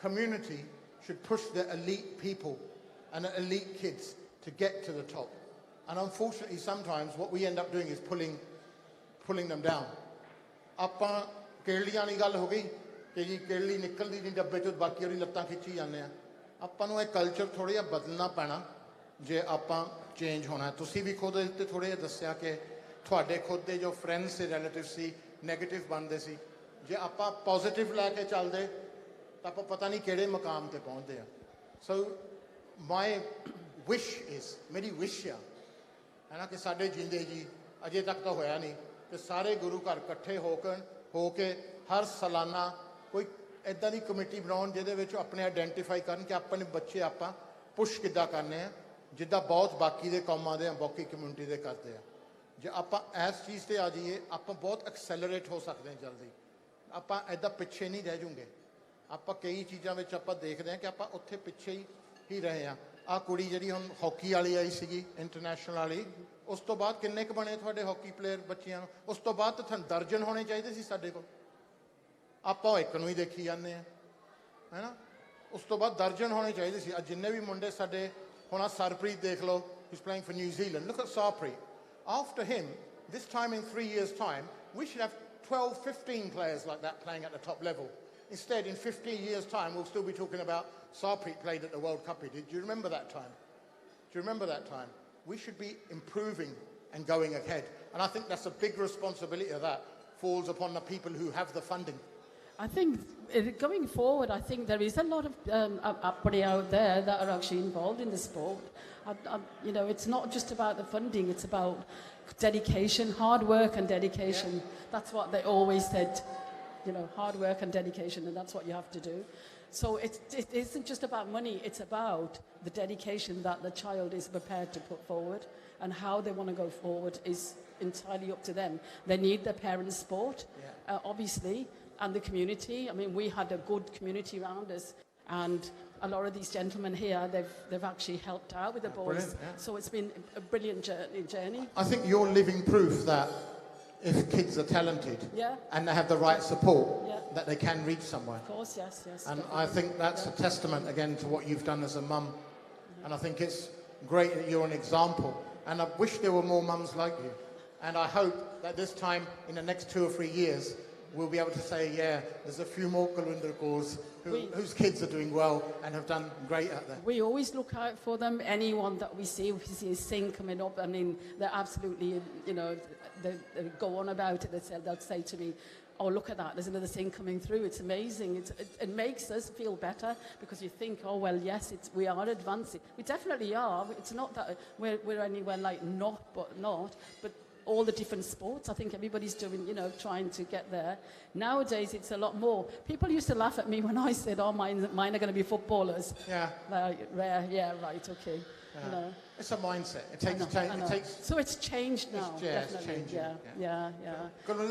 community should push the elite people and the elite kids to get to the top. And unfortunately, sometimes what we end up doing is pulling them down. ਆਪਾਂ ਕੇਲੀਆਂ ਦੀ ਗੱਲ ਹੋ ਗਈ ਕਿ ਜੀ ਕੇਲੀ ਨਿਕਲਦੀ ਨਹੀਂ ਡੱਬੇ ਚੋਂ ਬਾਕੀ ਉਹਦੀ ਲੱਤਾਂ ਖਿੱਚੀ ਜਾਂਦੇ ਆ ਆਪਾਂ ਨੂੰ ਇਹ ਕਲਚਰ ਥੋੜ੍ਹਾ ਜਿਹਾ ਬਦਲਣਾ ਪੈਣਾ ਜੇ ਆਪਾਂ ਚੇਂਜ ਹੋਣਾ ਤੁਸੀਂ ਵੀ ਖੁਦ ਤੇ ਥੋੜ੍ਹਾ ਜਿਹਾ ਦੱਸਿਆ ਕਿ ਤੁਹਾਡੇ ਖੁਦ ਦੇ ਜੋ ਫਰੈਂਡਸ ਤੇ ਰਿਲੇਟਿਵ ਸੀ ਨੈਗੇਟਿਵ ਬਣਦੇ ਸੀ ਜੇ ਆਪਾਂ ਪੋਜ਼ਿਟਿਵ ਲੈ ਕੇ ਚੱਲਦੇ ਤਾਂ ਆਪਾਂ ਪਤਾ ਨਹੀਂ ਕਿਹੜੇ ਮਕਾਮ ਤੇ ਪਹੁੰਚਦੇ ਆ ਸੋ ਮਾਈ ਵਿਸ਼ ਇਜ਼ ਮੇਰੀ ਵਿਸ਼ ਆ ਹੈ ਨਾ ਕਿ ਸਾਡੇ ਜਿੰਦੇ ਜੀ ਅਜੇ ਤੱਕ ਤਾਂ ਹੋਇਆ ਨਹੀਂ ਕਿ ਸਾਰੇ ਗੁਰੂ ਘਰ ਇਕੱਠੇ ਹੋ ਕੇ ਹਰ ਸਾਲਾਨਾ ਕੋਈ ਇੱਦਾਂ ਦੀ ਕਮੇਟੀ ਬਣਾਉਣ ਜਿਹਦੇ ਵਿੱਚ ਆਪਣੇ ਆਈਡੈਂਟੀਫਾਈ ਕਰਨ ਕਿ ਆਪਣੇ ਬੱਚੇ ਆਪਾਂ ਪੁਸ਼ ਕਿੱਦਾਂ ਕਰਨੇ ਆ ਜਿੱਦਾਂ ਬਹੁਤ ਬਾਕੀ ਦੇ ਕੌਮਾਂ ਦੇ ਬਾਕੀ ਕਮਿਊਨਿਟੀ ਦੇ ਕਰਦੇ ਆ ਜੇ ਆਪਾਂ ਇਸ ਚੀਜ਼ ਤੇ ਆ ਜਾਈਏ ਆਪਾਂ ਬਹੁਤ ਐਕਸੈਲਰੇਟ ਹੋ ਸਕਦੇ ਹਾਂ ਜਲਦੀ ਆਪਾਂ ਇੱਦਾਂ ਪਿੱਛੇ ਨਹੀਂ ਰਹਿ ਜੂਗੇ ਆਪਾਂ ਕਈ ਚੀਜ਼ਾਂ ਵਿੱਚ ਆਪਾਂ ਦੇਖਦੇ ਹਾਂ ਕਿ ਆਪਾਂ ਉੱਥੇ ਪਿੱਛੇ ਹੀ ਰਹੇ ਹਾਂ ਆਹ ਕੁੜੀ ਜਿਹੜੀ ਹੁਣ ਹਾਕੀ ਵਾਲੀ ਆਈ ਸੀਗੀ ਇੰਟਰਨੈਸ਼ਨਲ ਵਾਲੀ ਉਸ ਤੋਂ ਬਾਅਦ ਕਿੰਨੇ ਕੁ ਬਣੇ ਤੁਹਾਡੇ ਹਾਕੀ ਪਲੇਅਰ ਬੱਚਿਆਂ ਨੂੰ ਉਸ ਤੋਂ ਬਾਅਦ ਤਾਂ ਤੁਹਾਨੂੰ ਦਰਜਨ ਹੋਣੇ ਚਾਹੀਦੇ ਸੀ ਸਾਡੇ ਕੋਲ ਆਪਾਂ ਇੱਕ ਨੂੰ ਹੀ ਦੇਖੀ ਜਾਂਦੇ ਹਾਂ ਹੈ ਨਾ ਉਸ ਤੋਂ ਬਾਅਦ ਦਰਜਨ ਹੋਣੇ ਚਾਹੀਦੇ ਸੀ ਅੱਜ ਜਿੰਨੇ ਵੀ ਮੁੰਡੇ ਸਾਡੇ ਹੁਣ ਆਹ ਸਰਪ੍ਰੀਤ ਦੇਖ ਲਓ he's playing for New Zealand look at Sarpreet after him this time in 3 years time we should have 12-15 players like that playing at the top level instead in 15 years time we'll still be talking about Sarpreet played at the World Cup do you remember that time we should be improving and going ahead and I think that's a big responsibility of that falls upon the people who have the funding I think going forward, I think there is a lot of uppity out there that are actually involved in the sport. You know, it's not just about the funding, it's about dedication, hard work and dedication. Yeah. That's what they always said, you know, hard work and dedication, and that's what you have to do. So it isn't just about money, it's about the dedication that the child is prepared to put forward, and how they want to go forward is entirely up to them. They need their parents' support, obviously, and the community. I mean, we had a good community around us, and a lot of these gentlemen here, they've actually helped out with the boys. So it's been a brilliant journey. I think you're living proof that if kids are talented and they have the right support, that they can reach somewhere. Of course, yes. And definitely. I think that's a testament, again, to what you've done as a mum. And I think it's great that you're an example. And I wish there were more mums like you. And I hope that this time, in the next 2 or 3 years, we'll be able to say, there's a few more Kulwinder Kaurs whose kids are doing well and have done great out there. We always look out for them. Anyone that we see a Singh coming up, I mean, they're absolutely, you know, they go on about it. They'll say to me, oh, look at that, there's another Singh coming through. It's amazing. It makes us feel better because you think, oh, well, yes, we are advancing. We definitely are. It's not that we're anywhere like not, but all the different sports. I think everybody's doing, you know, trying to get there. Nowadays, it's a lot more. People used to laugh at me when I said, oh, mine are going to be footballers. Right, okay. You know. It's a mindset. It takes time. So it's changed now. It's changing. Yeah.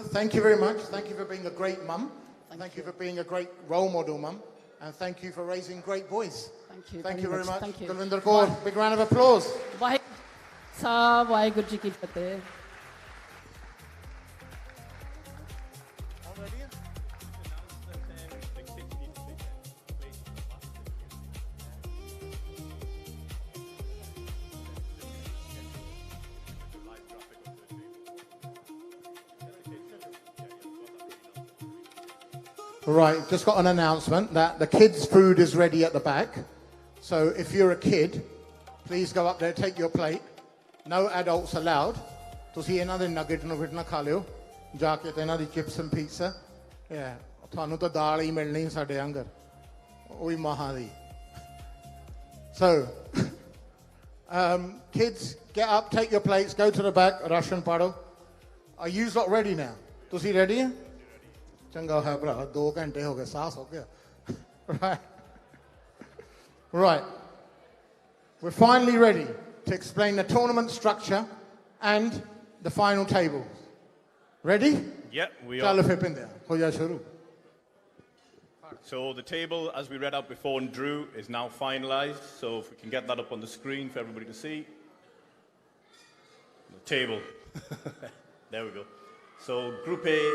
Thank you very much. Thank you for being a great mum. Thank you for being a great role model mum. And thank you for raising great boys. Thank you very much. Thank you. Kulwinder Kaur, big round of applause. Waheguru ji Ki Fateh. Right, just got an announcement that the kids' food is ready at the back. So if you're a kid, please go up there, take your plate. No adults allowed. ਤੁਸੀਂ ਇਹਨਾਂ ਦੇ ਨਗੇਟ ਨੂੰ ਫਿਟਣਾ ਖਾ ਲਿਓ ਜਾ ਕੇ ਤੇ ਇਹਨਾਂ ਦੀ chips and pizza ਤੁਹਾਨੂੰ ਤਾਂ ਦਾਲ ਹੀ ਮਿਲਣੀ ਸਾਡੇ ਆਂਗਰ ਉਹੀ ਮਹਾਂ ਦੀ So Kids, get up, take your plates, go to the back, Russian Paro. Are you lot ready now? Tusi ready? Changa hai bra, 2 घंटे हो गए, सास हो गया. Right. Right. We're finally ready to explain the tournament structure and the final table. Ready? Yeah, we Chalo are. phir pinde. Ho ja shuru. So the table, as we read out before and drew, is now finalized. So if we can get that up on the screen for everybody to see. The table. There we go. So Group A,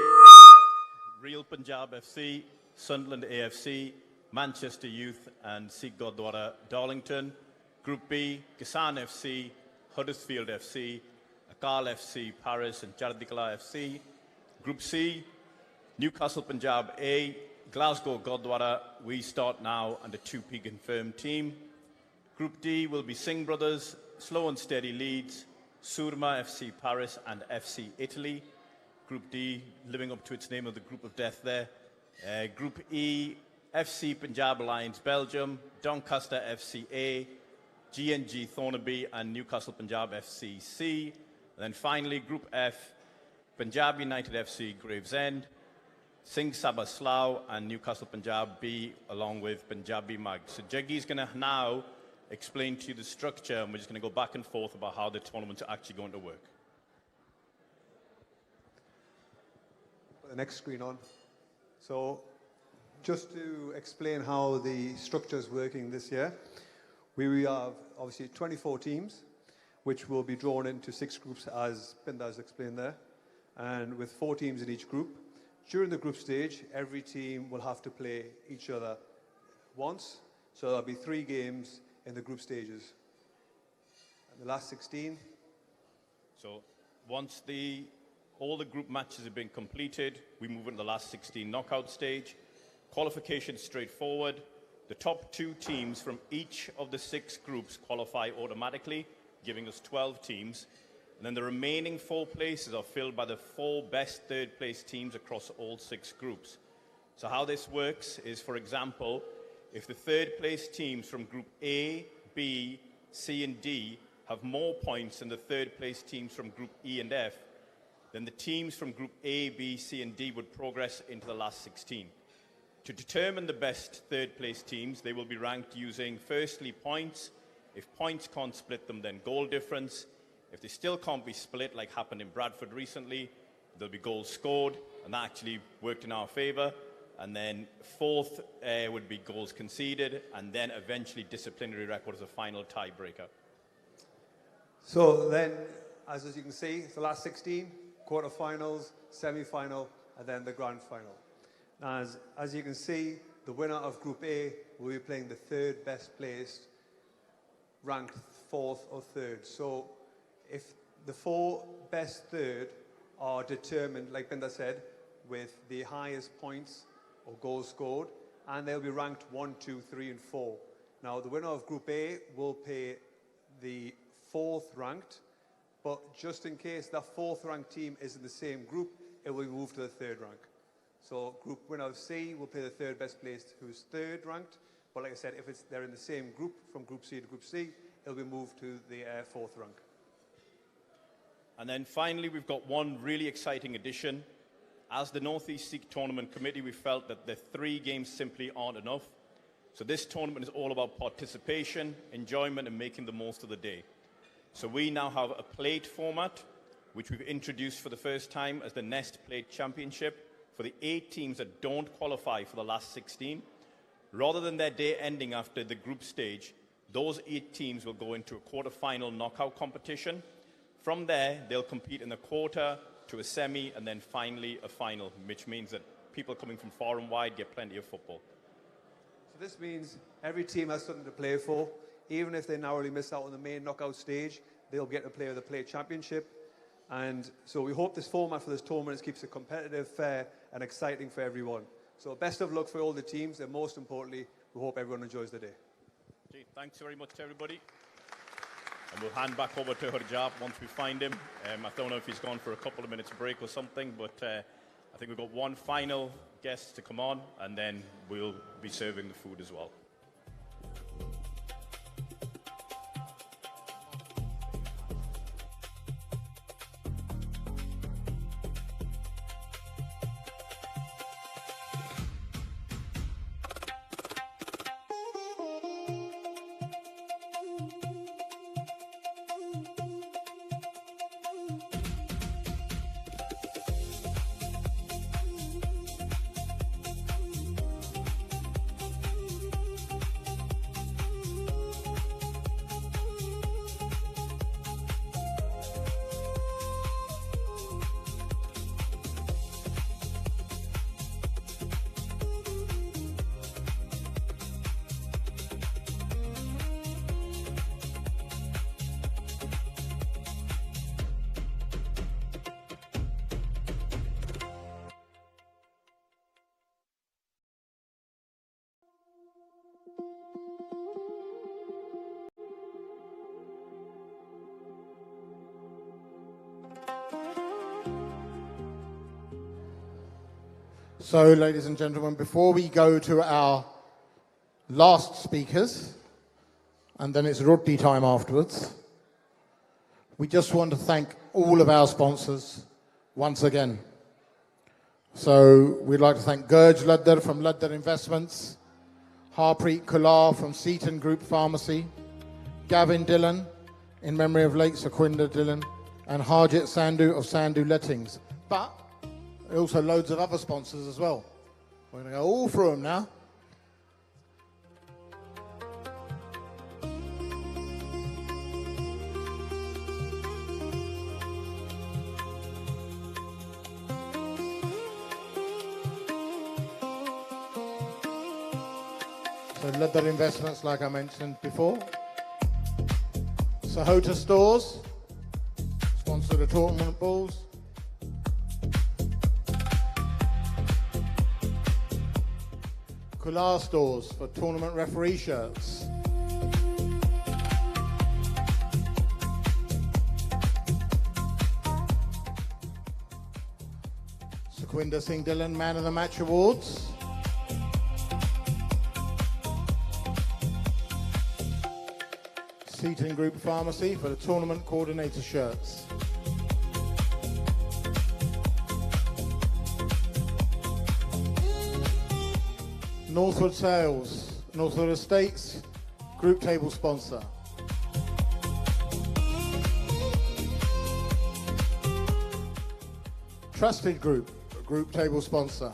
Real Punjab FC, Sunderland AFC, Manchester Youth and Sikh Gurdwara Darlington. Group B, Kisan FC, Huddersfield FC, Akal FC, Paris and Chardikala FC. Group C, Newcastle Punjab A, Glasgow Gurdwara, We Start Now and a 2P confirmed team. Group D will be Singh Brothers, Slow and Steady Leeds, Surma FC Paris and FC Italy. Group D, living up to its name of the group of death there. Group E, FC Punjab Alliance Belgium, Doncaster FC A, GNG Thornaby and Newcastle Punjab FC C. And then finally, Group F, Punjab United FC Gravesend, Singh Sabha Slough and Newcastle Punjab B along with Punjabi Mag. So Jaggi's going to now explain to you the structure and we're just going to go back and forth about how the tournaments are actually going to work. Put the next screen on. So just to explain how the structure is working this year, we have obviously 24 teams which will be drawn into 6 groups as Pinda has explained there, and with 4 teams in each group. During the group stage, every team will have to play each other once, so there'll be 3 games in the group stages. And the last 16. So once all the group matches have been completed, we move into the last 16 knockout stage. Qualification straightforward. The top 2 teams from each of the 6 groups qualify automatically, giving us 12 teams. And then the remaining 4 places are filled by the 4 best third-place teams across all 6 groups. So how this works is, for example, if the third-place teams from Group A, B, C and D have more points than the third-place teams from Group E and F, then the teams from Group A, B, C and D would progress into the last 16. To determine the best third-place teams, they will be ranked using, firstly, points. If points can't split them, then goal difference. If they still can't be split, like happened in Bradford recently, there'll be goals scored, and that actually worked in our favour. And then 4th would be goals conceded, and then eventually disciplinary record as a final tiebreaker. So then, as you can see, it's the last 16, quarterfinals, semi-final, and then the grand final. Now, as you can see, the winner of Group A will be playing the 3rd best placed, ranked 4th or 3rd. So if the 4 best 3rd are determined, like Binda said, with the highest points or goals scored, and they'll be ranked 1, 2, 3, and 4. Now, the winner of Group A will play the 4th ranked, but just in case that 4th ranked team is in the same group, it will move to the 3rd rank. So group winner of C will play the 3rd best placed, who's 3rd ranked. But like I said, if they're in the same group, from Group C to Group C, it'll be moved to the 4th rank. And then finally, we've got one really exciting addition. As the North East Sikh Tournament Committee, we felt that the 3 games simply aren't enough. So this tournament is all about participation, enjoyment, and making the most of the day. So we now have a plate format, which we've introduced for the first time as the Nest Plate Championship for the 8 teams that don't qualify for the last 16. Rather than their day ending after the group stage, those 8 teams will go into a quarter-final knockout competition. From there, they'll compete in the quarter to a semi and then finally a final, which means that people coming from far and wide get plenty of football. So this means every team has something to play for. Even if they narrowly miss out on the main knockout stage, they'll get to play with the Plate Championship. And so we hope this format for this tournament keeps it competitive, fair, and exciting for everyone. So best of luck for all the teams, and most importantly, we hope everyone enjoys the day. Okay, thanks very much to everybody. And we'll hand back over to Harjap once we find him. I don't know if he's gone for a couple of minutes break or something, but I think we've got one final guest to come on, and then we'll be serving the food as well. So, ladies and gentlemen, before we go to our last speakers, and then it's roti time afterwards, we just want to thank all of our sponsors once again. So we'd like to thank Gurj Luddar from Luddar Investments, Harpreet Kular from Seaton Group Pharmacy, Gavin Dillon in memory of late Sequinder Dillon, and Harjit Sandhu of Sandhu Lettings. But also loads of other sponsors as well. We're going to go all through them now. So Luddar Investments, like I mentioned before. Sahota Stores, sponsor the tournament balls. Kular Stores for tournament referee shirts. Sequinder Singh Dillon Man of the Match Awards. Seaton Group Pharmacy for the tournament coordinator shirts. Northwood Sales, Northwood Estates, group table sponsor. Trusted Group, group table sponsor.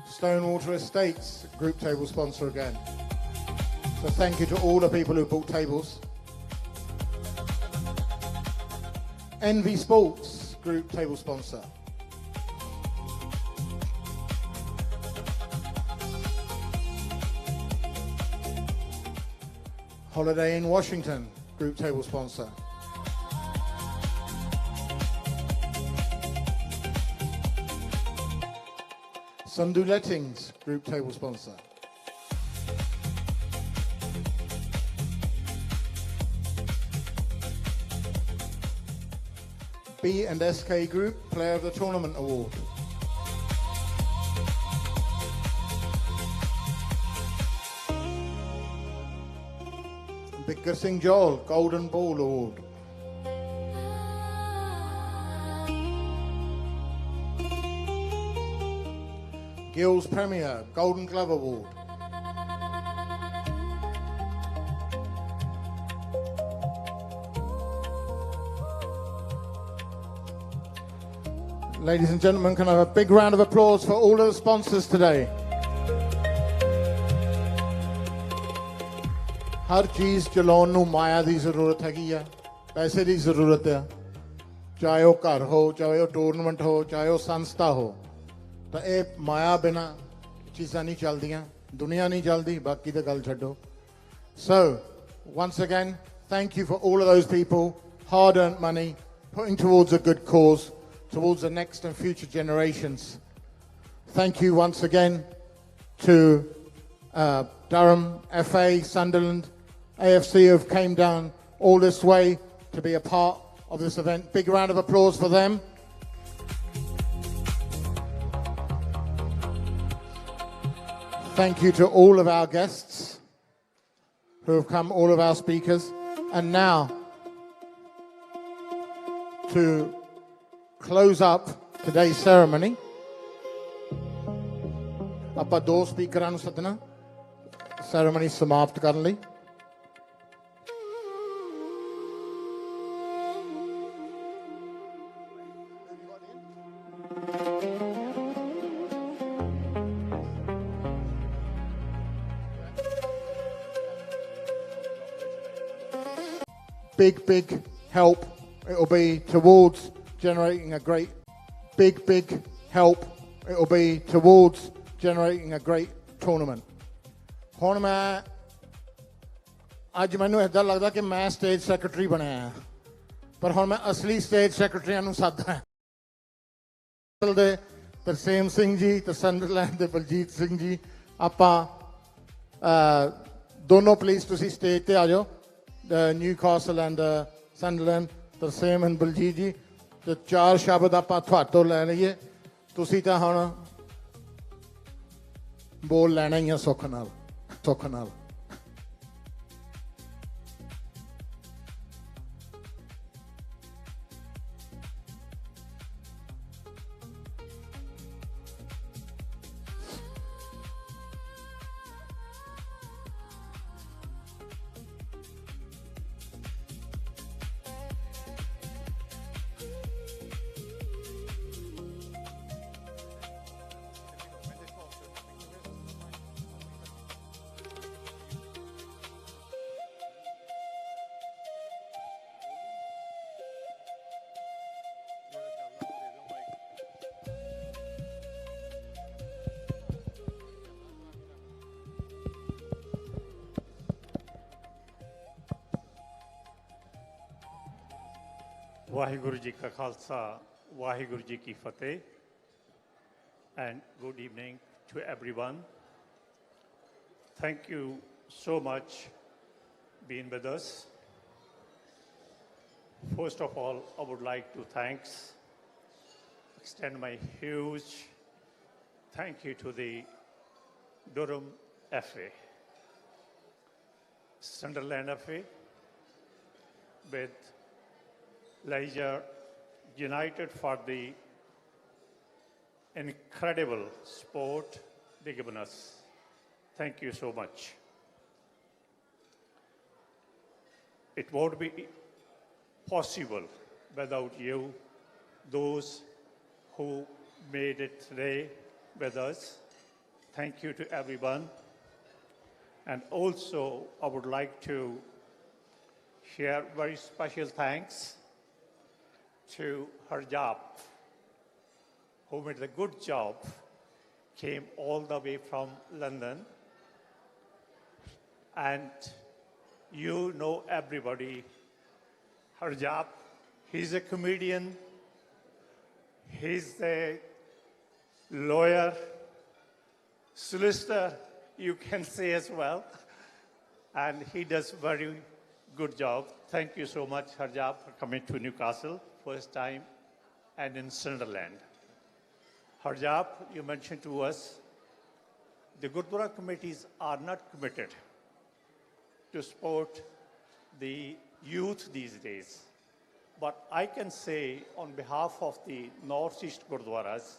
Stonewater Estates, group table sponsor again. So thank you to all the people who bought tables. Envy Sports, group table sponsor. Holiday Inn Washington, group table sponsor. Sandhu Lettings, group table sponsor. B&SK Group, Player of the Tournament Award. Bikar Singh Joel, Golden Ball Award. Gills Premier, Golden Glove Award. Ladies and gentlemen, can I have a big round of applause for all of the sponsors today? हर चीज़ चलाउण ਨੂੰ ਮਾਇਆ ਦੀ ਜ਼ਰੂਰਤ ਹੈਗੀ ਆ ਪੈਸੇ ਦੀ ਜ਼ਰੂਰਤ ਆ ਚਾਹੇ ਉਹ ਘਰ ਹੋ ਚਾਹੇ ਉਹ ਟੂਰਨਾਮੈਂਟ ਹੋ ਚਾਹੇ ਉਹ ਸੰਸਥਾ ਹੋ ਤਾਂ ਇਹ ਮਾਇਆ ਬਿਨਾ ਚੀਜ਼ਾਂ ਨਹੀਂ ਚੱਲਦੀਆਂ ਦੁਨੀਆ ਨਹੀਂ ਚੱਲਦੀ ਬਾਕੀ ਤਾਂ ਗੱਲ ਛੱਡੋ So once again thank you for all of those people hard earned money putting towards a good cause towards the next and future generations. Thank you once again to Durham, FA, Sunderland, AFC who've came down all this way to be a part of this event. Big round of applause for them. Thank you to all of our guests who have come, all of our speakers. And now to close up today's ceremony, ਆਪਾਂ ਦੋ ਸਪੀਕਰਾਂ ਨੂੰ ਸੱਦਣਾ ceremony ਸਮਾਪਤ ਕਰਨ ਲਈ big help it will be towards generating a great big help it will be towards generating a great tournament. ਹੁਣ ਮੈਂ ਅੱਜ ਮੈਨੂੰ ਇਦਾਂ ਲੱਗਦਾ ਕਿ ਮੈਂ ਸਟੇਜ ਸੈਕਟਰੀ ਬਣਿਆ ਪਰ ਹੁਣ ਮੈਂ ਅਸਲੀ ਸਟੇਜ ਸੈਕਟਰੀਆਂ ਨੂੰ ਸਾਧਦਾ ਦੇ ਤਰਸੇਮ ਸਿੰਘ ਜੀ ਤੇ ਸੰਡਰਲੈਂਡ ਦੇ ਬਲਜੀਤ ਸਿੰਘ ਜੀ ਆਪਾਂ ਦੋਨੋਂ ਪਲੀਜ਼ ਤੁਸੀਂ ਸਟੇਜ ਤੇ ਆ ਜਾਓ Newcastle and Sunderland, Tarseem and Baljeet ji, the 4 ਸ਼ਬਦ ਆਪਾਂ ਤੁਹਾਤੋਂ ਲੈ ਲਈਏ ਤੁਸੀਂ ਤਾਂ ਹੁਣ ਬੋਲ ਲੈਣਾ ਹੀ ਆ ਸੁੱਖ ਨਾਲ ਸੁੱਖ ਨਾਲ Waheguru Ji Ka Khalsa, Waheguru Ji Ki Fateh, and good evening to everyone. Thank you so much being with us. First of all, I would like to extend my huge thank you to the Durham FA, Sunderland FA, with Leisure United for the incredible support they've given us. Thank you so much. It won't be possible without you, those who made it today with us. Thank you to everyone. And also, I would like to share very special thanks to Harjap, who made a good job, came all the way from London. And you know everybody, Harjap, he's a comedian, he's a lawyer, solicitor, you can say as well. And he does very good job. Thank you so much, Harjap, for coming to Newcastle first time and in Sunderland. Harjap, you mentioned to us, the Gurdwara committees are not committed to support the youth these days. But I can say on behalf of the Northeast Gurdwaras,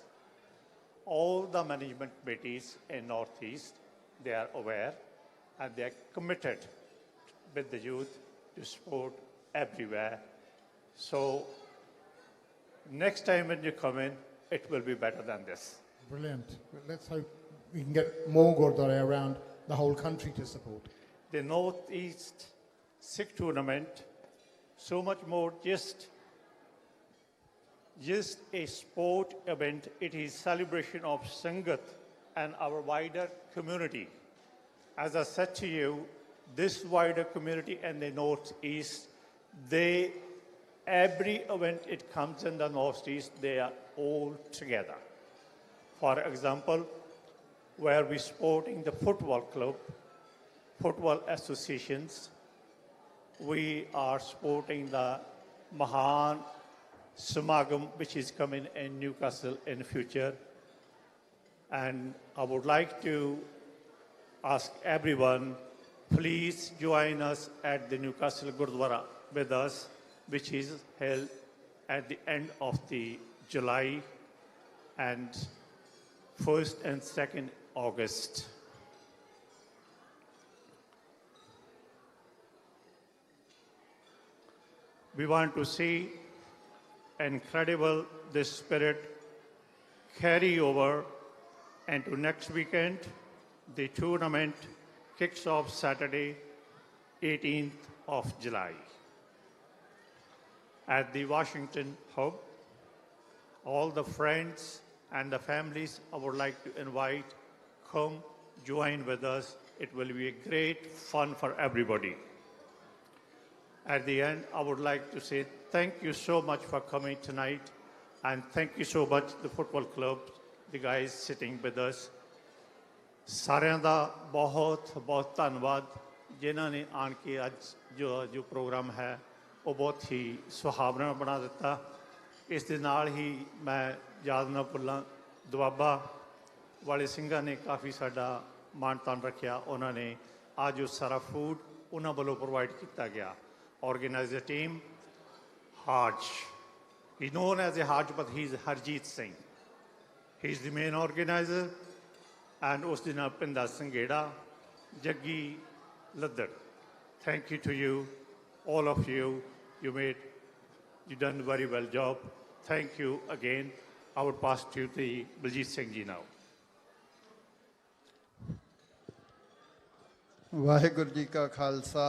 all the management committees in Northeast, they are aware and they are committed with the youth to support everywhere. So next time when you come in, it will be better than this. Brilliant. Let's hope we can get more Gurdwara around the whole country to support. The Northeast Sikh tournament, so much more just a sport event. It is celebration of Sangat and our wider community. As I said to you, this wider community and the Northeast, every event it comes in the Northeast, they are all together. For example, where we're supporting the football club, football associations, we are supporting the Mahan Samagam, which is coming in Newcastle in the future. And I would like to ask everyone, please join us at the Newcastle Gurdwara with us, which is held at the end of the July and 1st and 2nd August. We want to see incredible this spirit carry over into next weekend. The tournament kicks off Saturday, 18th of July. At the Washington Hub, all the friends and the families I would like to invite, come join with us. It will be a great fun for everybody. At the end, I would like to say thank you so much for coming tonight, and thank you so much the football club, the guys sitting with us. ਸਾਰਿਆਂ ਦਾ ਬਹੁਤ ਬਹੁਤ ਧੰਨਵਾਦ ਜਿਨ੍ਹਾਂ ਨੇ ਆਣ ਕੇ ਅੱਜ ਜੋ programme ਹੈ ਉਹ ਬਹੁਤ ਹੀ ਸੁਹਾਵਣਾ ਬਣਾ ਦਿੱਤਾ। ਇਸ ਦੇ ਨਾਲ ਹੀ ਮੈਂ ਯਾਦ ਨਾ ਭੁੱਲਾਂ ਦੁਆਬਾ ਵਾਲੇ ਸਿੰਘਾਂ ਨੇ ਕਾਫੀ ਸਾਡਾ ਮਾਣ ਤਾਣ ਰੱਖਿਆ। ਉਹਨਾਂ ਨੇ ਅੱਜ ਉਹ ਸਾਰਾ ਫੂਡ ਉਹਨਾਂ ਵੱਲੋਂ ਪ੍ਰੋਵਾਈਡ ਕੀਤਾ ਗਿਆ। Organizer team, Haj. He's known as a Haj, but he's Harjeet Singh. He's the main organizer. And ਉਸ ਦੇ ਨਾਲ ਪਿੰਦਾ Sanghera, Jaggi Laddar. Thank you to you, all of you. You done a very well job. Thank you again. I would pass to the Baljeet Singh ji now. Waheguru ji ਕਾ ਖਾਲਸਾ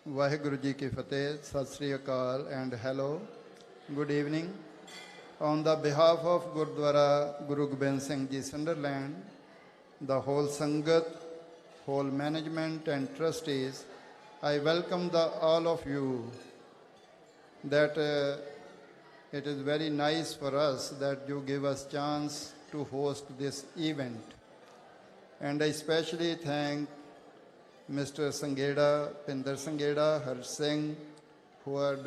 ਵਾਹਿਗੁਰੂ ਜੀ ਕੀ ਫਤਿਹ ਸਤਿ ਸ੍ਰੀ ਅਕਾਲ and hello good evening on the behalf of Gurdwara Guru Gobind Singh Ji Sunderland the whole sangat whole management and trustees I welcome all of you that it is very nice for us that you give us chance to host this event and I especially thank Mr. Sangheda, Pinder Sangheda, Har Singh, who are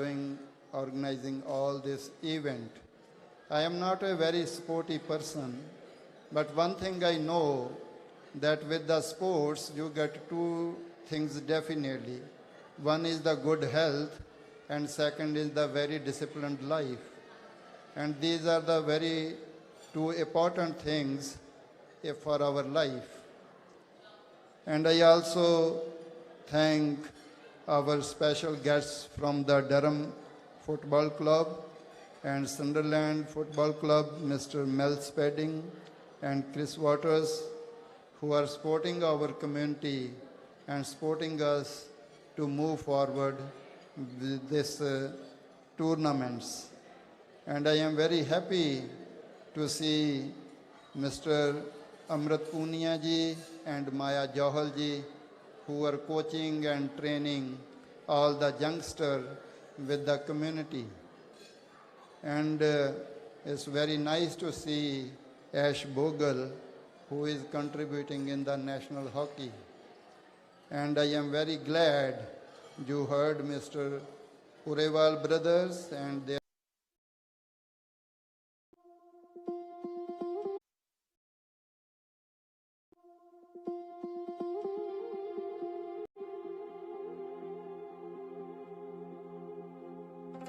organizing all this event. I am not a very sporty person, but one thing I know that with the sports you get two things definitely. One is the good health and second is the very disciplined life. And these are the very two important things for our life. And I also thank our special guests from the Durham Football Club and Sunderland Football Club, Mr. Mel Spedding and Chris Waters, who are supporting our community and supporting us to move forward with this tournaments. And I am very happy to see Mr. Amrit Punia ji and Maya Johal ji, who are coaching and training all the youngsters with the community. And it's very nice to see Ash Bogle, who is contributing in the national hockey. And I am very glad you heard Mr. Urewal brothers and their